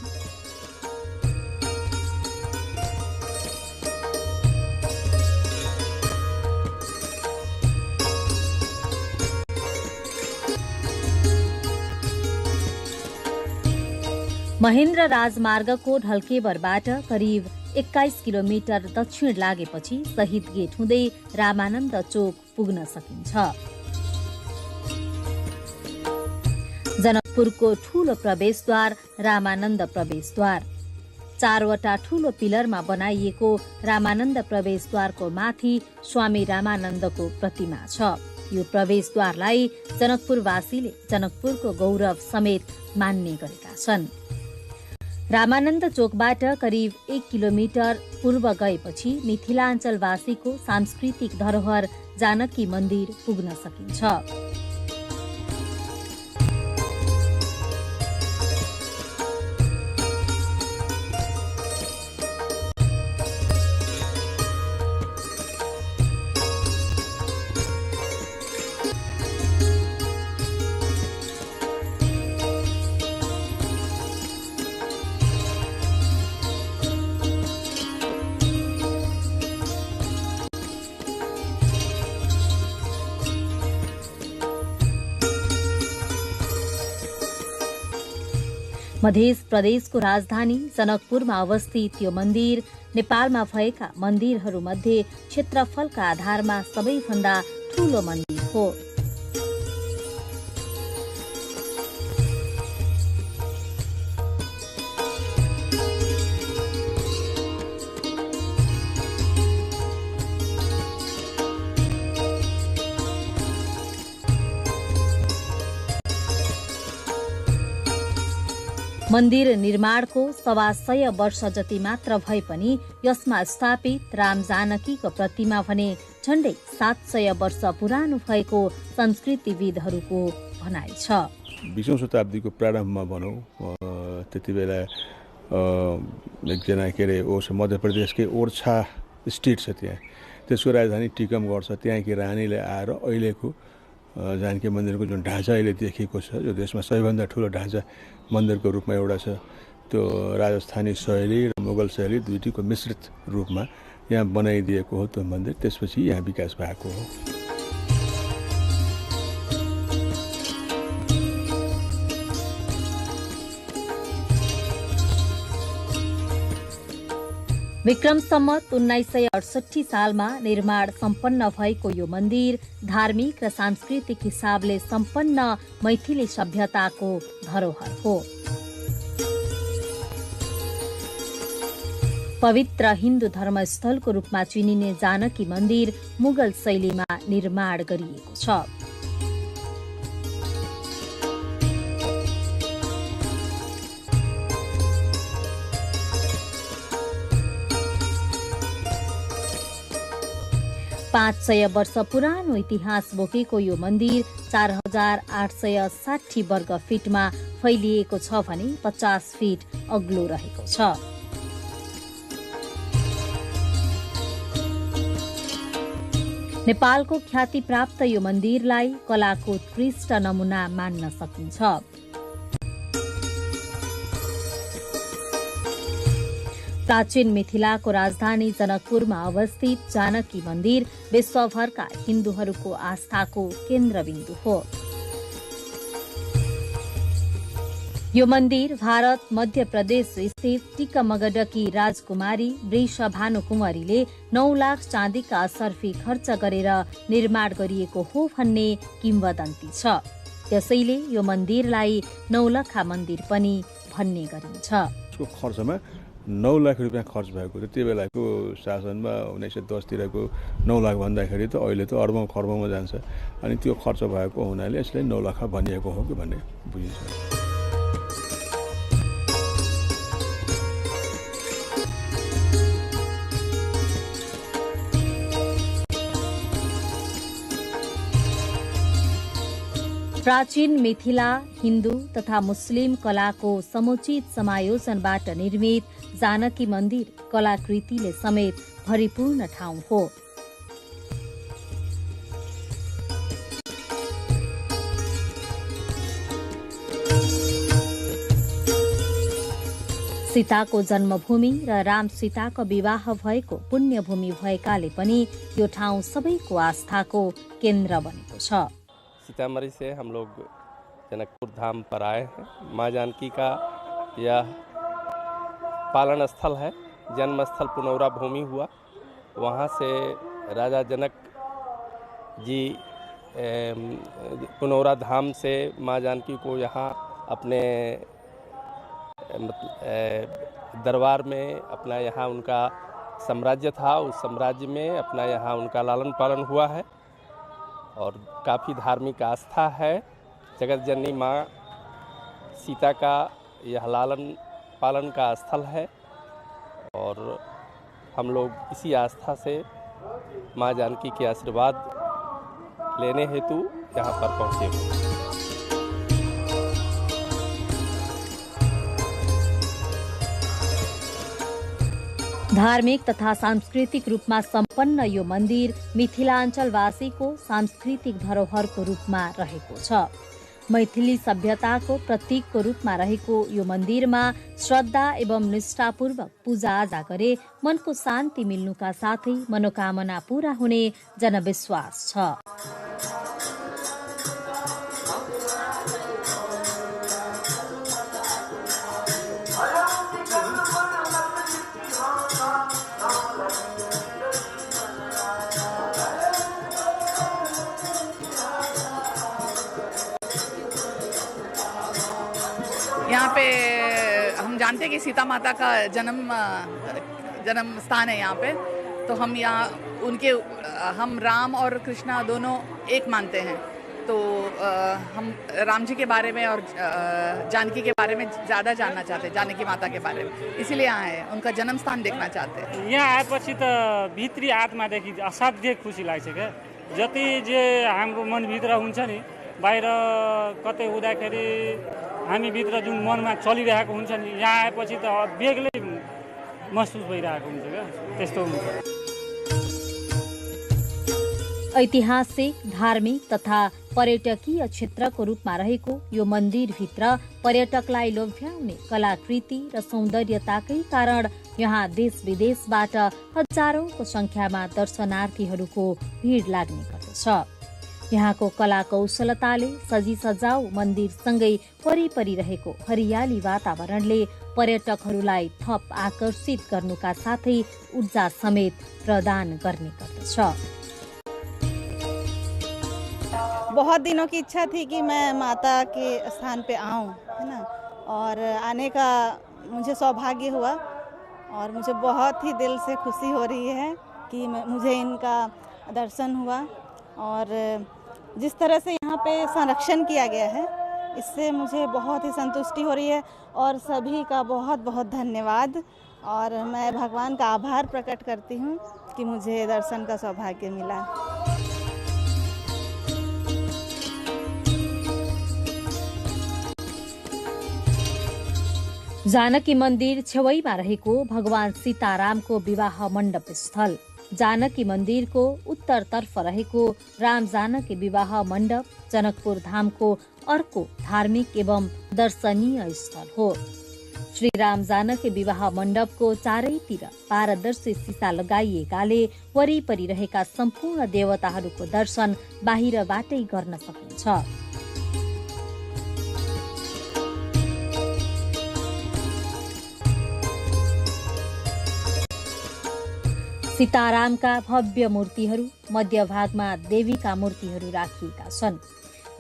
महेन्द्र राजमार्गको ढल्केबरबाट करिब 21 किलोमिटर दक्षिण लागेपछि शहीद गेट हुँदै रामानन्द चोक पुग्न सकिन्छ। जनकपुरको ठूलो प्रवेशद्वार रामानन्द प्रवेशद्वार। 4वटा ठूलो पिलरमा बनाइएको रामानन्द प्रवेशद्वारको माथि स्वामी रामानन्दको प्रतिमा छ। यो प्रवेशद्वारलाई जनकपुरवासीले जनकपुरको गौरव समेत मान्ने गरेका छन्। रामानन्द चोकबाट करिब 1 किलोमिटर पूर्व गएपछि मिथिलाञ्चलवासीको सांस्कृतिक धरोहर जानकी मन्दिर पुग्न सकिन्छ। मध्य प्रदेशको राजधानी जनकपुरमा अवस्थित यो मन्दिर नेपालमा भएका मन्दिरहरूमध्ये क्षेत्रफलका आधारमा सबैभन्दा ठूलो मन्दिर हो। मन्दिर निर्माणको 125 वर्ष जति मात्र भए पनि यसमा स्थापित राम जानकीको प्रतिमा भने झण्डै 700 वर्ष पुरानो भएको संस्कृतिविदहरूको भनाइ छ। 20औं शताब्दीको प्रारम्भमा भनौं त्यति बेला एकजना के अरे मध्य प्रदेशकै ओर्छा स्टेट छ त्यहाँ, त्यसको राजधानी टिकमगढ छ। त्यहाँकी रानीले आएर अहिलेको जानकी मन्दिरको जुन ढाँचा अहिले देखिएको छ, जो देशमा सबैभन्दा ठुलो ढाँचा मन्दिरको रूपमा एउटा छ, त्यो राजस्थानी शैली र मुगल शैली दुईटीको मिश्रित रूपमा यहाँ बनाइदिएको हो त्यो मन्दिर। त्यसपछि यहाँ विकास भएको हो। विक्रम सम्मत 1968 सालमा निर्माण सम्पन्न भएको यो मन्दिर धार्मिक र सांस्कृतिक हिसाबले सम्पन्न मैथिली सभ्यताको धरोहर हो। पवित्र हिन्दू धर्मस्थलको रूपमा चिनिने जानकी मन्दिर मुगल शैलीमा निर्माण गरिएको छ। पाँच 500 वर्ष पुरानो इतिहास बोकेको यो मन्दिर 4860 वर्ग फिटमा फैलिएको छ भने 50 फिट अग्लो रहेको छ। नेपालको ख्याति प्राप्त यो मन्दिरलाई कलाको उत्कृष्ट नमुना मान्न सकिन्छ। प्राचीन मिथिलाको राजधानी जनकपुरमा अवस्थित जानकी मन्दिर विश्वभरका हिन्दूहरूको आस्थाको केन्द्रबिन्दु हो। यो मन्दिर भारत मध्य प्रदेश स्थित टिकमगढकी राजकुमारी वृषभानुकुमारीले 9 लाख चाँदीका असर्फी खर्च गरेर निर्माण गरिएको हो भन्ने किम्वदन्ती छ। त्यसैले यो मन्दिरलाई नौलखा मन्दिर पनि भन्ने गरिन्छ। खर्चमा 9 लाख रुपियाँ खर्च भएको थियो त्यो बेलाको शासनमा। 1910 तिरको 9 लाख भन्दाखेरि त अहिले त अर्बौं खर्बौंमा जान्छ। अनि त्यो खर्च भएको हुनाले यसलाई 9 लाख भनिएको हो कि भन्ने बुझिन्छ। प्राचीन मिथिला हिन्दू तथा मुस्लिम कलाको समुचित समायोजनबाट निर्मित जानकी मन्दिर कलाकृतिले समेत भरिपूर्ण ठाउँ हो। सीताको जन्मभूमि र राम सीताको विवाह भएको पुण्यभूमि भएकाले पनि यो ठाउँ सबैको आस्थाको केन्द्र बनेको छ। सीतामढ़ी से हम लोग जनकपुर धाम पर आए हैं। माँ जानकी का यह पालन स्थल है। जन्म स्थल पुनौरा भूमि हुआ। वहाँ से राजा जनक जी पुनौरा धाम से माँ जानकी को यहाँ अपने दरबार में अपना यहाँ उनका साम्राज्य था। उस साम्राज्य में अपना यहाँ उनका लालन पालन हुआ है और काफ़ी धार्मिक आस्था है। जगत जननी माँ सीता का यह लालन पालन का स्थल है और हम लोग इसी आस्था से माँ जानकी के आशीर्वाद लेने हेतु यहाँ पर पहुँचे हुए। धार्मिक तथा सांस्कृतिक रूपमा सम्पन्न यो मन्दिर मिथिलाञ्चलवासीको सांस्कृतिक धरोहरको रूपमा रहेको छ। मैथिली सभ्यताको प्रतीकको रूपमा रहेको यो मन्दिरमा श्रद्धा एवं निष्ठापूर्वक पूजाआजा गरे मनको शान्ति मिल्नुका साथै मनोकामना पूरा हुने जनविश्वास छ। यहाँ पे हम जानते हैं कि सीता माता का जन्म स्थान है यहाँ पे, तो हम यहाँ हम राम और कृष्णा दोनों एक मानते हैं। तो हम राम जी के बारे में और जानकी के बारे में ज़्यादा जानना चाहते हैं, जानकी माता के बारे में, इसीलिए यहाँ आए, उनका जन्म स्थान देखना चाहते हैं। यहाँ आएपछि त भित्री आत्मादेखि असाध्य खुसी लाग्छ क्या। जति जे हाम्रो मनभित्र हुन्छ नि बाहिर कतै हुँदाखेरि हामीभित्र जुन मनमा चलिरहेको हुन्छ नि यहाँ आएपछि त बेग्लै महसुस भइरहेको हुन्छ क्या त्यस्तो हुन्छ। ऐतिहासिक धार्मिक तथा पर्यटकीय क्षेत्रको रूपमा रहेको यो मन्दिरभित्र पर्यटकलाई लोभ्याउने कलाकृति र सौन्दर्यताकै कारण यहाँ देश विदेशबाट हजारौंको संख्यामा दर्शनार्थीहरूको भीड़ लाग्ने गर्दछ। यहाँको कला कौशलताले सजी सजाउ मन्दिरसँगै वरिपरि रहेको हरियाली वातावरणले पर्यटकहरूलाई थप आकर्षित गर्नुका साथै ऊर्जा समेत प्रदान गर्ने गर्दछ। बहुत दिनों की इच्छा थी कि मैं माता के स्थान पे आऊं, है ना, और आने का मुझे सौभाग्य हुआ और मुझे बहुत ही दिल से खुशी हो रही है कि मुझे इनका दर्शन हुआ। और जिस तरह से यहाँ पे संरक्षण किया गया है इससे मुझे बहुत ही संतुष्टि हो रही है और सभी का बहुत बहुत धन्यवाद। और मैं भगवान का आभार प्रकट करती हूँ कि मुझे दर्शन का सौभाग्य मिला। जानकी मन्दिर छेउमा रहेको भगवान सीतारामको विवाह मण्डप स्थल, जानकी मन्दिरको उत्तरतर्फ रहेको राम जानकी विवाह मण्डप जनकपुर धामको अर्को धार्मिक एवं दर्शनीय स्थल हो। श्री राम जानकी विवाह मण्डपको चारैतिर पारदर्शी सीसा लगाइएकाले वरिपरि रहेका सम्पूर्ण देवताहरूको दर्शन बाहिरबाटै गर्न सकिन्छ। सीतारामका भव्य मूर्तिहरू मध्यभागमा देवीका मूर्तिहरू राखिएका छन्।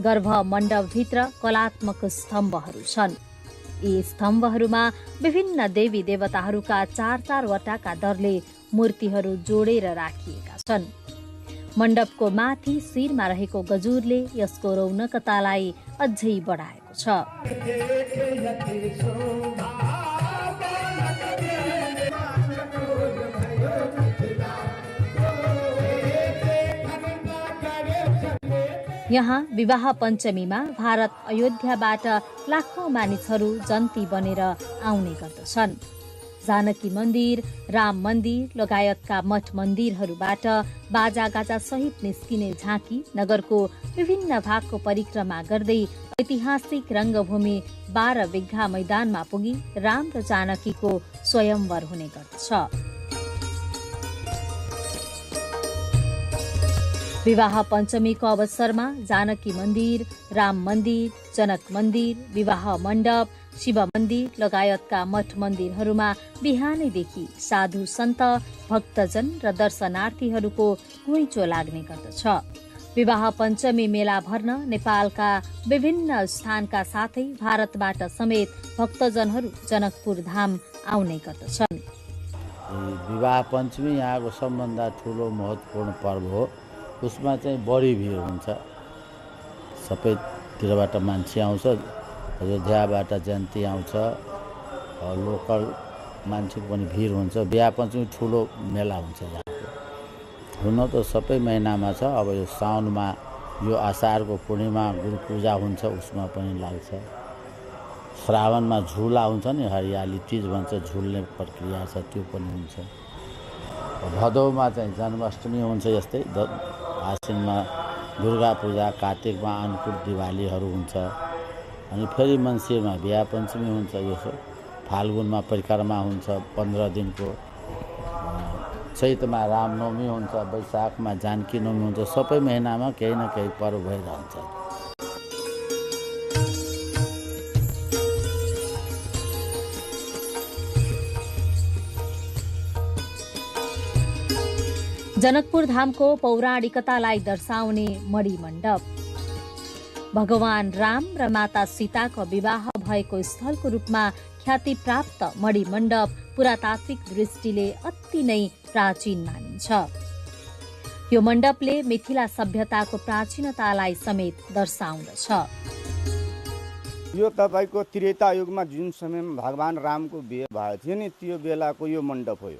गर्भ मण्डपभित्र कलात्मक स्तम्भहरू छन्। यी स्तम्भहरूमा विभिन्न देवी देवताहरूका 4-4 वटाका दरले मूर्तिहरू जोडेर राखिएका छन्। मण्डपको माथि शिरमा रहेको गजुरले यसको रौनकतालाई अझै बढाएको छ। यहाँ विवाह पञ्चमीमा भारत अयोध्याबाट लाखौं मानिसहरू जन्ती बनेर आउने गर्दछन्। जानकी मन्दिर, राम मन्दिर लगायतका मठ मन्दिरहरूबाट बाजागाजा सहित निस्किने झाँकी नगरको विभिन्न भागको परिक्रमा गर्दै ऐतिहासिक रंगभूमि 12 बिघा मैदानमा पुगी राम र जानकीको स्वयंवर हुने गर्दछ। विवाह पञ्चमीको अवसरमा जानकी मन्दिर, राम मन्दिर, जनक मन्दिर, विवाह मण्डप, शिव मन्दिर लगायतका मठ मन्दिरहरूमा बिहानैदेखि साधु सन्त, भक्तजन र दर्शनार्थीहरूको घुइँचो लाग्ने गर्दछ। विवाह पञ्चमी मेला भर्न नेपालका विभिन्न स्थानका साथै भारतबाट समेत भक्तजनहरू जनकपुर धाम आउने गर्दछन्। विवाह पञ्चमी यहाँको सबभन्दा ठुलो महत्त्वपूर्ण पर्व हो। उसमा चाहिँ बढी भिड हुन्छ। सबैतिरबाट मान्छे आउँछ, अयोध्याबाट जयन्ती आउँछ, लोकल मान्छेको पनि भिड हुन्छ। बिहा पञ्चमी ठुलो मेला हुन्छ यहाँको। हुन त सबै महिनामा छ। अब यो साउनमा यो असारको पूर्णिमा गुरु पूजा हुन्छ, उसमा पनि लाग्छ। श्रावणमा झुला हुन्छ नि, हरियाली तीज भन्छ, झुल्ने प्रक्रिया छ, त्यो पनि हुन्छ। भदौमा चाहिँ जन्माष्टमी हुन्छ। यस्तै आश्विनमा दुर्गा पूजा, कार्तिकमा अन्नकुट दिवालीहरू हुन्छ। अनि फेरि मङ्सिरमा बिहा पञ्चमी हुन्छ। यसो फाल्गुनमा परिक्रमा हुन्छ 15 दिनको। चैतमा रामनवमी हुन्छ, वैशाखमा जानकी नवमी हुन्छ। सबै महिनामा केही न केही पर्व भइरहन्छ। जनकपुर धामको पौराणिकतालाई दर्शाउने मणि मण्डप, भगवान राम र माता सीताको विवाह भएको स्थलको रूपमा ख्याति प्राप्त मणि मण्डप पुरातात्विक दृष्टिले अति नै प्राचीन मानिन्छ। यो मण्डपले मिथिला सभ्यताको प्राचीनतालाई समेत दर्शाउँदछ। यो तपाईको त्रेता युगमा जुन समयमा भगवान रामको बिहे भएको थियो नि, त्यो बेलाको यो मण्डप हो।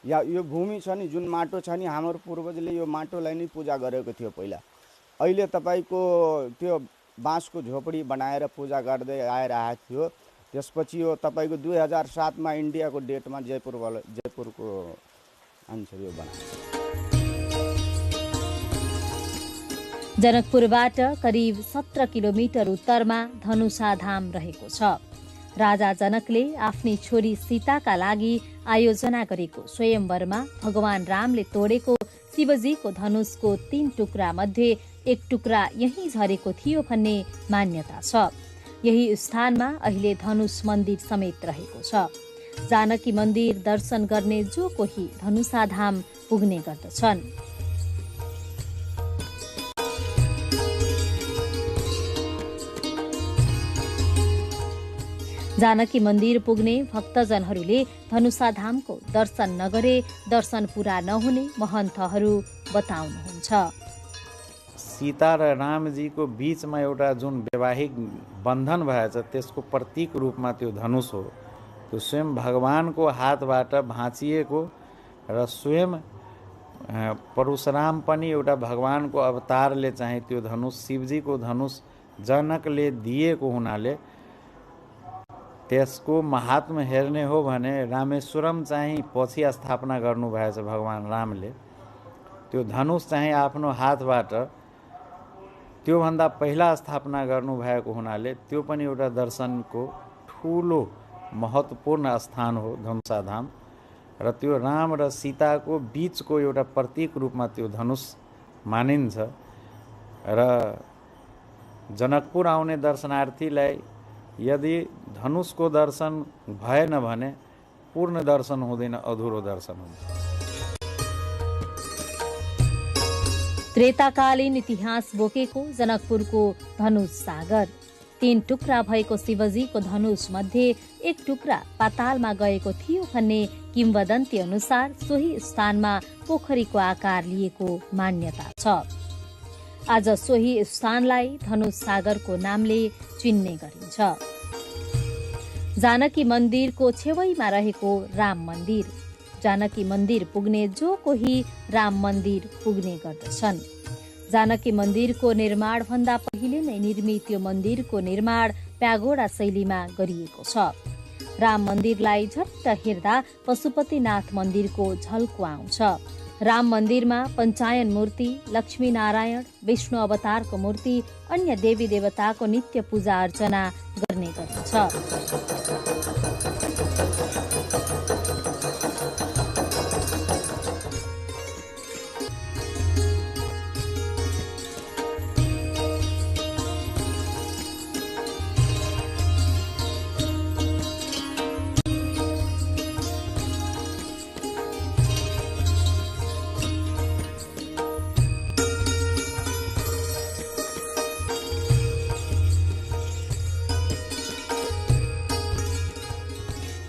या यो भूमि छ नि, जुन माटो छ नि, हाम्रो पूर्वजले यो माटोलाई नै पूजा गरेको थियो पहिला। अहिले तपाईको त्यो बाँसको झोपडी बनाएर पूजा गर्दै आइरहेको थियो। त्यसपछि यो तपाईँको 2007 मा इन्डियाको डेटमा जयपुरको आन्सर यो बनाएको। जनकपुरबाट करिब 17 किलोमिटर उत्तरमा धनुषा धाम रहेको छ। राजा जनकले आफ्नी छोरी सीताका लागि आयोजना गरेको स्वयम्वरमा भगवान रामले तोडेको शिवजीको धनुषको 3 टुक्रा मध्ये 1 टुक्रा यही झरेको थियो भन्ने मान्यता छ। यही स्थानमा अहिले धनुष मन्दिर समेत रहेको छ। जानकी मन्दिर दर्शन गर्ने जो कोही धनुषा धाम पुग्ने गर्दछन्। जानकी मन्दिर पुग्ने भक्तजनहरूले धनुषा धामको दर्शन नगरे दर्शन पूरा नहुने महन्तहरू बताउनुहुन्छ। सीता र रामजीको बीचमा एउटा जुन वैवाहिक बन्धन भएछ त्यसको प्रतीक रूपमा त्यो धनुष हो। त्यो स्वयं भगवानको हातबाट भाँचिएको र स्वयं परशुराम पनि एउटा भगवानको अवतारले चाहिँ त्यो धनुष शिवजीको धनुष जनकले दिएको हुनाले त्यसको महात्म्य हेर्ने हो भने रामेश्वरम चाहिँ पछि स्थापना गर्नुभएछ भगवान रामले। त्यो धनुष चाहिँ आफ्नो हातबाट त्योभन्दा पहिला स्थापना गर्नुभएको हुनाले त्यो पनि एउटा दर्शनको ठुलो महत्त्वपूर्ण स्थान हो धनुषा धाम। र त्यो राम र सीताको बीचको एउटा प्रतीक रूपमा त्यो धनुष मानिन्छ। र जनकपुर आउने दर्शनार्थीलाई यदि धनुषको दर्शन भएन भने पूर्ण दर्शन हुँदैन, अधुरो दर्शन हुन्छ। त्रेताकालीन इतिहास बोकेको जनकपुरको धनुष सागर 3 टुक्रा भएको शिवजीको धनुष मध्ये 1 टुक्रा पातालमा गएको थियो भन्ने किम्वदन्ती अनुसार सोही स्थानमा पोखरीको आकार लिएको मान्यता छ। आज सोही स्थानलाई धनुष सागरको नामले चिन्ने गरिन्छ। जानकी मन्दिरको छेउमा रहेको राम मन्दिर। जानकी मन्दिर पुग्ने जो कोही राम मन्दिर पुग्ने गर्दछन्। जानकी मन्दिरको निर्माण भन्दा पहिले नै निर्मित यो मन्दिरको निर्माण प्यागोडा शैलीमा गरिएको छ। राम मन्दिरलाई झट्ट हेर्दा पशुपतिनाथ मन्दिरको झल्को आउँछ। राम मन्दिरमा पञ्चायन मूर्ति, लक्ष्मी नारायण, विष्णु अवतारको मूर्ति, अन्य देवी देवताको नित्य पूजा अर्चना गर्ने गरिन्छ।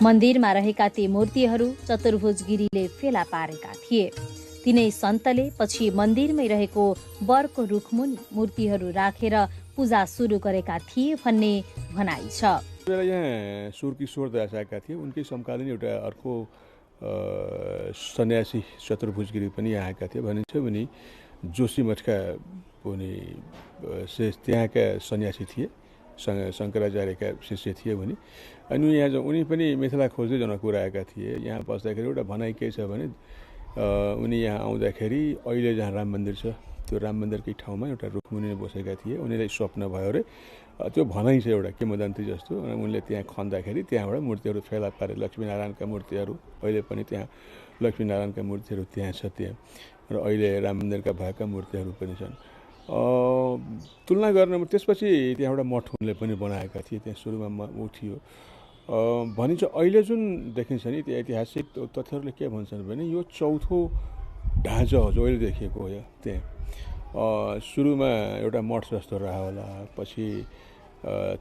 मन्दिरमा रहेका ती मूर्तिहरू चतुर्भुज गिरीले फेला पारेका थिए। तिनै सन्तले पछि मन्दिरमै रहेको बरको रुखमुनि मूर्तिहरू राखेर पूजा सुरु गरेका थिए भन्ने भनाइ छ। यहाँ सुरकिशोर दास आएका थिए, उनकै समकालीन एउटा अर्को सन्यासी चतुर्भुज गिरी पनि आएका थिए। भनिन्छ भने जोशी मठका पनि त्यहाँका सन्यासी थिए, शङ्कराचार्यका शिष्य थिए भने। अनि यहाँ उनी पनि मिथिला खोज्दै जनकपुर आएका थिए। यहाँ बस्दाखेरि एउटा भनाइ के छ भने उनी यहाँ आउँदाखेरि अहिले जहाँ राम मन्दिर छ त्यो राम मन्दिरकै ठाउँमा एउटा रुखमुनि बसेका थिए। उनीलाई स्वप्न भयो अरे, त्यो भनाइ छ एउटा किंवदन्ती जस्तो। उनले त्यहाँ खन्दाखेरि त्यहाँबाट मूर्तिहरू फेला पारे, लक्ष्मीनारायणका मूर्तिहरू अहिले पनि त्यहाँ लक्ष्मीनारायणका मूर्तिहरू त्यहाँ छ त्यहाँ। र अहिले राम मन्दिरका भएका मूर्तिहरू पनि छन्। तुलना गर्न त्यसपछि त्यहाँ एउटा मठ उनले पनि बनाएका थिए। त्यहाँ सुरुमा ऊ थियो। भनिन्छ अहिले जुन देखिन्छ नि त्यो ऐतिहासिक तथ्यहरूले के भन्छन् भने यो चौथो ढाँचा हो जो अहिले देखिएको हो। त्यहाँ सुरुमा एउटा मठ जस्तो रह्यो होला, पछि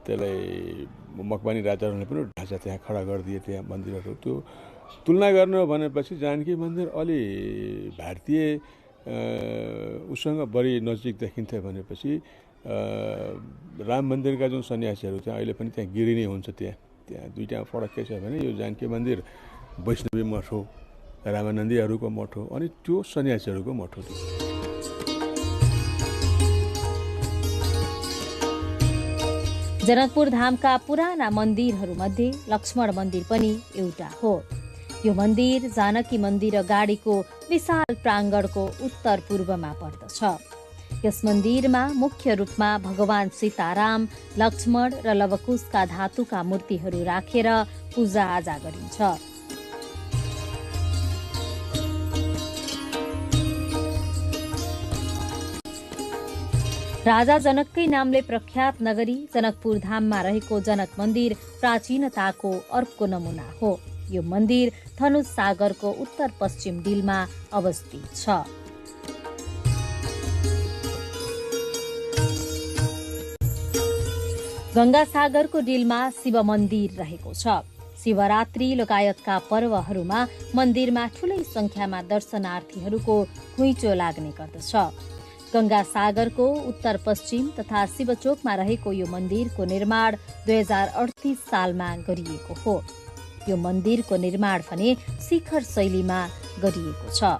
त्यसलाई मकवानी राजाहरूले पनि ढाँचा त्यहाँ खडा गरिदिए त्यहाँ मन्दिरहरू। त्यो तुलना गर्नु भनेपछि जानकी मन्दिर अलि भारतीय उसँग बढी नजिक देखिन्थ्यो भनेपछि राम मन्दिरका जुन सन्यासीहरू त्यहाँ अहिले पनि त्यहाँ गिरी नै हुन्छ। त्यहाँ दुईटा फरक के छ भने यो जानकी मन्दिर वैष्णवी मठ हो, रामानन्दीहरूको मठ हो, अनि त्यो सन्यासीहरूको मठ हो। जनकपुर धामका पुराना मन्दिरहरूमध्ये लक्ष्मण मन्दिर पनि एउटा हो। यो मन्दिर जानकी मन्दिर अगाडिको विशाल प्राङ्गणको उत्तर पूर्वमा पर्दछ। यस मन्दिरमा मुख्य रूपमा भगवान सीताराम, लक्ष्मण र लवकुशका धातुका मूर्तिहरू राखेर पूजाआजा गरिन्छ। राजा जनककै नामले प्रख्यात नगरी जनकपुर धाममा रहेको जनक मन्दिर प्राचीनताको अर्को नमुना हो। यो मन्दिर धनुष सागरको उत्तर पश्चिम डिलमा अवस्थित छ। गंगा सागरको डिलमा शिव मन्दिर रहेको छ। शिवरात्रि लगायतका पर्वहरूमा मन्दिरमा ठूलै संख्यामा दर्शनार्थीहरूको घुइँचो लाग्ने गर्दछ। गंगा सागरको उत्तर पश्चिम तथा शिवचोकमा रहेको यो मन्दिरको निर्माण 2038 सालमा गरिएको हो। यो मन्दिरको निर्माण भने शिखर शैलीमा गरिएको छ।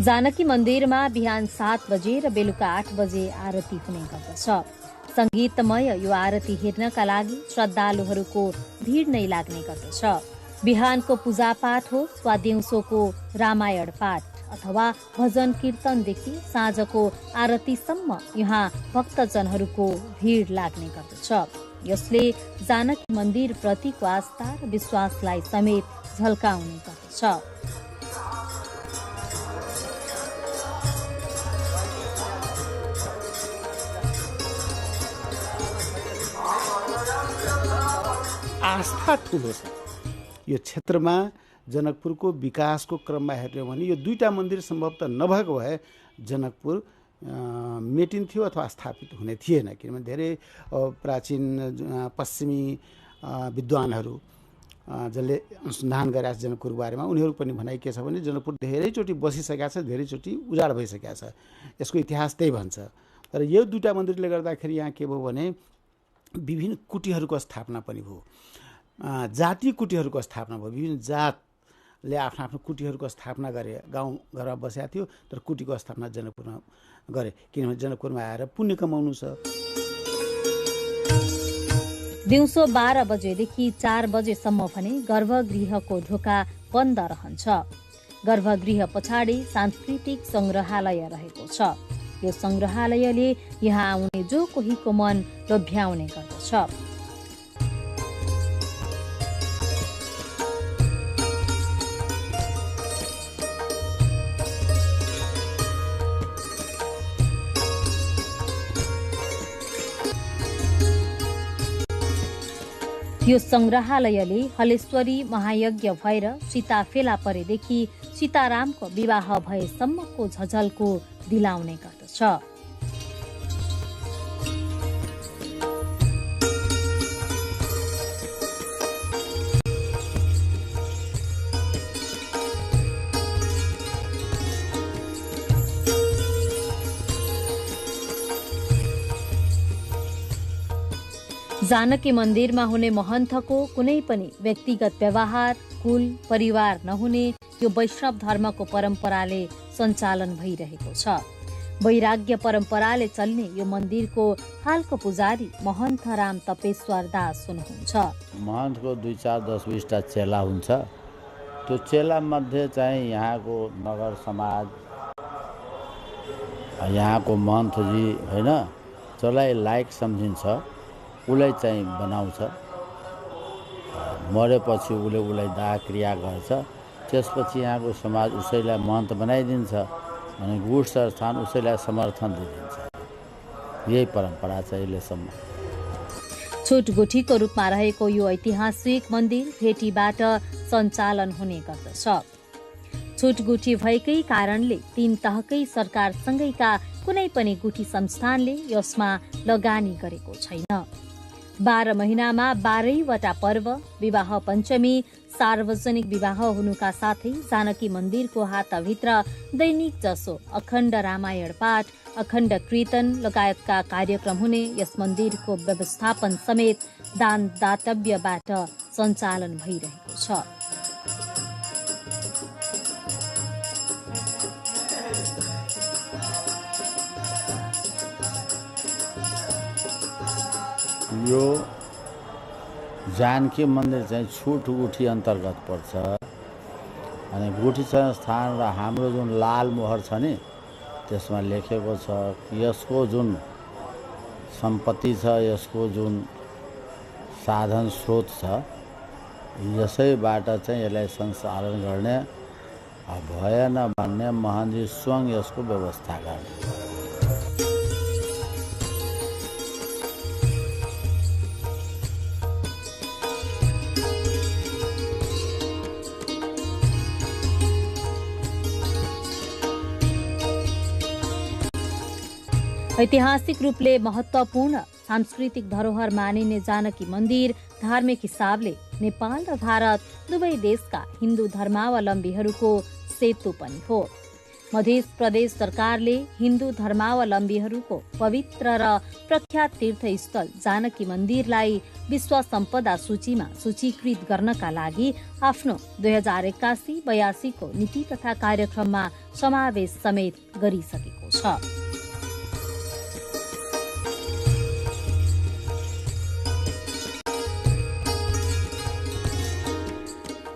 जानकी मन्दिरमा बिहान 7 बजे र बेलुका 8 बजे आरती हुने गर्दछ। संगीतमय यो आरती हेर्नका लागि श्रद्धालुहरूको भीड़ नै लाग्ने गर्दछ। बिहानको पूजापाठ होस् वा दिउँसोको रामायण पाठ अथवा भजन कीर्तनदेखि साँझको आरतीसम्म यहाँ भक्तजनहरूको भीड़ लाग्ने गर्दछ। यसले जानकी मन्दिर प्रतिको आस्था र विश्वासलाई समेत झल्काउने गर्दछ। आस्था ठुलो छ। यो क्षेत्रमा जनकपुरको विकासको क्रममा हेर्ने हो भने यो दुईटा मन्दिर सम्भवतः नभएको भए जनकपुर मेटिन्थ्यो अथवा स्थापित हुने थिएन। किनभने धेरै प्राचीन पश्चिमी विद्वानहरू जसले अनुसन्धान गरेका छ जनकपुरको बारेमा, उनीहरू पनि भनाइ के छ भने जनकपुर धेरैचोटि बसिसकेका छ, धेरैचोटि उजाड भइसकेका छ। यसको इतिहास त्यही भन्छ। तर यो दुईटा मन्दिरले गर्दाखेरि यहाँ के भयो भने विभिन्न कुटीहरूको स्थापना पनि भयो, जाति कुटीहरूको स्थापना भयो। विभिन्न जातले आफ्नो आफ्नो कुटीहरूको स्थापना गरे, गाउँ घरमा बसेका थियो, तर कुटीको स्थापना जनकपुरमा गरे। किनभने जनकपुरमा आएर पुण्य कमाउनु छ। दिउँसो 12 बजेदेखि 4 बजेसम्म भने गर्भगृहको ढोका बन्द रहन्छ। गर्भगृह पछाडि सांस्कृतिक संग्रहालय रहेको छ। यो संग्रहालयले यहाँ आउने जो कोहीको मन लोभ्याउने गर्दछ। यो संग्रहालयले हलेश्वरी महायज्ञ भएर सीता फेला परेदेखि सीतारामको विवाह भएसम्मको झझल्को दिलाउने गर्दछ। जानकी मन्दिरमा हुने महन्तको कुनै पनि व्यक्तिगत व्यवहार, कुल, परिवार नहुने यो वैष्णव धर्मको परम्पराले सञ्चालन भइरहेको छ। वैराग्य परम्पराले चल्ने यो मन्दिरको हालको पुजारी महन्त राम तपेश्वर दास हुनुहुन्छ। महन्तको 2, 4, 10, 20टा चेला हुन्छ। त्यो चेला मध्ये चाहिँ यहाँको नगर समाज, यहाँको महन्तजी हैन, जसलाई लायक सम्झिन्छ उसलाई चाहिँ बनाउँछ। मरेपछि उसलाई दाह क्रिया गर्छ। त्यसपछि यहाँको समाज उसैलाई महन्त बनाइदिन्छ अनि गुड स्थान उसैलाई समर्थन दिइदिन्छ। यही परम्परा छ अहिलेसम्म। छुटगुठीको रूपमा रहेको यो ऐतिहासिक मन्दिर भेटीबाट सञ्चालन हुने गर्दछ। छुटगुठी भएकै कारणले 3 तहकै सरकारसँगैका कुनै पनि गुठी संस्थानले यसमा लगानी गरेको छैन। 12 महिनामा 12वटा पर्व, विवाह पञ्चमी, सार्वजनिक विवाह हुनुका साथै जानकी मन्दिरको हातभित्र दैनिक जसो अखण्ड रामायण पाठ, अखण्ड कीर्तन लगायतका कार्यक्रम हुने यस मन्दिरको व्यवस्थापन समेत दान दातव्यबाट सञ्चालन भइरहेको छ। यो जानकी मन्दिर चाहिँ छुट गुठी अन्तर्गत पर्छ अनि गुठी स्थान र हाम्रो जुन लाल मोहर छ नि त्यसमा लेखेको छ यसको जुन सम्पत्ति छ, यसको जुन साधन स्रोत छ, यसैबाट चाहिँ यसलाई सञ्चालन गर्ने भएन भन्ने महन्जी स्वयं यसको व्यवस्था गर्ने। ऐतिहासिक रूपले महत्वपूर्ण सांस्कृतिक धरोहर मानिने जानकी मन्दिर धार्मिक हिसाबले नेपाल र भारत दुवै देशका हिन्दू धर्मावलम्बीहरूको सेतु पनि हो। मध्य प्रदेश सरकारले हिन्दू धर्मावलम्बीहरूको पवित्र र प्रख्यात तीर्थस्थल जानकी मन्दिरलाई विश्व सम्पदा सूचीमा सूचीकृत गर्नका लागि आफ्नो 2081-82 को नीति तथा कार्यक्रममा समावेश समेत गरिसकेको छ।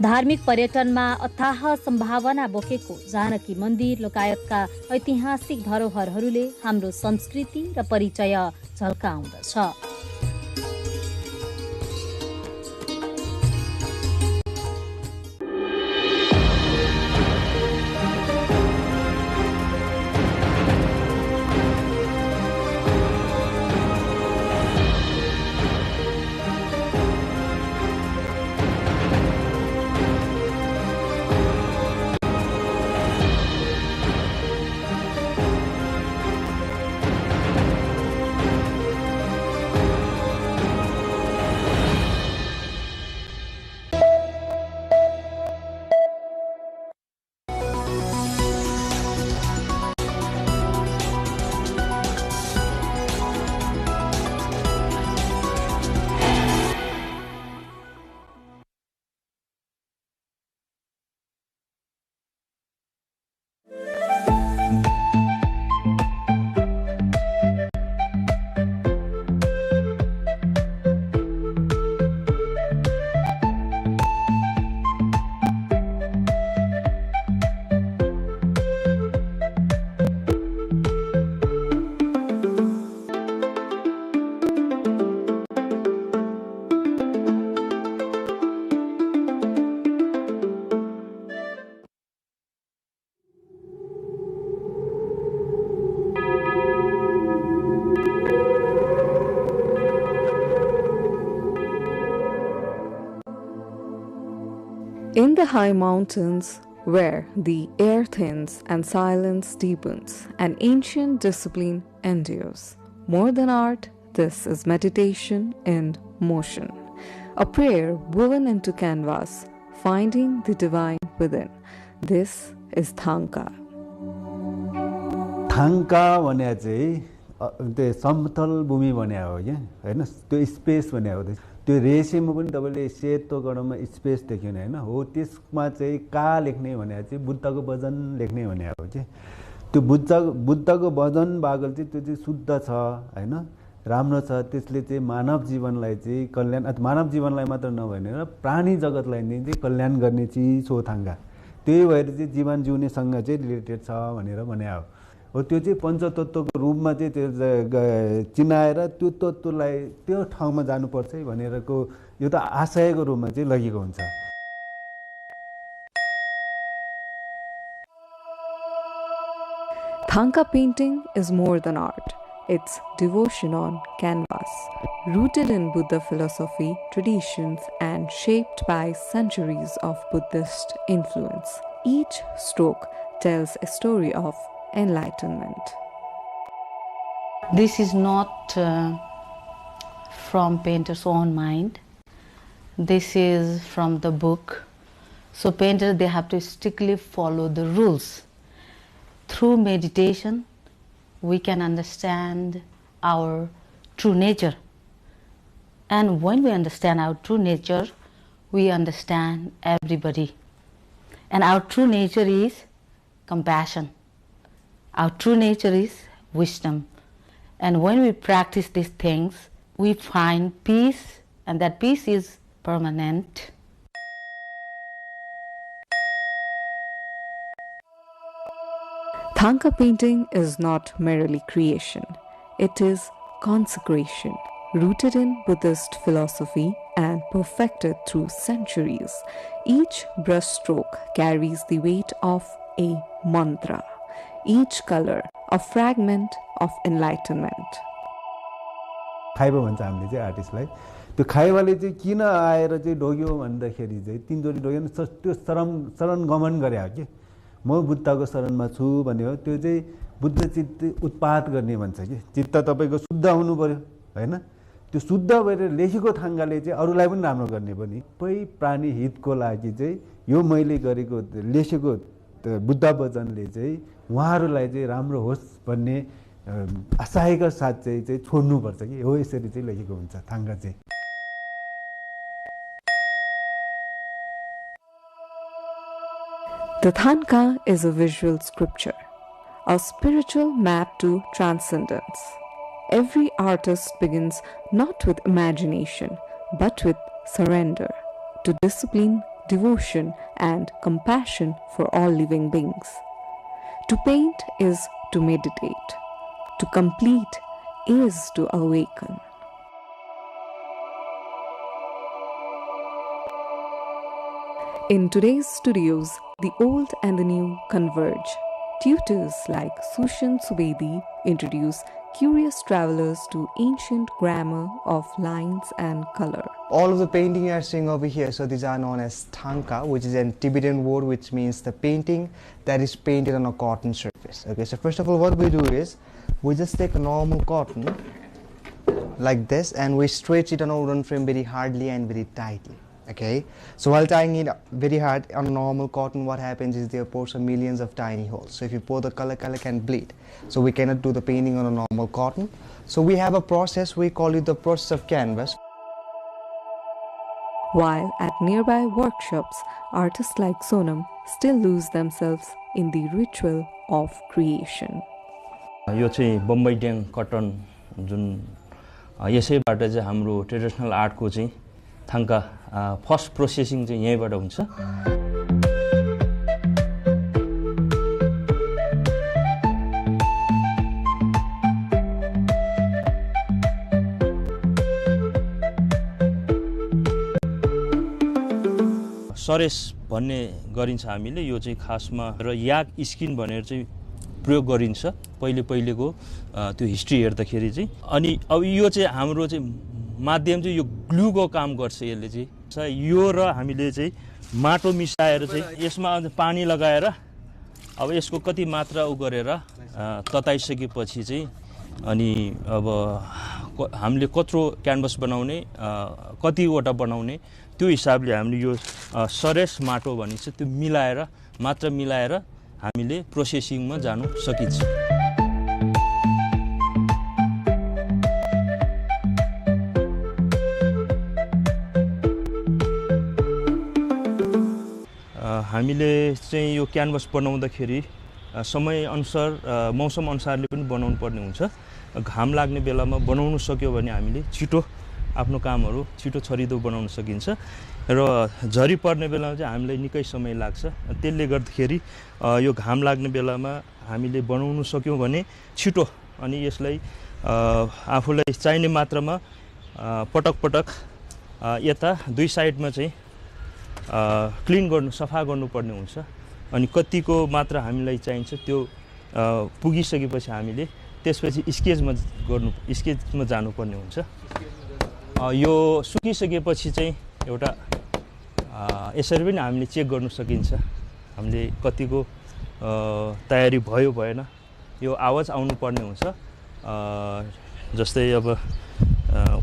धार्मिक पर्यटनमा अथाह सम्भावना बोकेको जानकी मन्दिर लगायतका ऐतिहासिक धरोहरहरूले हाम्रो संस्कृति र परिचय झल्काउँदछ। In the high mountains, where the air thins and silence deepens, an ancient discipline endures. More than art, this is meditation in motion. A prayer woven into canvas, finding the divine within. This is Thanka. Thanka भने चाहिँ त्यो समतल भूमि भने हो के हैन, त्यो space भने हो। त्यो रेसेमा पनि तपाईले सेतो गणमा स्पेस देख्यो हैन, हो त्यसमा चाहिँ का लेख्ने भने चाहिँ बुद्धको वचन लेख्ने भने हो के। त्यो बुद्धको वचन बागल चाहिँ त्यो चाहिँ शुद्ध छ हैन, राम्रो छ। त्यसले चाहिँ मानव जीवनलाई चाहिँ कल्याण, मानव जीवनलाई मात्र नभएर प्राणी जगतलाई नै चाहिँ कल्याण गर्ने चिज हो थाङ्गा। त्यही भएर चाहिँ जीवन जिउनेसँग चाहिँ रिलेटेड छ भनेर भने हो। त्यो चाहिँ पञ्चतत्त्वको रूपमा चाहिँ त्यो चिनाएर त्यो तत्त्वलाई त्यो ठाउँमा जानुपर्छ भनेरको यो त आशयको रूपमा चाहिँ लगेको हुन्छ। Thanka painting is more than art. It's devotion on canvas, rooted in Buddha philosophy, traditions, and shaped by centuries of Buddhist influence. Each stroke tells a story of enlightenment. This is not from painter's own mind. This is from the book. So painters, they have to strictly follow the rules. Through meditation, we can understand our true nature. And when we understand our true nature, we understand everybody. And our true nature is compassion. Our true nature is wisdom. And when we practice these things, we find peace, and that peace is permanent. Thangka painting is not merely creation. It is consecration, rooted in Buddhist philosophy and perfected through centuries. Each brushstroke carries the weight of a mantra, each color a fragment of enlightenment. खाइबो भन्छ हामीले चाहिँ आर्टिस्टलाई त्यो खाइबाले चाहिँ किन आएर चाहिँ ढोग्यो भन्दाखेरि चाहिँ तीनचोटि ढोग्यो नि त्यो शरण गमन गरे हो कि म बुद्धको शरणमा छु भन्ने हो त्यो चाहिँ बुद्ध चित्त उत्पात गर्ने भन्छ कि चित्त तपाईको शुद्ध हुनु पर्यो हैन त्यो शुद्ध भएर लेखेको थाङ्गाले चाहिँ अरूलाई पनि राम्रो गर्ने पनि पै प्राणी हितको लागि चाहिँ यो मैले गरेको लेखेको बुद्ध वचनले चाहिँ उहाँहरूलाई चाहिँ राम्रो होस् भन्ने आशाका साथ चाहिँ छोड्नुपर्छ कि हो यसरी चाहिँ लेखेको हुन्छ थाङ्गा चाहिँ The Thangka is a visual scripture, a spiritual map to transcendence. Every artist begins not with imagination, but with surrender to discipline, devotion, and compassion for all living beings. To paint is to meditate. To complete is to awaken. In today's studios, the old and the new converge. Tutors like Sushan Subedi introduce curious travelers to ancient grammar of lines and color. All of the painting you are seeing over here, so these are known as Thangka, which is a Tibetan word which means the painting that is painted on a cotton surface. Okay, so first of all what we do is, we just take a normal cotton like this and we stretch it on a wooden frame very hardly and very tightly. Okay, so while tying it very hard on normal cotton, what happens is there are some millions of tiny holes. So if you pour the color can bleed. So we cannot do the painting on a normal cotton. So we have a process, we call it the process of canvas. While at nearby workshops, artists like Sonam still lose themselves in the ritual of creation. यो चाहिँ बम्बई ड्याङ कटन जुन यसैबाट चाहिँ हाम्रो traditional आर्टको चाहिँ थाङ्का first processing चाहिँ यहीँबाट हुन्छ सरेस भन्ने गरिन्छ हामीले यो चाहिँ खासमा र याक स्किन भनेर चाहिँ प्रयोग गरिन्छ पहिलेको त्यो हिस्ट्री हेर्दाखेरि चाहिँ अनि अब यो चाहिँ हाम्रो चाहिँ माध्यम चाहिँ यो ग्लुको काम गर्छ यसले चाहिँ यो र हामीले चाहिँ माटो मिसाएर चाहिँ यसमा पानी लगाएर अब यसको कति मात्रा उ गरेर तताइसकेपछि चाहिँ अनि अब हामीले कत्रो क्यानभस बनाउने कतिवटा बनाउने त्यो हिसाबले हामीले यो सरेस माटो भनिन्छ त्यो मिलाएर मात्रा मिलाएर हामीले प्रोसेसिङमा जानु सकिन्छ हामीले चाहिँ यो क्यानभस बनाउँदाखेरि समय अनुसार मौसम अनुसारले पनि बनाउनु पर्ने हुन्छ घाम लाग्ने बेलामा बनाउन सक्यो भने हामीले छिटो आफ्नो कामहरु छिटो छरिदो बनाउन सकिन्छ र झरी पर्ने बेलामा चाहिँ हामीलाई निकै समय लाग्छ त्यसले गर्दाखेरि यो घाम लाग्ने बेलामा हामीले बनाउन सक्यौं भने छिटो अनि यसलाई आफूलाई चाहिने मात्रामा पटक पटक यता दुई साइडमा चाहिँ क्लिन गर्नु सफा गर्नुपर्ने हुन्छ अनि कतिको मात्रा हामीलाई चाहिन्छ त्यो पुगिसकेपछि हामीले त्यसपछि स्केचमा जानुपर्ने हुन्छ यो सुकिसकेपछि चाहिँ एउटा यसरी पनि हामीले चेक गर्न सकिन्छ हामीले कतिको तयारी भयो भएन यो आवाज आउनु पर्ने हुन्छ जस्तै अब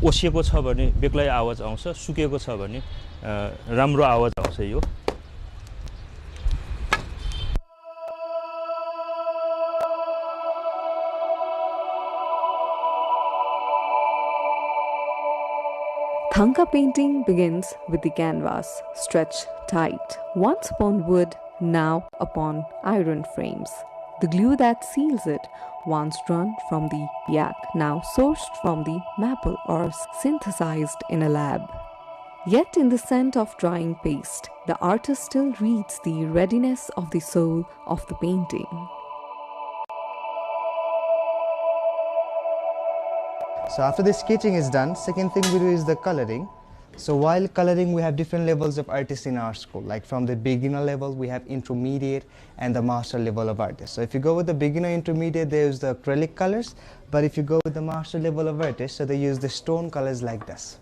ओसिएको छ भने बेग्लै आवाज आउँछ, सुकेको छ भने राम्रो आवाज आउँछ यो। Thangka painting begins with the canvas stretched tight, once upon wood, now upon iron frames. The glue that seals it, once drawn from the yak, now sourced from the maple or synthesized in a lab. Yet in the scent of drying paste, the artist still reads the readiness of the soul of the painting. So after the sketching is done, second thing we do is the coloring. So while coloring, we have different levels of artists in our school. Like from the beginner level, we have intermediate and the master level of artists. So if you go with the beginner intermediate, they use the acrylic colors. But if you go with the master level of artists, so they use the stone colors like this.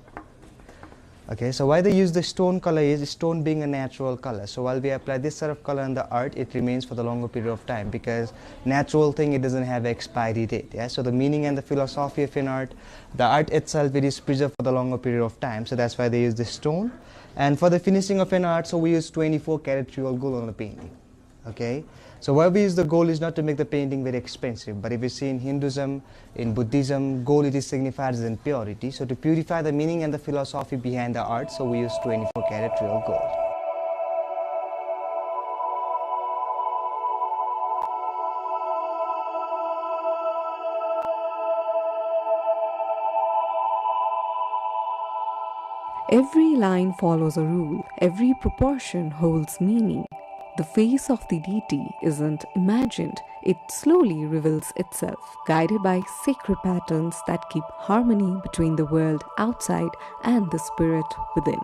Okay, so why they use the stone color is stone being a natural color. So while we apply this sort of color in the art, it remains for the longer period of time, because natural thing, it doesn't have expiry date. Yeah, so the meaning and the philosophy of an art, the art itself, it is preserved for the longer period of time. So that's why they use the stone. And for the finishing of an art, so we use 24 karat real gold on the painting. Okay, so why we use the gold is not to make the painting very expensive, but if you see in Hinduism, in Buddhism, gold, it is signified as in purity. So to purify the meaning and the philosophy behind the art, so we use 24 karat real gold. Every line follows a rule, every proportion holds meaning. The face of the deity isn't imagined, it slowly reveals itself, guided by sacred patterns that keep harmony between the world outside and the spirit within.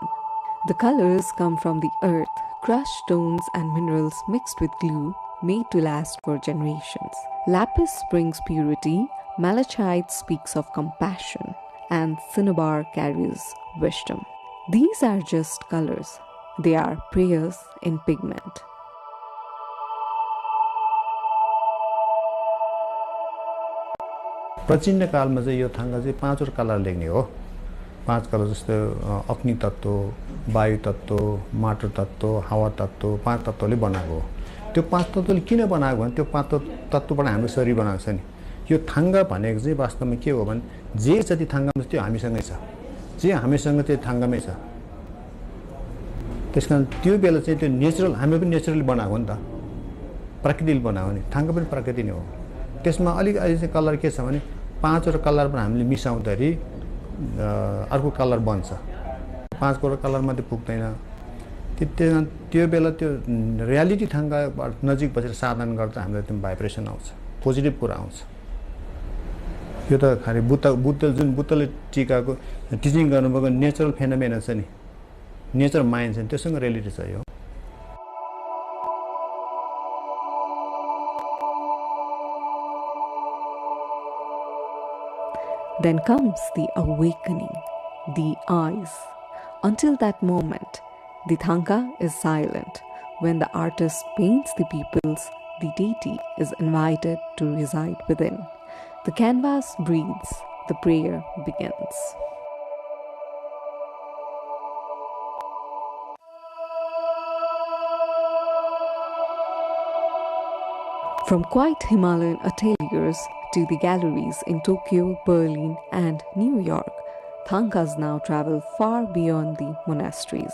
The colors come from the earth, crushed stones and minerals mixed with glue, made to last for generations. Lapis brings purity, malachite speaks of compassion, and cinnabar carries wisdom. These are just colors, they are prayers in pigment. प्राचीन कालमा चाहिँ यो थाङ्गा चाहिँ पाँचवटा colour लेख्ने हो। पाँच colour जस्तो अग्नि तत्त्व, वायु तत्त्व, माटो तत्त्व, हावा तत्त्व, पाँच तत्त्वले बनाएको हो। त्यो पाँच तत्त्वले किन बनाएको भने त्यो पाँच तत्त्वबाट हाम्रो शरीर बनाएको छ नि। यो थाङ्गा भनेको चाहिँ वास्तवमा के हो भने जे जति थाङ्गामा छ त्यो हामीसँगै छ, जे हामीसँग त्यो थाङ्गामै छ। त्यसकारण त्यो बेला चाहिँ त्यो नेचुरल, हामीले पनि नेचुरली बनाएको हो नि त, प्रकृतिले बनाएको नि। थाङ्गा पनि प्रकृति नै हो। त्यसमा अलिक अहिले चाहिँ कलर के छ भने पाँचवटा कलरमा हामीले मिसाउँदाखेरि अर्को कलर बन्छ। पाँचवटा कलर मात्रै पुग्दैन। त्यो बेला त्यो रियालिटी थाङ्गाबाट नजिक बसेर साधना गर्दा हामीलाई त्यो भाइब्रेसन आउँछ, पोजिटिभ कुरा आउँछ। यो त खालि बुद्धले टिकाको टिचिङ गर्नुभएको नेचुरल फेनोमेना छ नि, नेचर माइन्ड छ नि, त्योसँग रिलेटेड छ यो। Then comes the awakening, the eyes. Until that moment, the thangka is silent. When the artist paints the peoples, the deity is invited to reside within. The canvas breathes, the prayer begins. From quiet Himalayan ateliers to the galleries in Tokyo, Berlin, and New York, thangkas now travel far beyond the monasteries.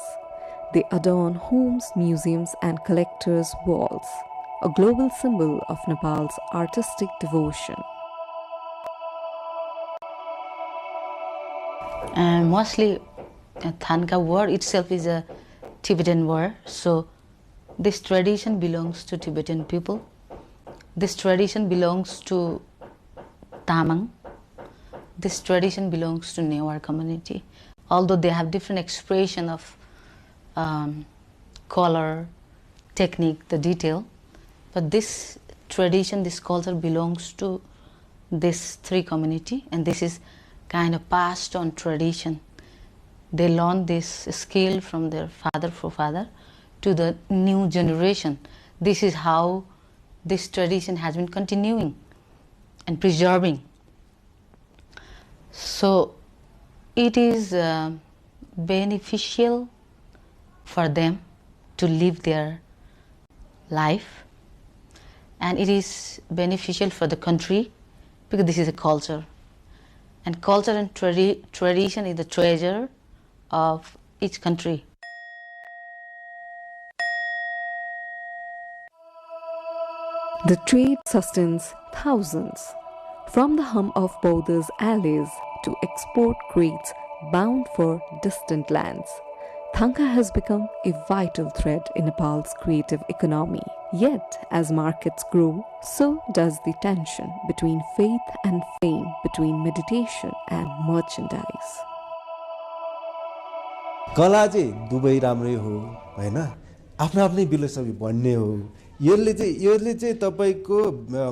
They adorn homes, museums, and collectors' walls, a global symbol of Nepal's artistic devotion. And mostly, Thangka word itself is a Tibetan word, so this tradition belongs to Tibetan people. This tradition belongs to Tamang. This tradition belongs to Newar community. Although they have different expression of color, technique, the detail, but this tradition, this culture belongs to this three community, and this is kind of passed on tradition. They learn this skill from their forefather to the new generation. This is how this tradition has been continuing and preserving. So It is beneficial for them to live their life, and it is beneficial for the country because this is a culture, and culture and tradition is the treasure of each country. The trade sustains thousands. From the hum of Bodh's alleys to export crates bound for distant lands, Thangka has become a vital thread in Nepal's creative economy. Yet, as markets grow, so does the tension between faith and fame, between meditation and merchandise. कला चाहिँ दुवै राम्रै हो हैन आफ्नो आफ्नै philosophy भन्ने हो यसले चाहिँ तपाईको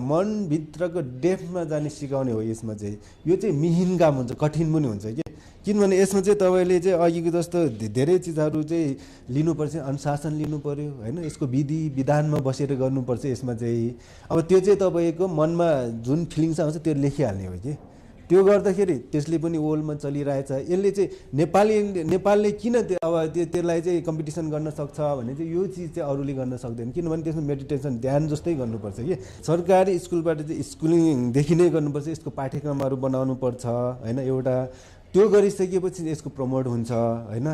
मन भित्रको डेप्थमा जाने सिकाउने हो यसमा चाहिँ यो चाहिँ मिहिन काम हुन्छ कठिन पनि हुन्छ के किनभने यसमा चाहिँ तपाईले चाहिँ अघिको जस्तो धेरै चीजहरु चाहिँ लिनुपर्छ अनुशासन लिनु पर्यो हैन यसको विधि विधानमा बसेर गर्नुपर्छ यसमा चाहिँ अब त्यो चाहिँ तपाईको मनमा जुन फिलिङ्स आउँछ त्यो लेखिहाल्ने हो के त्यो गर्दाखेरि त्यसले पनि ओलमा चलिरहेछ यसले चाहिँ नेपालले किन अब त्यसलाई चाहिँ कम्पिटिसन गर्न सक्छ भने चाहिँ यो चीज चाहिँ अरूले गर्न सक्दैन किनभने त्यसमा मेडिटेसन ध्यान जस्तै गर्नुपर्छ के सरकारी स्कुलबाट चाहिँ स्कुलिङ देखि नै गर्नुपर्छ यसको पाठ्यक्रमहरु बनाउनु पर्छ हैन एउटा त्यो गरिसकेपछि यसको प्रमोट हुन्छ हैन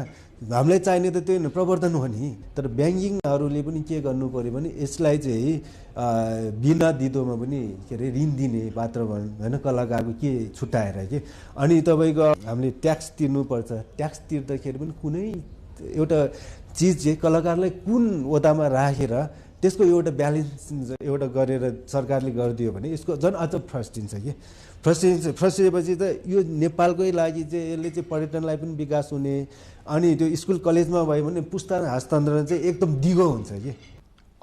हामीलाई चाहिने त त्यो प्रवर्धन हो नि तर ब्याङ्किङहरुले पनि के गर्नु पर्यो भने यसलाई चाहिँ बिना दिदोमा पनि के रे ऋण दिने वातावरण हैन कलाकारको के छुटाएर के अनि तपाईको हामीले ट्याक्स तिर्नु पर्छ ट्याक्स तिर्दाखेरि पनि कुनै एउटा चीज चाहिँ कलाकारलाई कुन ओदामा राखेर त्यसको एउटा ब्यालेन्स एउटा गरेर सरकारले गरिदियो भने यसको झन् अझ फ्रस्टिन्छ के फ्रस्टिएपछि त यो नेपालकै लागि चाहिँ यसले चाहिँ पर्यटनलाई पनि विकास हुने अनि त्यो स्कुल कलेजमा भयो भने पुस्तक हस्तान्तरण चाहिँ एकदम दिगो हुन्छ के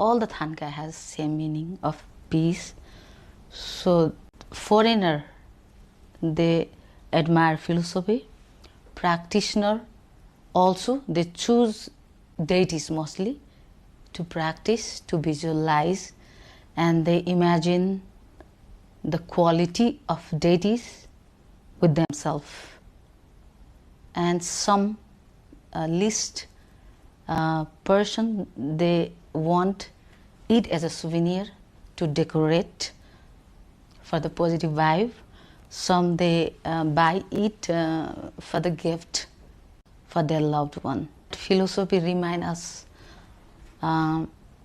All the Thangka has same meaning of peace. So foreigner, they admire philosophy. Practitioner also, they choose deities mostly to practice, to visualize, and they imagine the quality of deities with themselves. And some least person, they want it as a souvenir to decorate for the positive vibe. Some they buy it for the gift for their loved one. Philosophy reminds us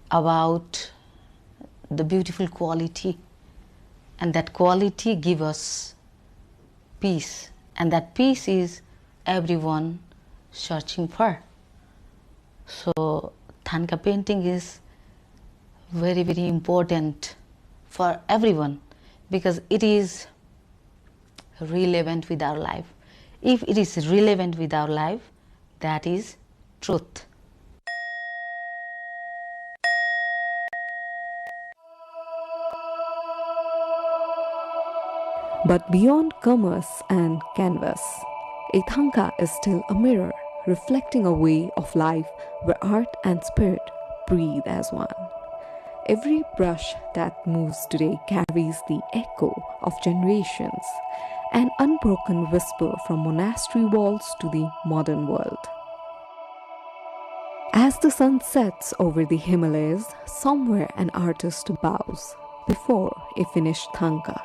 about the beautiful quality, and that quality gives us peace, and that peace is everyone searching for. So Thangka painting is very, very important for everyone because it is relevant with our life. If it is relevant with our life, that is truth. But beyond commerce and canvas, a Thangka is still a mirror, reflecting a way of life where art and spirit breathe as one. Every brush that moves today carries the echo of generations, an unbroken whisper from monastery walls to the modern world. As the sun sets over the Himalayas, somewhere an artist bows before a finished Thangka.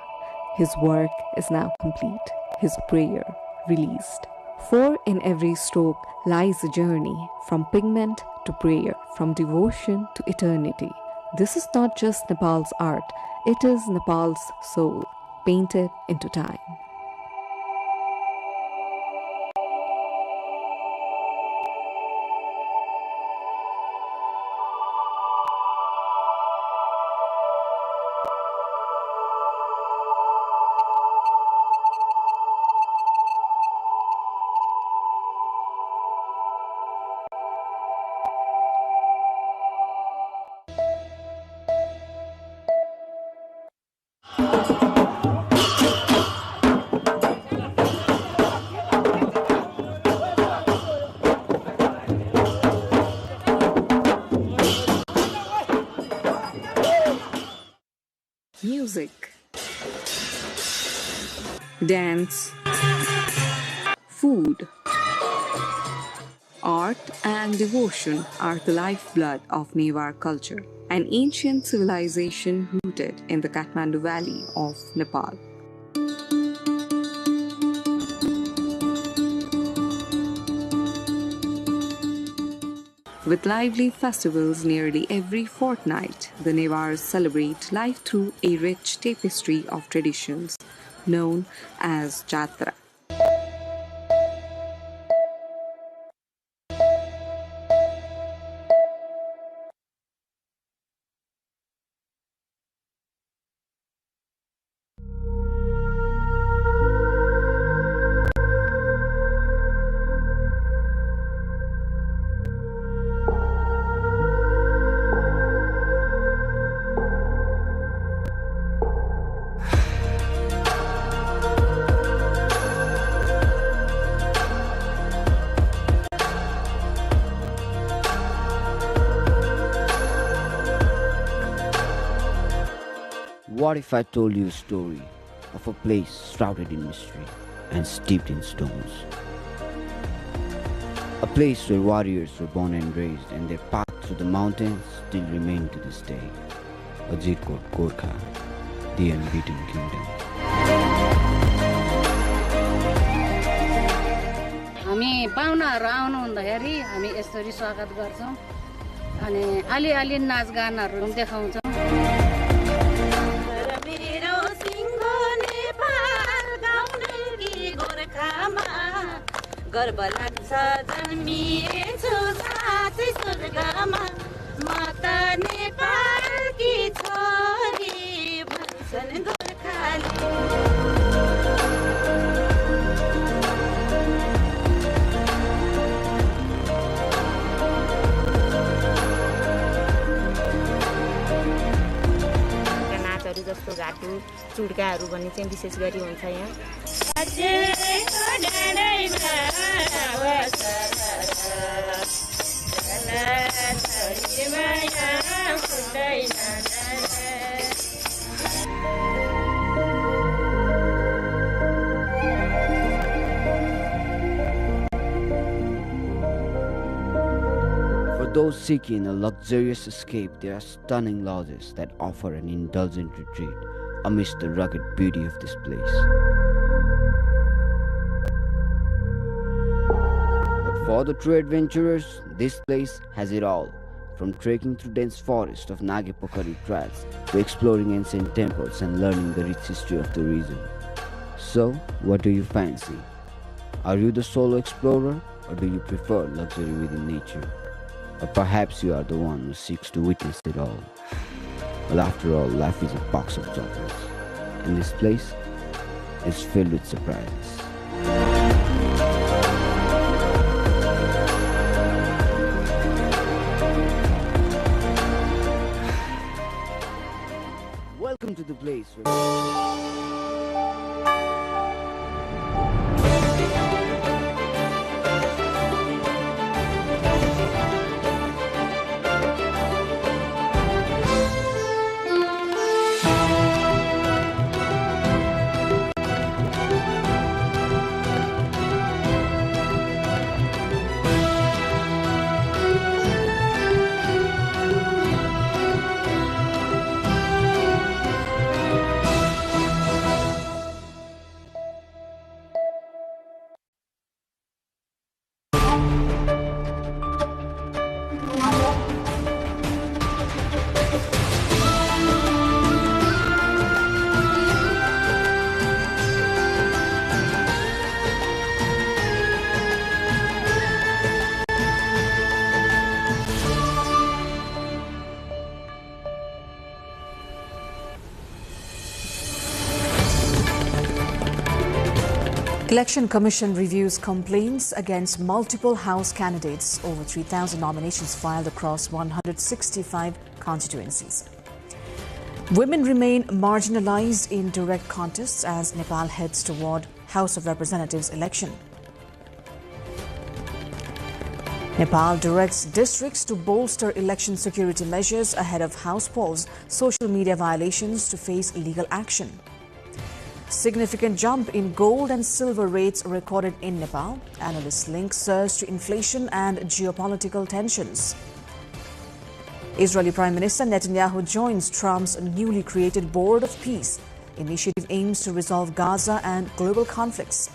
His work is now complete, his prayer released. For in every stroke lies a journey from pigment to prayer, from devotion to eternity. This is not just Nepal's art, it is Nepal's soul, painted into time. Music, dance, Food, art and devotion are the lifeblood of Newar culture, an ancient civilization rooted in the Kathmandu Valley of Nepal. With lively festivals nearly every fortnight, the Newars celebrate life through a rich tapestry of traditions known as Jatra. What if I told you a story of a place shrouded in mystery and steeped in stones? A place where warriors were born and raised, and their path through the mountains still remain to this day. Ajirkot Gorkha, the unbeaten kingdom. हामी पाहुनाहरू आउनु हुँदाखेरि हामी यसरी स्वागत गर्छौं अनि अलि नाचगानहरू देखाउँछौं। गर्व लाग्छ जन्मिएछु साँच्चै स्वर्गमा माता नेपालकी छोरी भन्छन् गोर्खाली। नाचहरू जस्तो घाटु चुड्काहरू भन्ने चाहिँ विशेष गरी हुन्छ यहाँ। For those seeking a luxurious escape, there are stunning lodges that offer an indulgent retreat amidst the rugged beauty of this place. For the true adventurers, this place has it all, from trekking through dense forest of Nagepokari trails to exploring ancient temples and learning the rich history of the region. So, what do you fancy? Are you the solo explorer, or do you prefer luxury within nature? Or perhaps you are the one who seeks to witness it all. Well, after all, life is a box of chocolates, and this place is filled with surprises. Welcome to the place Election Commission reviews complaints against multiple House candidates. Over 3,000 nominations filed across 165 constituencies. Women remain marginalized in direct contests as Nepal heads toward House of Representatives election. Nepal directs districts to bolster election security measures ahead of House polls. Social media violations to face legal action. Significant jump in gold and silver rates recorded in Nepal. Analysts link surge to inflation and geopolitical tensions. Israeli Prime Minister Netanyahu joins Trump's newly created Board of Peace. Initiative aims to resolve Gaza and global conflicts.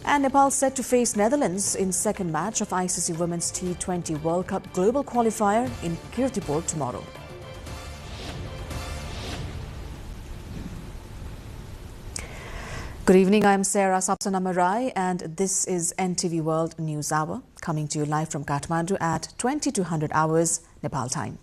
And Nepal set to face Netherlands in second match of ICC Women's T20 World Cup Global Qualifier in Kirtipur tomorrow. Good evening, I am Sarah Sapsanamarai and this is NTV World News Hour, coming to you live from Kathmandu at 2200 hours Nepal time.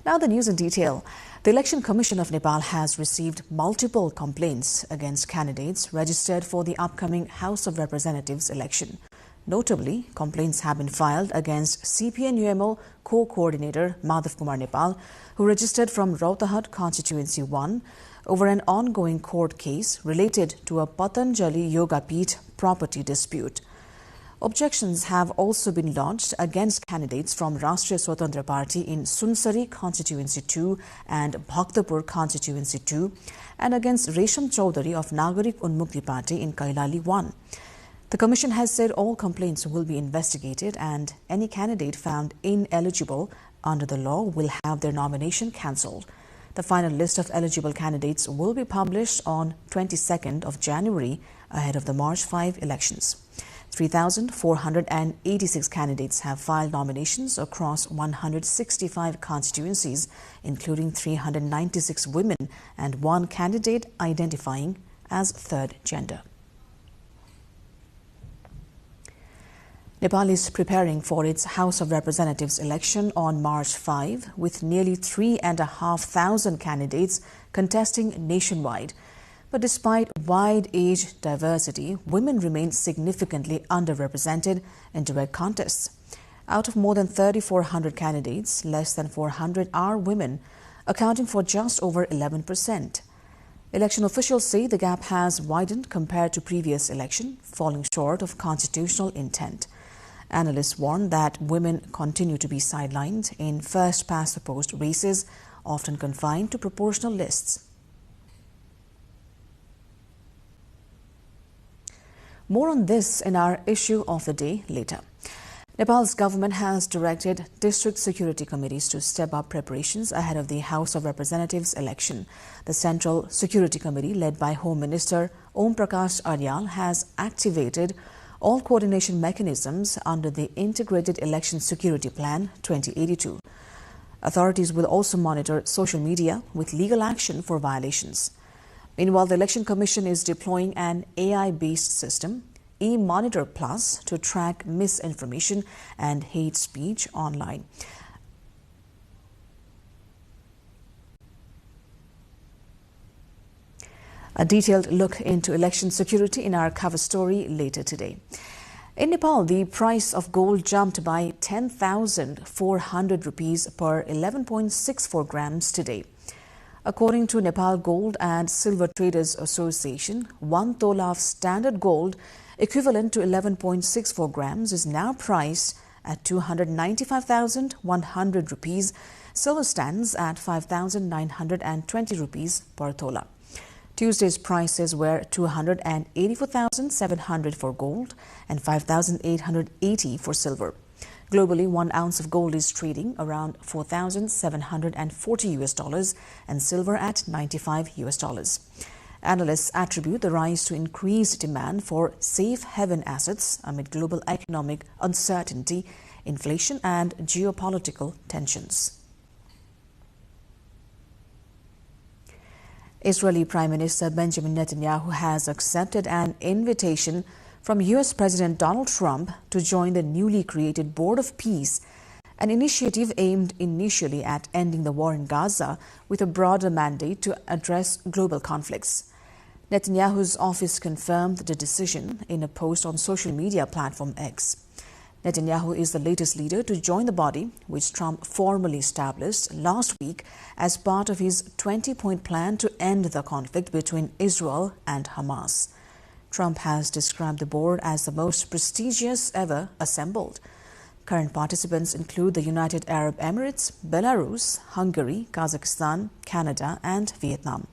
Now the news in detail. The Election Commission of Nepal has received multiple complaints against candidates registered for the upcoming House of Representatives election. Notably, complaints have been filed against CPN-UMO co-coordinator Madhav Kumar Nepal, who registered from Rautahat Constituency 1, over an ongoing court case related to a Patanjali Yoga Peeth property dispute. Objections have also been lodged against candidates from Rashtriya Swatantra Party in Sunsari Constituency 2 and Bhaktapur Constituency 2, and against Resham Chaudhary of Nagarik Unmukti Party in Kailali 1. The Commission has said all complaints will be investigated and any candidate found ineligible under the law will have their nomination cancelled. The final list of eligible candidates will be published on 22nd of January ahead of the March 5 elections. 3,486 candidates have filed nominations across 165 constituencies, including 396 women and one candidate identifying as third gender. Nepal is preparing for its House of Representatives election on March 5, with nearly 3,500 candidates contesting nationwide. But despite wide age diversity, women remain significantly underrepresented in direct contests. Out of more than 3,400 candidates, less than 400 are women, accounting for just over 11%. Election officials say the gap has widened compared to previous election, falling short of constitutional intent. Analysts warn that women continue to be sidelined in first-past-the-post races, often confined to proportional lists. More on this in our issue of the day later. Nepal's government has directed district security committees to step up preparations ahead of the House of Representatives election. The Central Security Committee, led by Home Minister Om Prakash Aryal, has activated all coordination mechanisms under the Integrated Election Security Plan 2082. Authorities will also monitor social media with legal action for violations. Meanwhile, the Election Commission is deploying an AI-based system, eMonitor Plus, to track misinformation and hate speech online. A detailed look into election security in our cover story later today. In Nepal, the price of gold jumped by 10,400 rupees per 11.64 grams today. According to Nepal Gold and Silver Traders Association, 1 tola of standard gold equivalent to 11.64 grams is now priced at 295,100 rupees. Silver stands at 5,920 rupees per tola. Tuesday's prices were 284,700 for gold and 5,880 for silver. Globally, 1 ounce of gold is trading around $4,740 and silver at $95. Analysts attribute the rise to increased demand for safe haven assets amid global economic uncertainty, inflation, and geopolitical tensions. Israeli Prime Minister Benjamin Netanyahu has accepted an invitation from U.S. President Donald Trump to join the newly created Board of Peace, an initiative aimed initially at ending the war in Gaza with a broader mandate to address global conflicts. Netanyahu's office confirmed the decision in a post on social media platform X. Netanyahu is the latest leader to join the body, which Trump formally established last week as part of his 20-point plan to end the conflict between Israel and Hamas. Trump has described the board as the most prestigious ever assembled. Current participants include the United Arab Emirates, Belarus, Hungary, Kazakhstan, Canada, and Vietnam.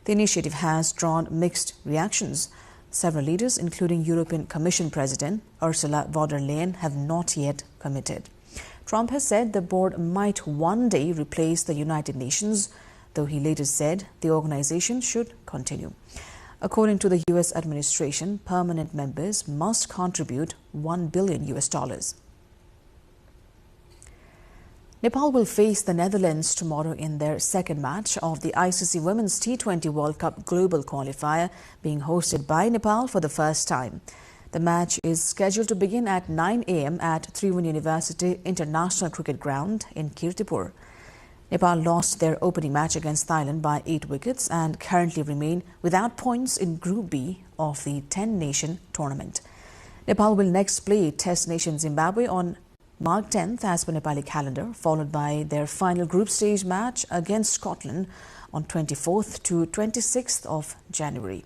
The initiative has drawn mixed reactions. Several leaders, including European Commission President Ursula von der Leyen, have not yet committed. Trump has said the board might one day replace the United Nations, though he later said the organization should continue. According to the U.S. administration, permanent members must contribute $1 billion. Nepal will face the Netherlands tomorrow in their second match of the ICC Women's T20 World Cup Global Qualifier, being hosted by Nepal for the first time. The match is scheduled to begin at 9 a.m. at Tribhuvan University International Cricket Ground in Kirtipur. Nepal lost their opening match against Thailand by 8 wickets and currently remain without points in Group B of the 10-nation tournament. Nepal will next play Test nation Zimbabwe on March 10th as per Nepali calendar, followed by their final group stage match against Scotland on 24th to 26th of January.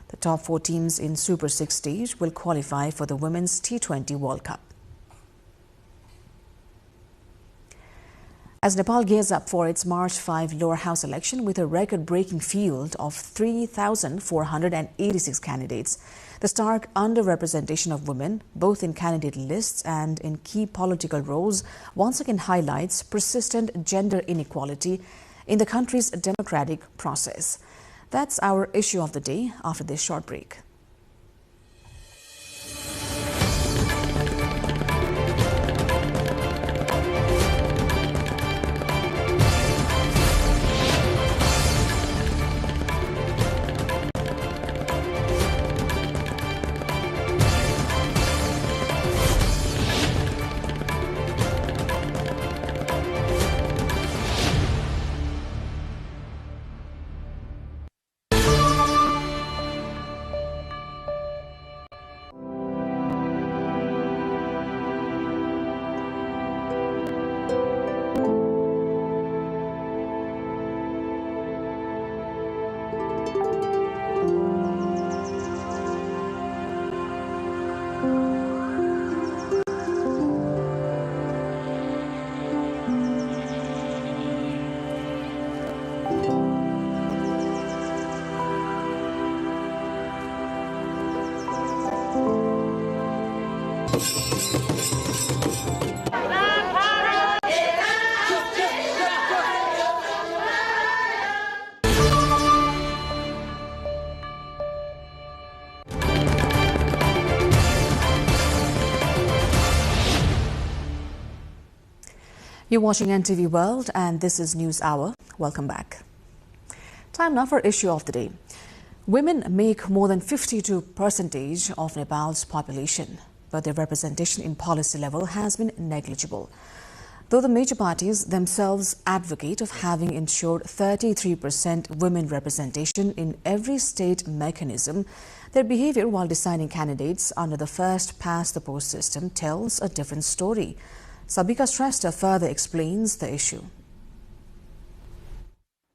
The top 4 teams in Super 6 stage will qualify for the Women's T20 World Cup. As Nepal gears up for its March 5 lower house election with a record-breaking field of 3,486 candidates, the stark underrepresentation of women, both in candidate lists and in key political roles, once again highlights persistent gender inequality in the country's democratic process. That's our issue of the day after this short break. You're watching NTV World and this is News Hour. Welcome back. Time now for issue of the day. Women make more than 52% of Nepal's population, but their representation in policy level has been negligible. Though the major parties themselves advocate of having ensured 33% women representation in every state mechanism, their behavior while deciding candidates under the first-past-the-post system tells a different story. Sabika Shrestha further explains the issue.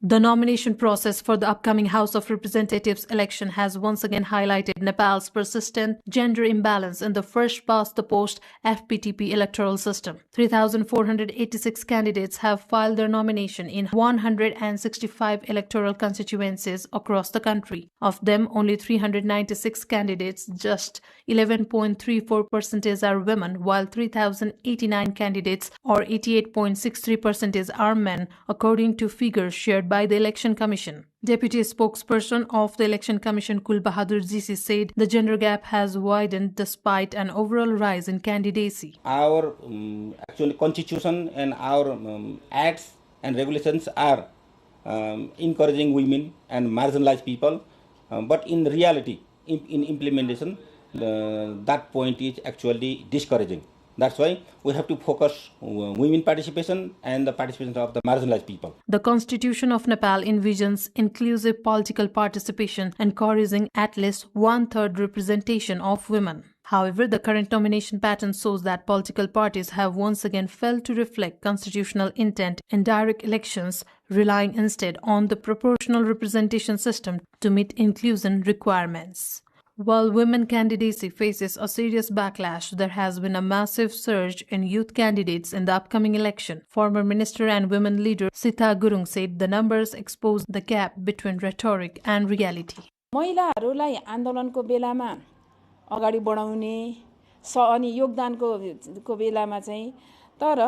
The nomination process for the upcoming House of Representatives election has once again highlighted Nepal's persistent gender imbalance in the first-past-the-post FPTP electoral system. 3,486 candidates have filed their nomination in 165 electoral constituencies across the country. Of them, only 396 candidates, just 11.34% are women, while 3,089 candidates, or 88.63%, are men, according to figures shared by the Election Commission. Deputy spokesperson of the Election Commission, Kul Bahadur Jisi, said the gender gap has widened despite an overall rise in candidacy. Our actually constitution and our acts and regulations are encouraging women and marginalized people, but in reality, in implementation, that point is actually discouraging. That's why we have to focus on women participation and the participation of the marginalized people. The Constitution of Nepal envisions inclusive political participation, encouraging at least one-third representation of women. However, the current nomination pattern shows that political parties have once again failed to reflect constitutional intent in direct elections, relying instead on the proportional representation system to meet inclusion requirements. While women candidacy faces a serious backlash, there has been a massive surge in youth candidates in the upcoming election. Former Minister and women leader Sita Gurung said the numbers expose the gap between rhetoric and reality. महिलाहरूलाई आन्दोलनको बेलामा अगाडि बढाउने अनि योगदानको बेलामा चाहिँ तर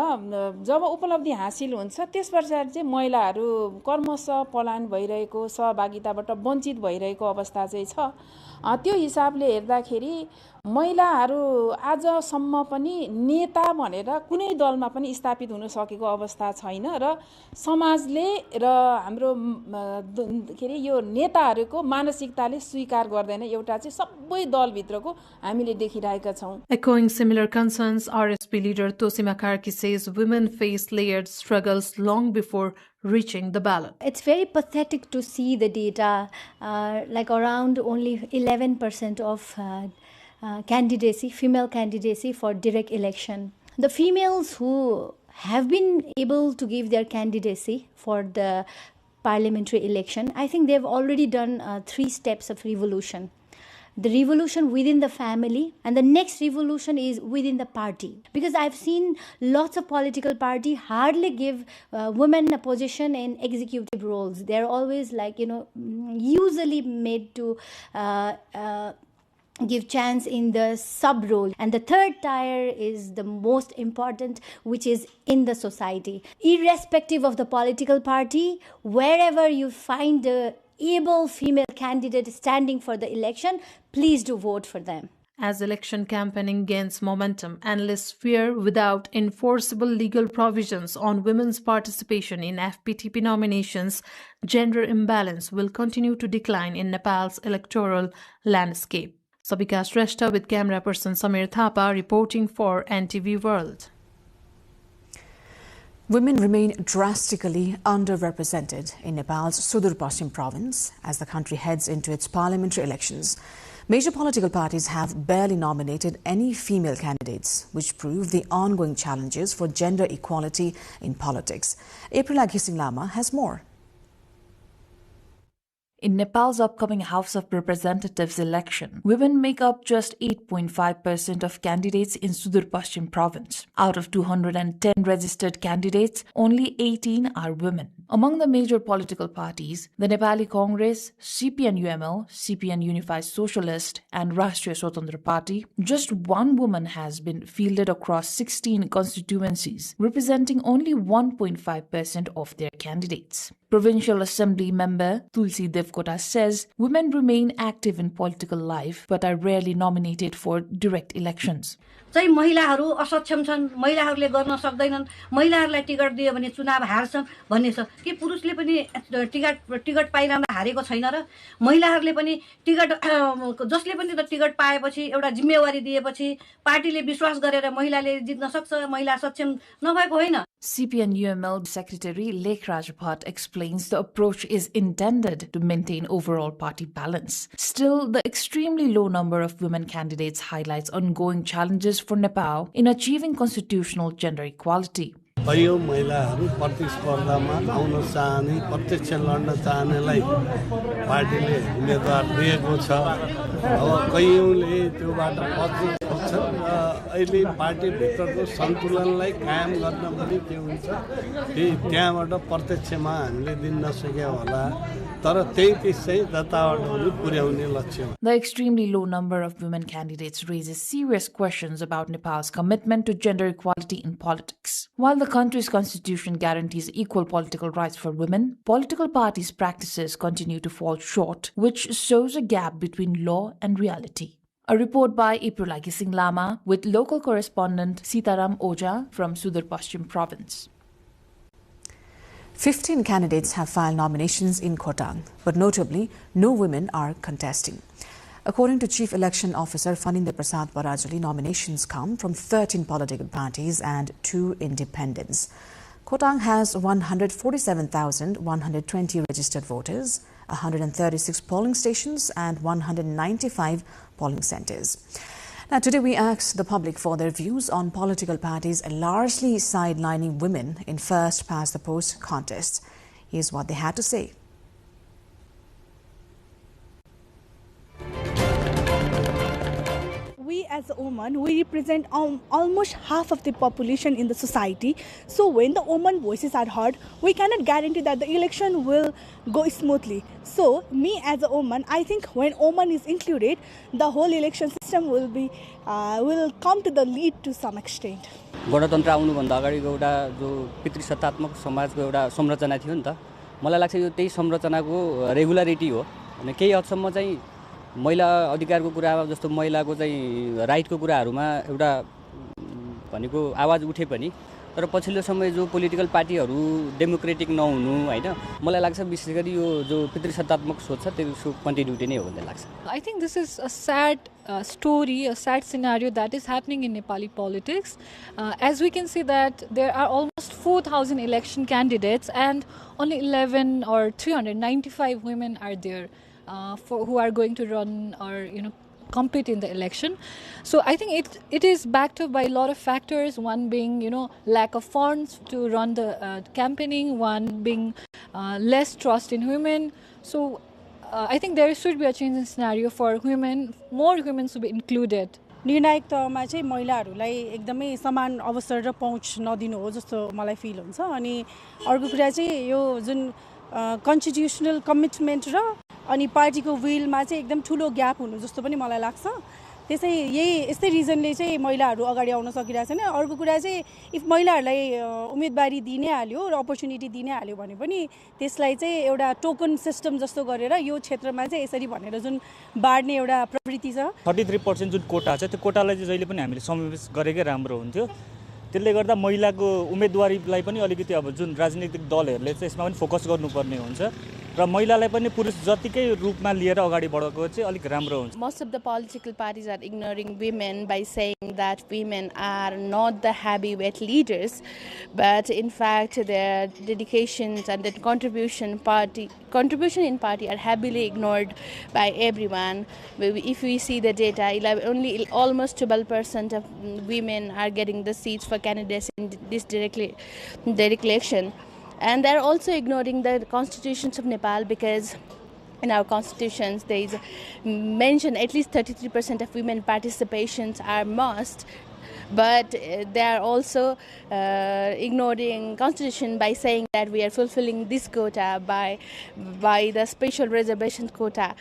जब उपलब्धि हासिल हुन्छ त्यसपश्चात चाहिँ महिलाहरू कर्मशः पलायन भइरहेको सहभागिताबाट वञ्चित भइरहेको अवस्था चाहिँ छ त्यो हिसाबले हेर्दाखेरि महिलाहरू आजसम्म पनि नेता भनेर कुनै दलमा पनि स्थापित हुन सकेको अवस्था छैन र समाजले र हाम्रो के अरे यो नेताहरूको मानसिकताले स्वीकार गर्दैन एउटा चाहिँ सबै दलभित्रको हामीले देखिरहेका छौं. Echoing similar concerns, RSP leader Tosima Karki says women face layered struggles long before reaching the ballot. It's very pathetic to see the data, like around only 11% of candidacy, female candidacy for direct election. The females who have been able to give their candidacy for the parliamentary election, I think they've already done 3 steps of revolution. The revolution within the family, and the next revolution is within the party. Because I've seen lots of political party hardly give women a position in executive roles. They're always like, usually made to give chance in the sub role. And the third tier is the most important, which is in the society. Irrespective of the political party, wherever you find the able female candidate standing for the election, please do vote for them. As election campaigning gains momentum, analysts fear without enforceable legal provisions on women's participation in FPTP nominations, gender imbalance will continue to decline in Nepal's electoral landscape. Sabika Shrestha with camera person Samir Thapa reporting for NTV World. Women remain drastically underrepresented in Nepal's Sudur Paschim province as the country heads into its parliamentary elections. Major political parties have barely nominated any female candidates, which prove the ongoing challenges for gender equality in politics. Aprila Ghising Lama has more. In Nepal's upcoming House of Representatives election, women make up just 8.5% of candidates in Sudur Paschim province. Out of 210 registered candidates, only 18 are women. Among the major political parties, the Nepali Congress, CPN-UML, CPN Unified Socialist, and Rashtriya Swatantra Party, just one woman has been fielded across 16 constituencies, representing only 1.5% of their candidates. Provincial Assembly member Tulsi Devkota says women remain active in political life but are rarely nominated for direct elections. चाहिँ महिलाहरू असक्षम छन्, महिलाहरूले गर्न सक्दैनन्, महिलाहरूलाई ticket दियो भने चुनाव हार्छन् भन्ने छ कि पुरुषले पनि टिकट पाइरहँदा हारेको छैन र महिलाहरूले पनि टिकट जसले पनि त टिकट पाएपछि एउटा जिम्मेवारी दिएपछि पार्टीले विश्वास गरेर महिलाले जित्न सक्छ, महिला सक्षम नभएको होइन. CPN-UML Secretary Lekhraj Bhatt explains the approach is intended to maintain overall party balance. Still, the extremely low number of women candidates highlights ongoing challenges for Nepal in achieving constitutional gender equality. कयौं महिलाहरू प्रतिस्पर्धामा आउन चाहने प्रत्यक्ष लड्न चाहनेलाई पार्टीले उम्मेदवार दिएको छ अब कयौंले त्यो बाटो पच्न सक्छन् र अहिले पार्टी भित्रको सन्तुलनलाई कायम गर्न पनि के हुन्छ कि त्यहाँबाट प्रत्यक्षमा हामीले दिन नसके होला तर त्यही चाहिँ जनताबाट पनि पुर्याउने लक्ष्य. The extremely low number of women candidates raises serious questions about Nepal's commitment to gender equality in politics. While the country's constitution guarantees equal political rights for women, political parties' practices continue to fall short, which shows a gap between law and reality. A report by Aprila Ghising Lama with local correspondent Sitaram Oja from Sudur Paschim province. 15 candidates have filed nominations in Khotang, but notably, no women are contesting. According to Chief Election Officer Faninder Prasad Barajali, nominations come from 13 political parties and 2 independents. Khotang has 147,120 registered voters, 136 polling stations and 195 polling centres. Now, today we asked the public for their views on political parties largely sidelining women in first-past-the-post contests. Here's what they had to say. as a woman, we represent almost half of the population in the society. So when the women voices are heard, we cannot guarantee that the election will go smoothly. So me as a woman, I think when woman is included, the whole election system will come to the lead to some extent. गणतन्त्र आउनुभन्दा अगाडिको एउटा जो पितृसत्तात्मक समाजको एउटा संरचना थियो नि त, मलाई लाग्छ यो त्यही संरचनाको रेगुलरिटी हो। अनि केही हदसम्म चाहिँ महिला अधिकारको कुरा जस्तो महिलाको चाहिँ राइटको कुराहरूमा एउटा भनेको आवाज उठे पनि तर पछिल्लो समय जो पोलिटिकल पार्टीहरू डेमोक्रेटिक नहुनु हैन, मलाई लाग्छ विशेष गरी यो जो पितृसत्तात्मक सोच छ त्यसको कन्टिन्युटी नै हो भन्ने लाग्छ। I think this is a sad story, a sad scenario that is happening in Nepali politics. As we can see that there are almost 4,000 election candidates and only 11 or 395 women are there who are going to run or compete in the election. So I think it is backed up by a lot of factors, one being lack of funds to run the campaigning, one being less trust in women. So I think there should be a change in scenario for women, more women should be included. निर्णायक तहमा चाहिँ महिलाहरूलाई एकदमै समान अवसर र पहुँच नदिनु हो जस्तो मलाई फिल हुन्छ। अनि अर्को कुरा चाहिँ यो जुन कन्स्टिट्युसनल कमिटमेन्ट र अनि पार्टीको विलमा चाहिँ एकदम ठुलो ग्याप हुनु जस्तो पनि मलाई लाग्छ। यस्तै रिजनले चाहिँ महिलाहरू अगाडि आउन सकिरहेको छैन। अर्को कुरा चाहिँ इफ महिलाहरूलाई उम्मेदवारी दिनै हाल्यो र अपर्च्युनिटी दिनै हाल्यो भने पनि त्यसलाई चाहिँ एउटा टोकन सिस्टम जस्तो गरेर यो क्षेत्रमा चाहिँ यसरी भनेर जुन बाड्ने एउटा प्रवृत्ति छ। 33% जुन कोटा छ त्यो कोटालाई चाहिँ जहिले पनि हामीले समावेश गरेकै राम्रो हुन्थ्यो। त्यसले गर्दा महिलाको उम्मेदवारीलाई पनि अलिकति अब जुन राजनीतिक दलहरूले चाहिँ यसमा पनि फोकस गर्नुपर्ने हुन्छ र महिलालाई पनि पुरुष जतिकै रूपमा लिएर अगाडि बढेको चाहिँ अलिक राम्रो हुन्छ। Most of the political parties are ignoring women by saying that women are not the heavyweight leaders, but in fact their dedications and their contribution in party are heavily ignored by everyone. If we see the data, only almost 12% of women are getting the seats for candidates in this direct election. And they're also ignoring the constitutions of Nepal, because in our constitutions there is mentioned at least 33% of women participations are must, but they are also ignoring constitution by saying that we are fulfilling this quota by the special reservation quota.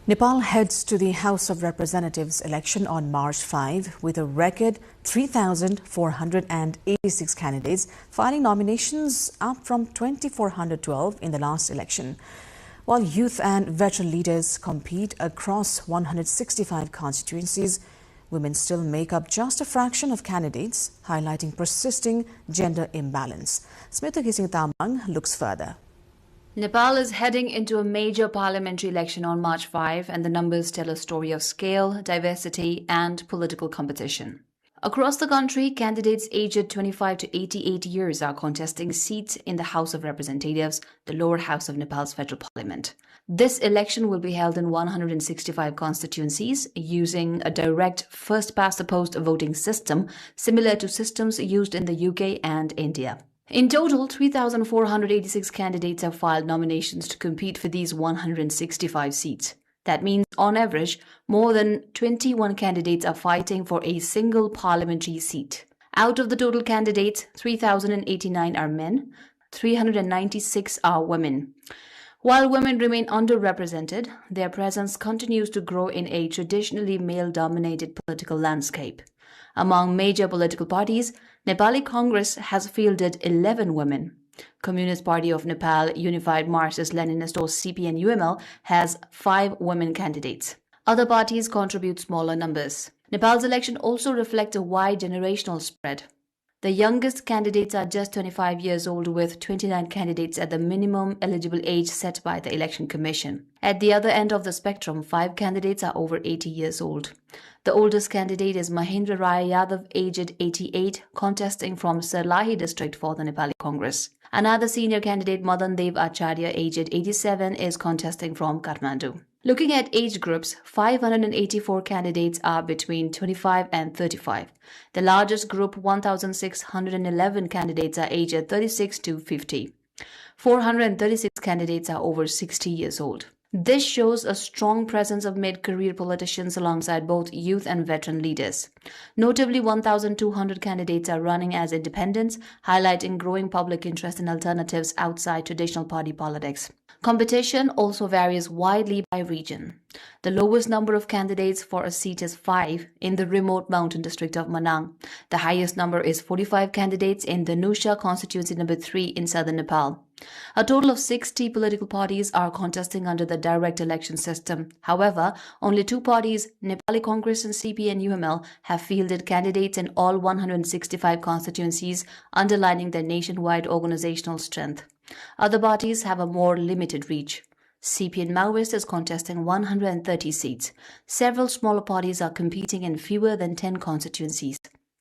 Nepal heads to the House of Representatives election on March 5 with a record 3,486 candidates filing nominations, up from 2,412 in the last election. While youth and veteran leaders compete across 165 constituencies, women still make up just a fraction of candidates, highlighting persisting gender imbalance. Smita Kising Tamang looks further. Nepal is heading into a major parliamentary election on March 5, and the numbers tell a story of scale, diversity, and political competition. Across the country, candidates aged 25 to 88 years are contesting seats in the House of Representatives, the lower house of Nepal's federal parliament. This election will be held in 165 constituencies using a direct first-past-the-post voting system similar to systems used in the UK and India. In total, 3,486 candidates have filed nominations to compete for these 165 seats. That means, on average, more than 21 candidates are fighting for a single parliamentary seat. Out of the total candidates, 3,089 are men, 396 are women. While women remain underrepresented, their presence continues to grow in a traditionally male-dominated political landscape. Among major political parties, Nepali Congress has fielded 11 women. Communist Party of Nepal, Unified Marxist-Leninist or CPN-UML has 5 women candidates. Other parties contribute smaller numbers. Nepal's election also reflects a wide generational spread. The youngest candidates are just 25 years old, with 29 candidates at the minimum eligible age set by the Election Commission. At the other end of the spectrum, 5 candidates are over 80 years old. The oldest candidate is Mahendra Rai Yadav, aged 88, contesting from Sarlahi district for the Nepali Congress. Another senior candidate, Madan Dev Acharya, aged 87, is contesting from Kathmandu. Looking at age groups, 584 candidates are between 25 and 35. The largest group, 1,611 candidates, are aged 36 to 50. 436 candidates are over 60 years old. This shows a strong presence of mid-career politicians alongside both youth and veteran leaders. Notably, 1,200 candidates are running as independents, highlighting growing public interest in alternatives outside traditional party politics. Competition also varies widely by region. The lowest number of candidates for a seat is 5 in the remote mountain district of Manang. The highest number is 45 candidates in the Nusha constituency number 3 in southern Nepal. A total of 60 political parties are contesting under the direct election system. However, only 2 parties, Nepali Congress and CP and UML, have fielded candidates in all 165 constituencies, underlining their nationwide organizational strength. Other parties have a more limited reach. CP and Maoist is contesting 130 seats. Several smaller parties are competing in fewer than 10 constituencies.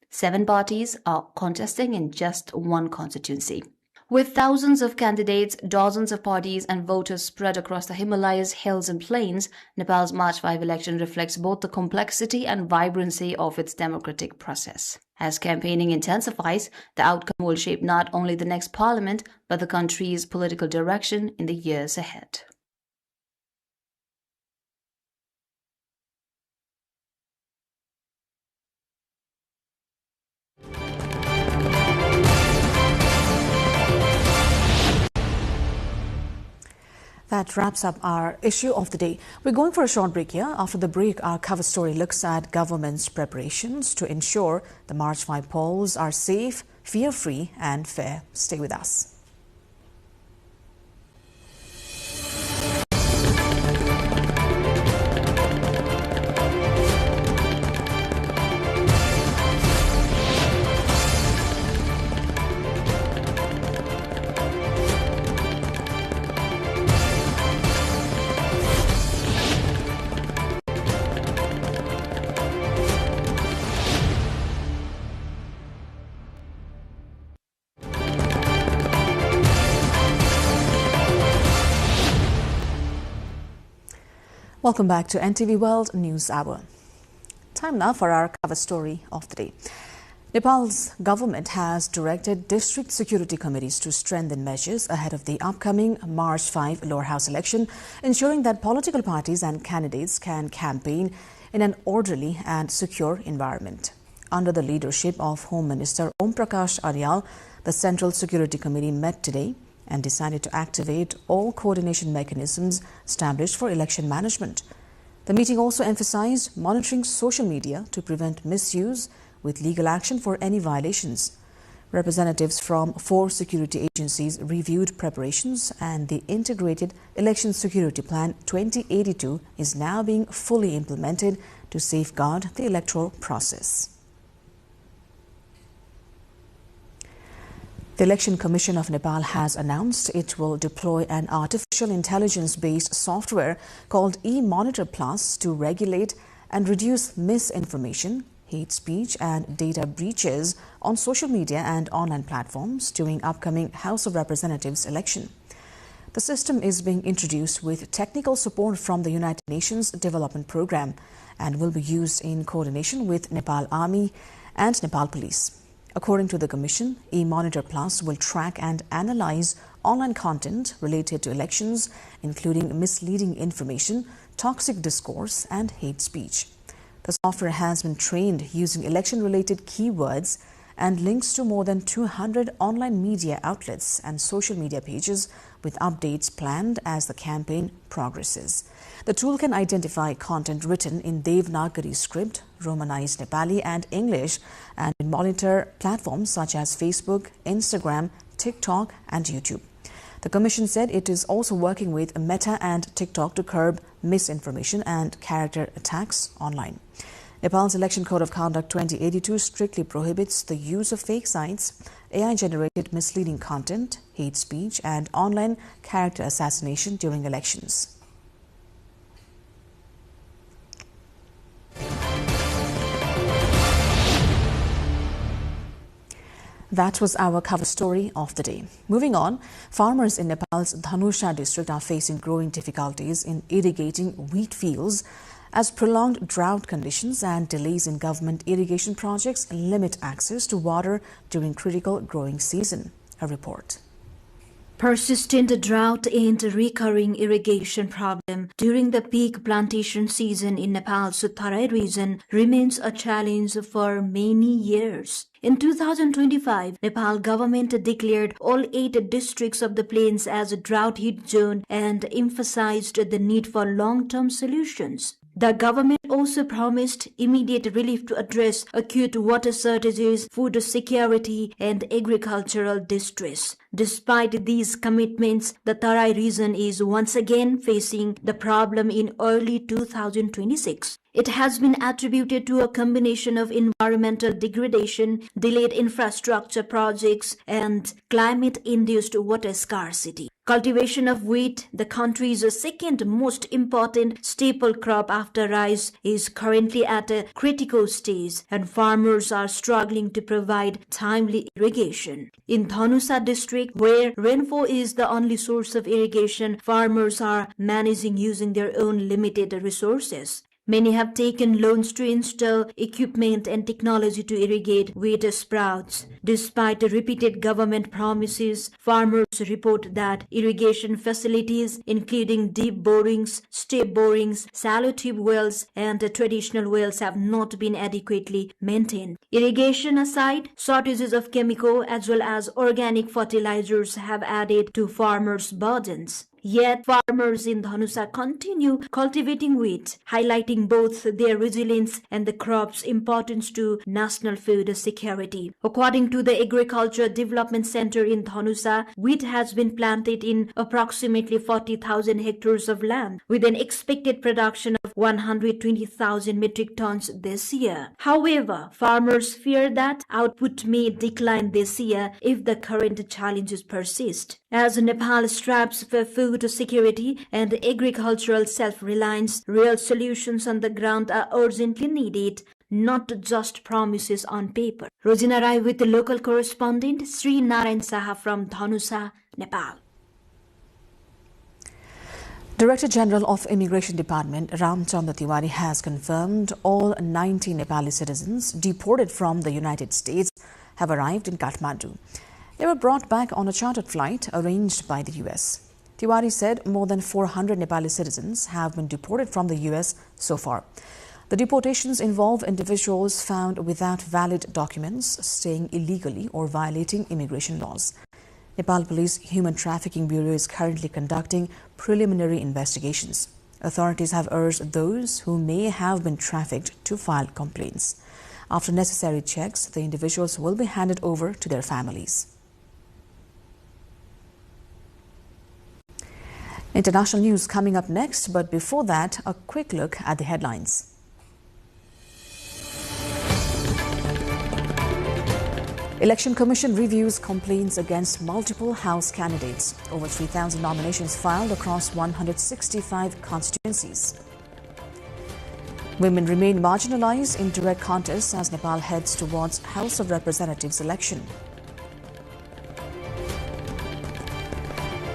7 parties are contesting in just 1 constituency. With thousands of candidates, dozens of parties and voters spread across the Himalayas, hills and plains, Nepal's March 5 election reflects both the complexity and vibrancy of its democratic process. As campaigning intensifies, the outcome will shape not only the next parliament, but the country's political direction in the years ahead. That wraps up our issue of the day. We're going for a short break here. After the break, our cover story looks at government's preparations to ensure the March 5 polls are safe, fear-free and fair. Stay with us. Welcome back to NTV World News Hour. Time now for our cover story of the day. Nepal's government has directed district security committees to strengthen measures ahead of the upcoming March 5 lower house election, ensuring that political parties and candidates can campaign in an orderly and secure environment. Under the leadership of Home Minister Om Prakash Aryal, the Central Security Committee met today and decided to activate all coordination mechanisms established for election management. The meeting also emphasized monitoring social media to prevent misuse with legal action for any violations. Representatives from 4 security agencies reviewed preparations, and the Integrated Election Security Plan 2082 is now being fully implemented to safeguard the electoral process. The Election Commission of Nepal has announced it will deploy an artificial intelligence-based software called eMonitor Plus to regulate and reduce misinformation, hate speech and data breaches on social media and online platforms during upcoming House of Representatives election. The system is being introduced with technical support from the United Nations Development Programme and will be used in coordination with Nepal Army and Nepal Police. According to the Commission, eMonitor Plus will track and analyze online content related to elections, including misleading information, toxic discourse, and hate speech. The software has been trained using election-related keywords and links to more than 200 online media outlets and social media pages, with updates planned as the campaign progresses. The tool can identify content written in Devanagari script, Romanized Nepali and English, and monitor platforms such as Facebook, Instagram, TikTok and YouTube. The Commission said it is also working with Meta and TikTok to curb misinformation and character attacks online. Nepal's Election Code of Conduct 2082 strictly prohibits the use of fake sites, AI-generated misleading content, hate speech and online character assassination during elections. That was our cover story of the day. Moving on, farmers in Nepal's Dhanusha district are facing growing difficulties in irrigating wheat fields as prolonged drought conditions and delays in government irrigation projects limit access to water during critical growing season. A report. Persistent drought and recurring irrigation problem during the peak plantation season in Nepal's Tarai region remains a challenge for many years. In 2025, Nepal government declared all 8 districts of the plains as a drought-hit zone and emphasized the need for long-term solutions. The government also promised immediate relief to address acute water shortages, food security, and agricultural distress. Despite these commitments, the Tarai region is once again facing the problem in early 2026. It has been attributed to a combination of environmental degradation, delayed infrastructure projects, and climate-induced water scarcity. Cultivation of wheat, the country's second most important staple crop after rice, is currently at a critical stage, and farmers are struggling to provide timely irrigation. In Dhanusa district, where rainfall is the only source of irrigation, farmers are managing using their own limited resources. Many have taken loans to install equipment and technology to irrigate wheat sprouts. Despite repeated government promises, farmers report that irrigation facilities, including deep borings, step borings, shallow tube wells, and traditional wells, have not been adequately maintained. Irrigation aside, shortages of chemical as well as organic fertilizers have added to farmers' burdens. Yet farmers in Dhanusa continue cultivating wheat, highlighting both their resilience and the crop's importance to national food security. According to the Agriculture Development Center in Dhanusa, wheat has been planted in approximately 40,000 hectares of land, with an expected production of 120,000 metric tons this year. However, farmers fear that output may decline this year if the current challenges persist. As Nepal strives for food security and agricultural self-reliance, real solutions on the ground are urgently needed, not just promises on paper. Rosina Rai with the local correspondent Sri Narayan Saha from Dhanusa, Nepal. Director General of Immigration Department Ramchandra Tiwari has confirmed all 90 Nepali citizens deported from the United States have arrived in Kathmandu. They were brought back on a chartered flight arranged by the US. Tiwari said more than 400 Nepali citizens have been deported from the US so far. The deportations involve individuals found without valid documents, staying illegally or violating immigration laws. Nepal Police Human Trafficking Bureau is currently conducting preliminary investigations. Authorities have urged those who may have been trafficked to file complaints. After necessary checks, the individuals will be handed over to their families. International news coming up next, but before that, a quick look at the headlines. Election Commission reviews complaints against multiple House candidates. Over 3,000 nominations filed across 165 constituencies. Women remain marginalized in direct contests as Nepal heads towards House of Representatives election.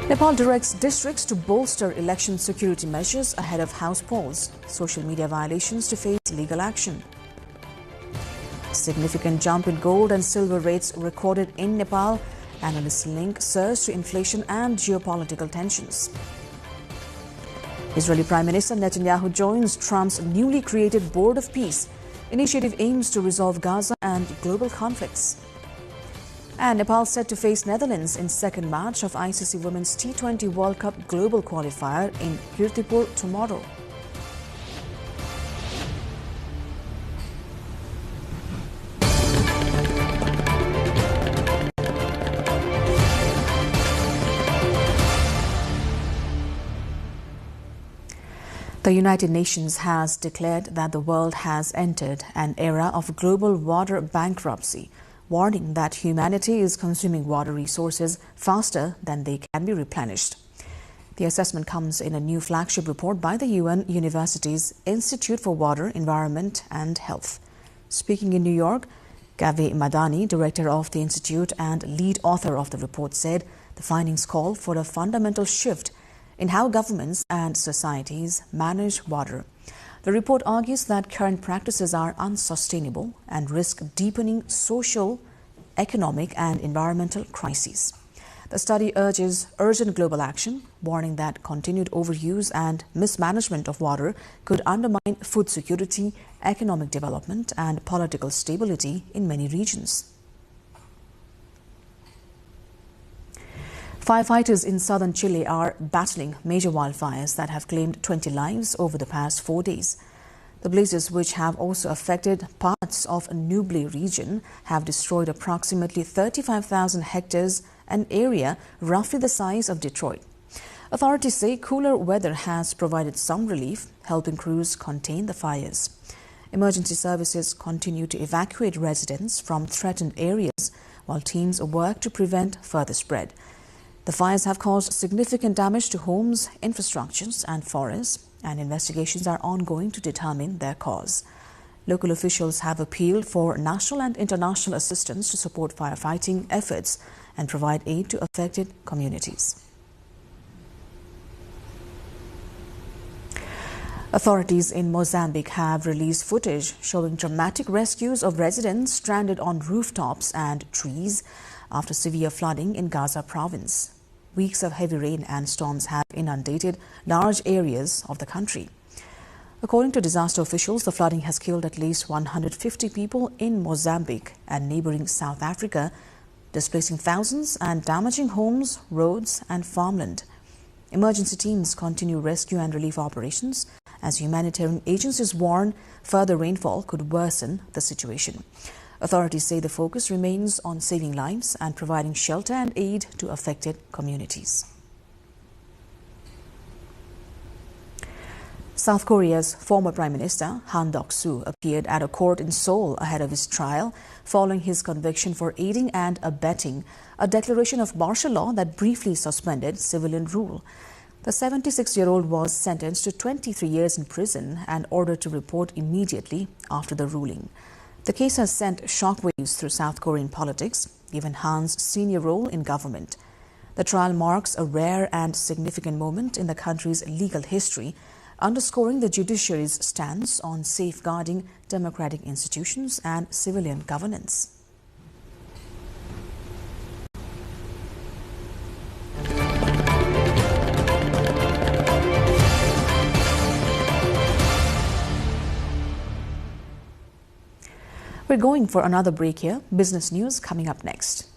Nepal directs districts to bolster election security measures ahead of House polls. Social media violations to face legal action. Significant jump in gold and silver rates recorded in Nepal. Analysts link surge to inflation and geopolitical tensions. Israeli Prime Minister Netanyahu joins Trump's newly created Board of Peace. Initiative aims to resolve Gaza and global conflicts. And Nepal set to face Netherlands in second match of ICC Women's T20 World Cup Global Qualifier in Kirtipur tomorrow. The United Nations has declared that the world has entered an era of global water bankruptcy, warning that humanity is consuming water resources faster than they can be replenished. The assessment comes in a new flagship report by the UN University's Institute for Water, Environment and Health. Speaking in New York, Gavi Madani, director of the institute and lead author of the report, said the findings call for a fundamental shift in how governments and societies manage water. The report argues that current practices are unsustainable and risk deepening social, economic and environmental crises. The study urges urgent global action, warning that continued overuse and mismanagement of water could undermine food security, economic development, and political stability in many regions. Firefighters in southern Chile are battling major wildfires that have claimed 20 lives over the past 4 days. The blazes, which have also affected parts of a Ñuble region, have destroyed approximately 35,000 hectares, an area roughly the size of Detroit. Authorities say cooler weather has provided some relief, helping crews contain the fires. Emergency services continue to evacuate residents from threatened areas while teams work to prevent further spread. The fires have caused significant damage to homes, infrastructures, and forests, and investigations are ongoing to determine their cause. Local officials have appealed for national and international assistance to support firefighting efforts and provide aid to affected communities. Authorities in Mozambique have released footage showing dramatic rescues of residents stranded on rooftops and trees after severe flooding in Gaza province. Weeks of heavy rain and storms have inundated large areas of the country. According to disaster officials, the flooding has killed at least 150 people in Mozambique and neighboring South Africa, displacing thousands and damaging homes, roads, and farmland. Emergency teams continue rescue and relief operations as humanitarian agencies warn further rainfall could worsen the situation. Authorities say the focus remains on saving lives and providing shelter and aid to affected communities. South Korea's former Prime Minister Han Duck-soo appeared at a court in Seoul ahead of his trial following his conviction for aiding and abetting a declaration of martial law that briefly suspended civilian rule. The 76-year-old was sentenced to 23 years in prison and ordered to report immediately after the ruling. The case has sent shockwaves through South Korean politics, given Han's senior role in government. The trial marks a rare and significant moment in the country's legal history, underscoring the judiciary's stance on safeguarding democratic institutions and civilian governance. We're going for another break here. Business news coming up next.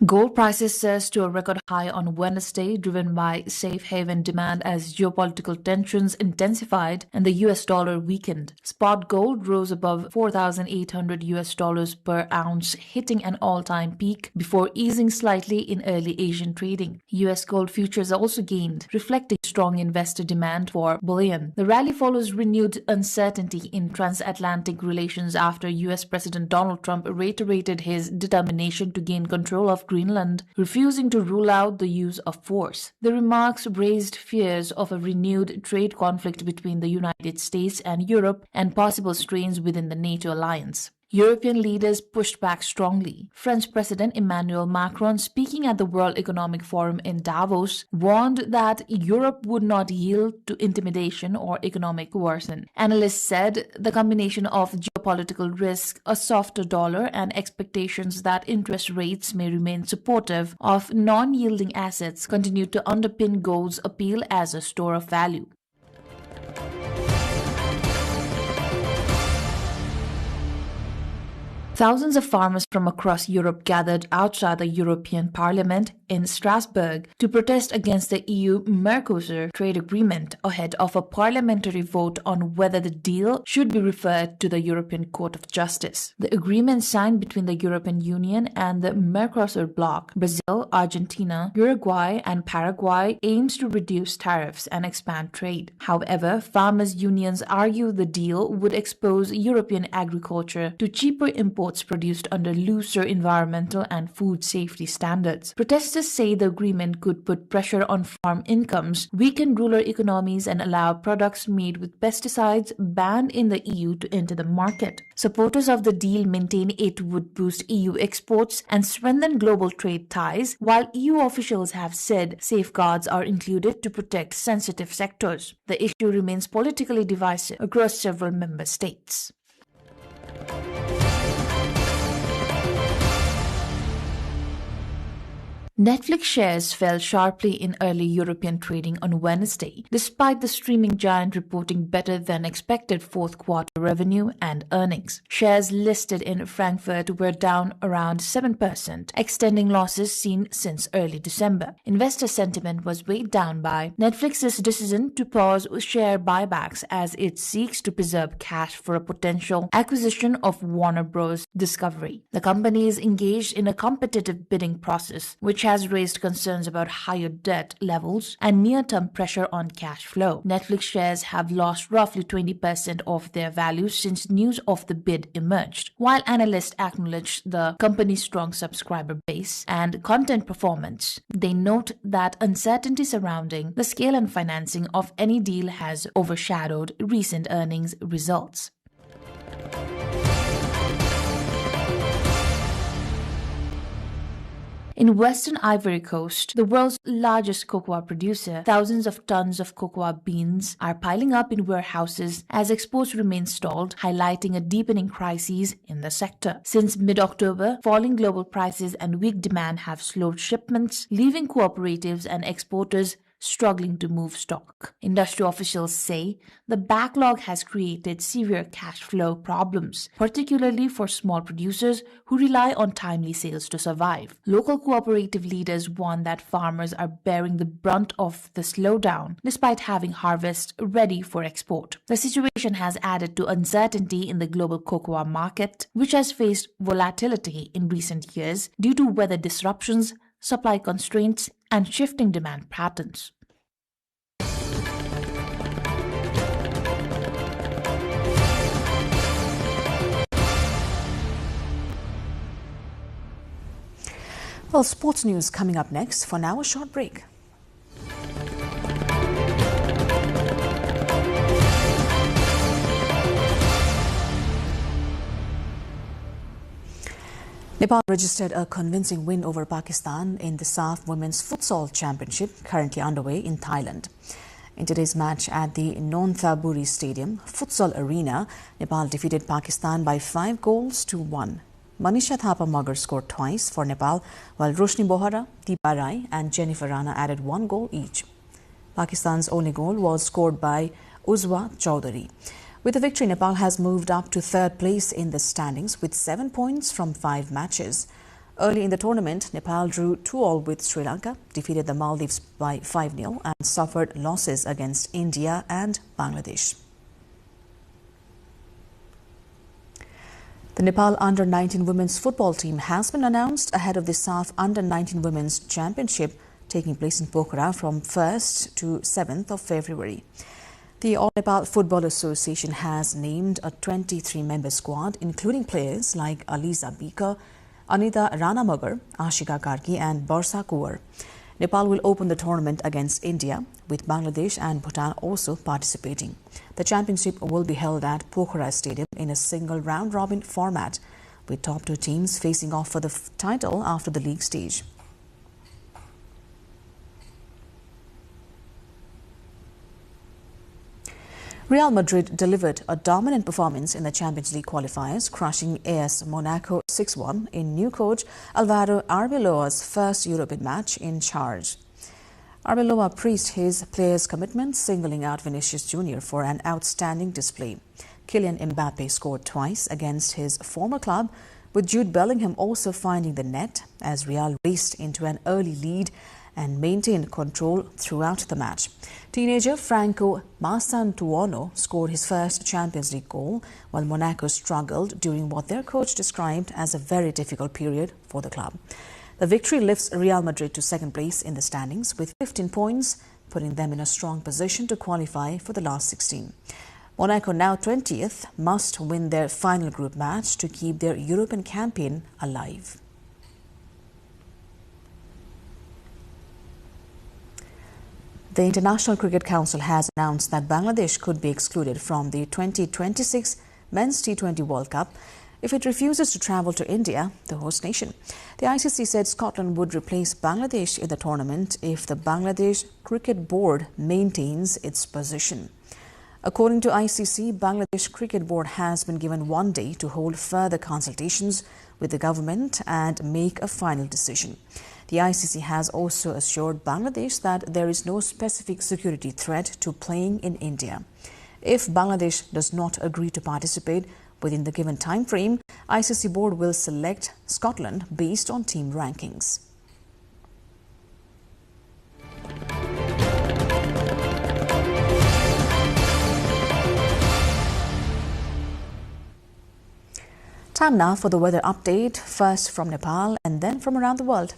Gold prices surged to a record high on Wednesday, driven by safe haven demand as geopolitical tensions intensified and the US dollar weakened. Spot gold rose above $4,800 per ounce, hitting an all-time peak before easing slightly in early Asian trading. US gold futures also gained, reflecting strong investor demand for bullion. The rally follows renewed uncertainty in transatlantic relations after US President Donald Trump reiterated his determination to gain control of Greenland, refusing to rule out the use of force. The remarks raised fears of a renewed trade conflict between the United States and Europe and possible strains within the NATO alliance. European leaders pushed back strongly. French President Emmanuel Macron, speaking at the World Economic Forum in Davos, warned that Europe would not yield to intimidation or economic coercion. Analysts said the combination of geopolitical risk, a softer dollar, and expectations that interest rates may remain supportive of non-yielding assets continue to underpin gold's appeal as a store of value. Thousands of farmers from across Europe gathered outside the European Parliament in Strasbourg to protest against the EU-Mercosur trade agreement ahead of a parliamentary vote on whether the deal should be referred to the European Court of Justice. The agreement signed between the European Union and the Mercosur bloc, Brazil, Argentina, Uruguay, and Paraguay, aims to reduce tariffs and expand trade. However, farmers' unions argue the deal would expose European agriculture to cheaper imports produced under looser environmental and food safety standards. Protesters say the agreement could put pressure on farm incomes, weaken rural economies, and allow products made with pesticides banned in the EU to enter the market. Supporters of the deal maintain it would boost EU exports and strengthen global trade ties, while EU officials have said safeguards are included to protect sensitive sectors. The issue remains politically divisive across several member states. Netflix shares fell sharply in early European trading on Wednesday, despite the streaming giant reporting better than expected fourth quarter revenue and earnings. Shares listed in Frankfurt were down around 7%, extending losses seen since early December. Investor sentiment was weighed down by Netflix's decision to pause share buybacks as it seeks to preserve cash for a potential acquisition of Warner Bros. Discovery. The company is engaged in a competitive bidding process, which has raised concerns about higher debt levels and near-term pressure on cash flow. Netflix shares have lost roughly 20% of their value since news of the bid emerged. While analysts acknowledge the company's strong subscriber base and content performance, they note that uncertainty surrounding the scale and financing of any deal has overshadowed recent earnings results. In Western Ivory Coast, the world's largest cocoa producer, thousands of tons of cocoa beans are piling up in warehouses as exports remain stalled, highlighting a deepening crisis in the sector. Since mid-October, falling global prices and weak demand have slowed shipments, leaving cooperatives and exporters struggling to move stock. Industry officials say the backlog has created severe cash flow problems, particularly for small producers who rely on timely sales to survive. Local cooperative leaders warn that farmers are bearing the brunt of the slowdown despite having harvest ready for export. The situation has added to uncertainty in the global cocoa market, which has faced volatility in recent years due to weather disruptions, supply constraints, and shifting demand patterns. Well, sports news coming up next. For now, a short break. Nepal registered a convincing win over Pakistan in the SAF Women's Futsal Championship, currently underway in Thailand. In today's match at the Nonthaburi Stadium Futsal Arena, Nepal defeated Pakistan by 5-1. Manisha Thapa Magar scored twice for Nepal, while Roshni Bohara, Deepa Rai and Jennifer Rana added 1 goal each. Pakistan's only goal was scored by Uzwa Chowdhury. With the victory, Nepal has moved up to third place in the standings with 7 points from 5 matches. Early in the tournament, Nepal drew 2-2 with Sri Lanka, defeated the Maldives by 5-0 and suffered losses against India and Bangladesh. The Nepal Under-19 women's football team has been announced ahead of the SAF Under-19 Women's Championship taking place in Pokhara from 1st to 7th of February. The All Nepal Football Association has named a 23-member squad, including players like Aliza Bika, Anita Ranamagar, Ashika Karki and Barsa Kuwar. Nepal will open the tournament against India, with Bangladesh and Bhutan also participating. The championship will be held at Pokhara Stadium in a single round-robin format, with top 2 teams facing off for the title after the league stage. Real Madrid delivered a dominant performance in the Champions League qualifiers, crushing AS Monaco 6-1 in new coach Alvaro Arbeloa's first European match in charge. Arbeloa praised his players' commitment, singling out Vinicius Jr. for an outstanding display. Kylian Mbappe scored twice against his former club, with Jude Bellingham also finding the net as Real raced into an early lead and maintained control throughout the match. Teenager Franco Masantuono scored his first Champions League goal, while Monaco struggled during what their coach described as a very difficult period for the club. The victory lifts Real Madrid to second place in the standings with 15 points, putting them in a strong position to qualify for the last 16. Monaco, now 20th, must win their final group match to keep their European campaign alive. The International Cricket Council has announced that Bangladesh could be excluded from the 2026 Men's T20 World Cup if it refuses to travel to India, the host nation. The ICC said Scotland would replace Bangladesh in the tournament if the Bangladesh Cricket Board maintains its position. According to ICC, Bangladesh Cricket Board has been given 1 day to hold further consultations with the government and make a final decision. The ICC has also assured Bangladesh that there is no specific security threat to playing in India. If Bangladesh does not agree to participate within the given time frame, ICC board will select Scotland based on team rankings. Time now for the weather update, first from Nepal and then from around the world.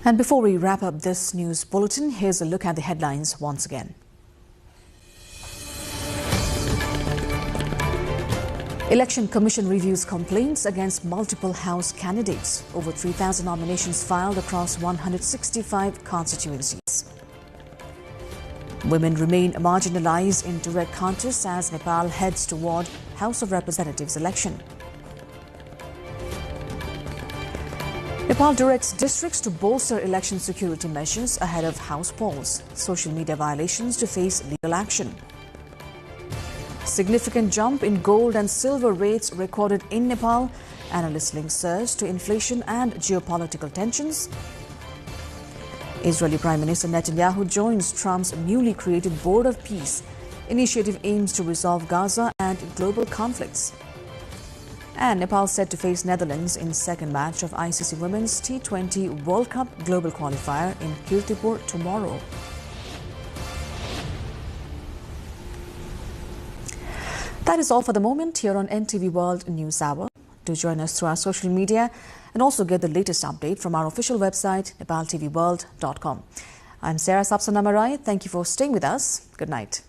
And before we wrap up this news bulletin, here's a look at the headlines once again. Election Commission reviews complaints against multiple House candidates. Over 3,000 nominations filed across 165 constituencies. Women remain marginalized in direct contests as Nepal heads toward House of Representatives election. Nepal directs districts to bolster election security measures ahead of House polls. Social media violations to face legal action. Significant jump in gold and silver rates recorded in Nepal. Analysts link surge to inflation and geopolitical tensions. Israeli Prime Minister Netanyahu joins Trump's newly created Board of Peace. Initiative aims to resolve Gaza and global conflicts. And Nepal set to face Netherlands in second match of ICC Women's T20 World Cup Global Qualifier in Kirtipur tomorrow. That is all for the moment here on NTV World News Hour. Do join us through our social media and also get the latest update from our official website, nepaltelevision.com. I'm Sarah Sapsanamarai. Thank you for staying with us. Good night.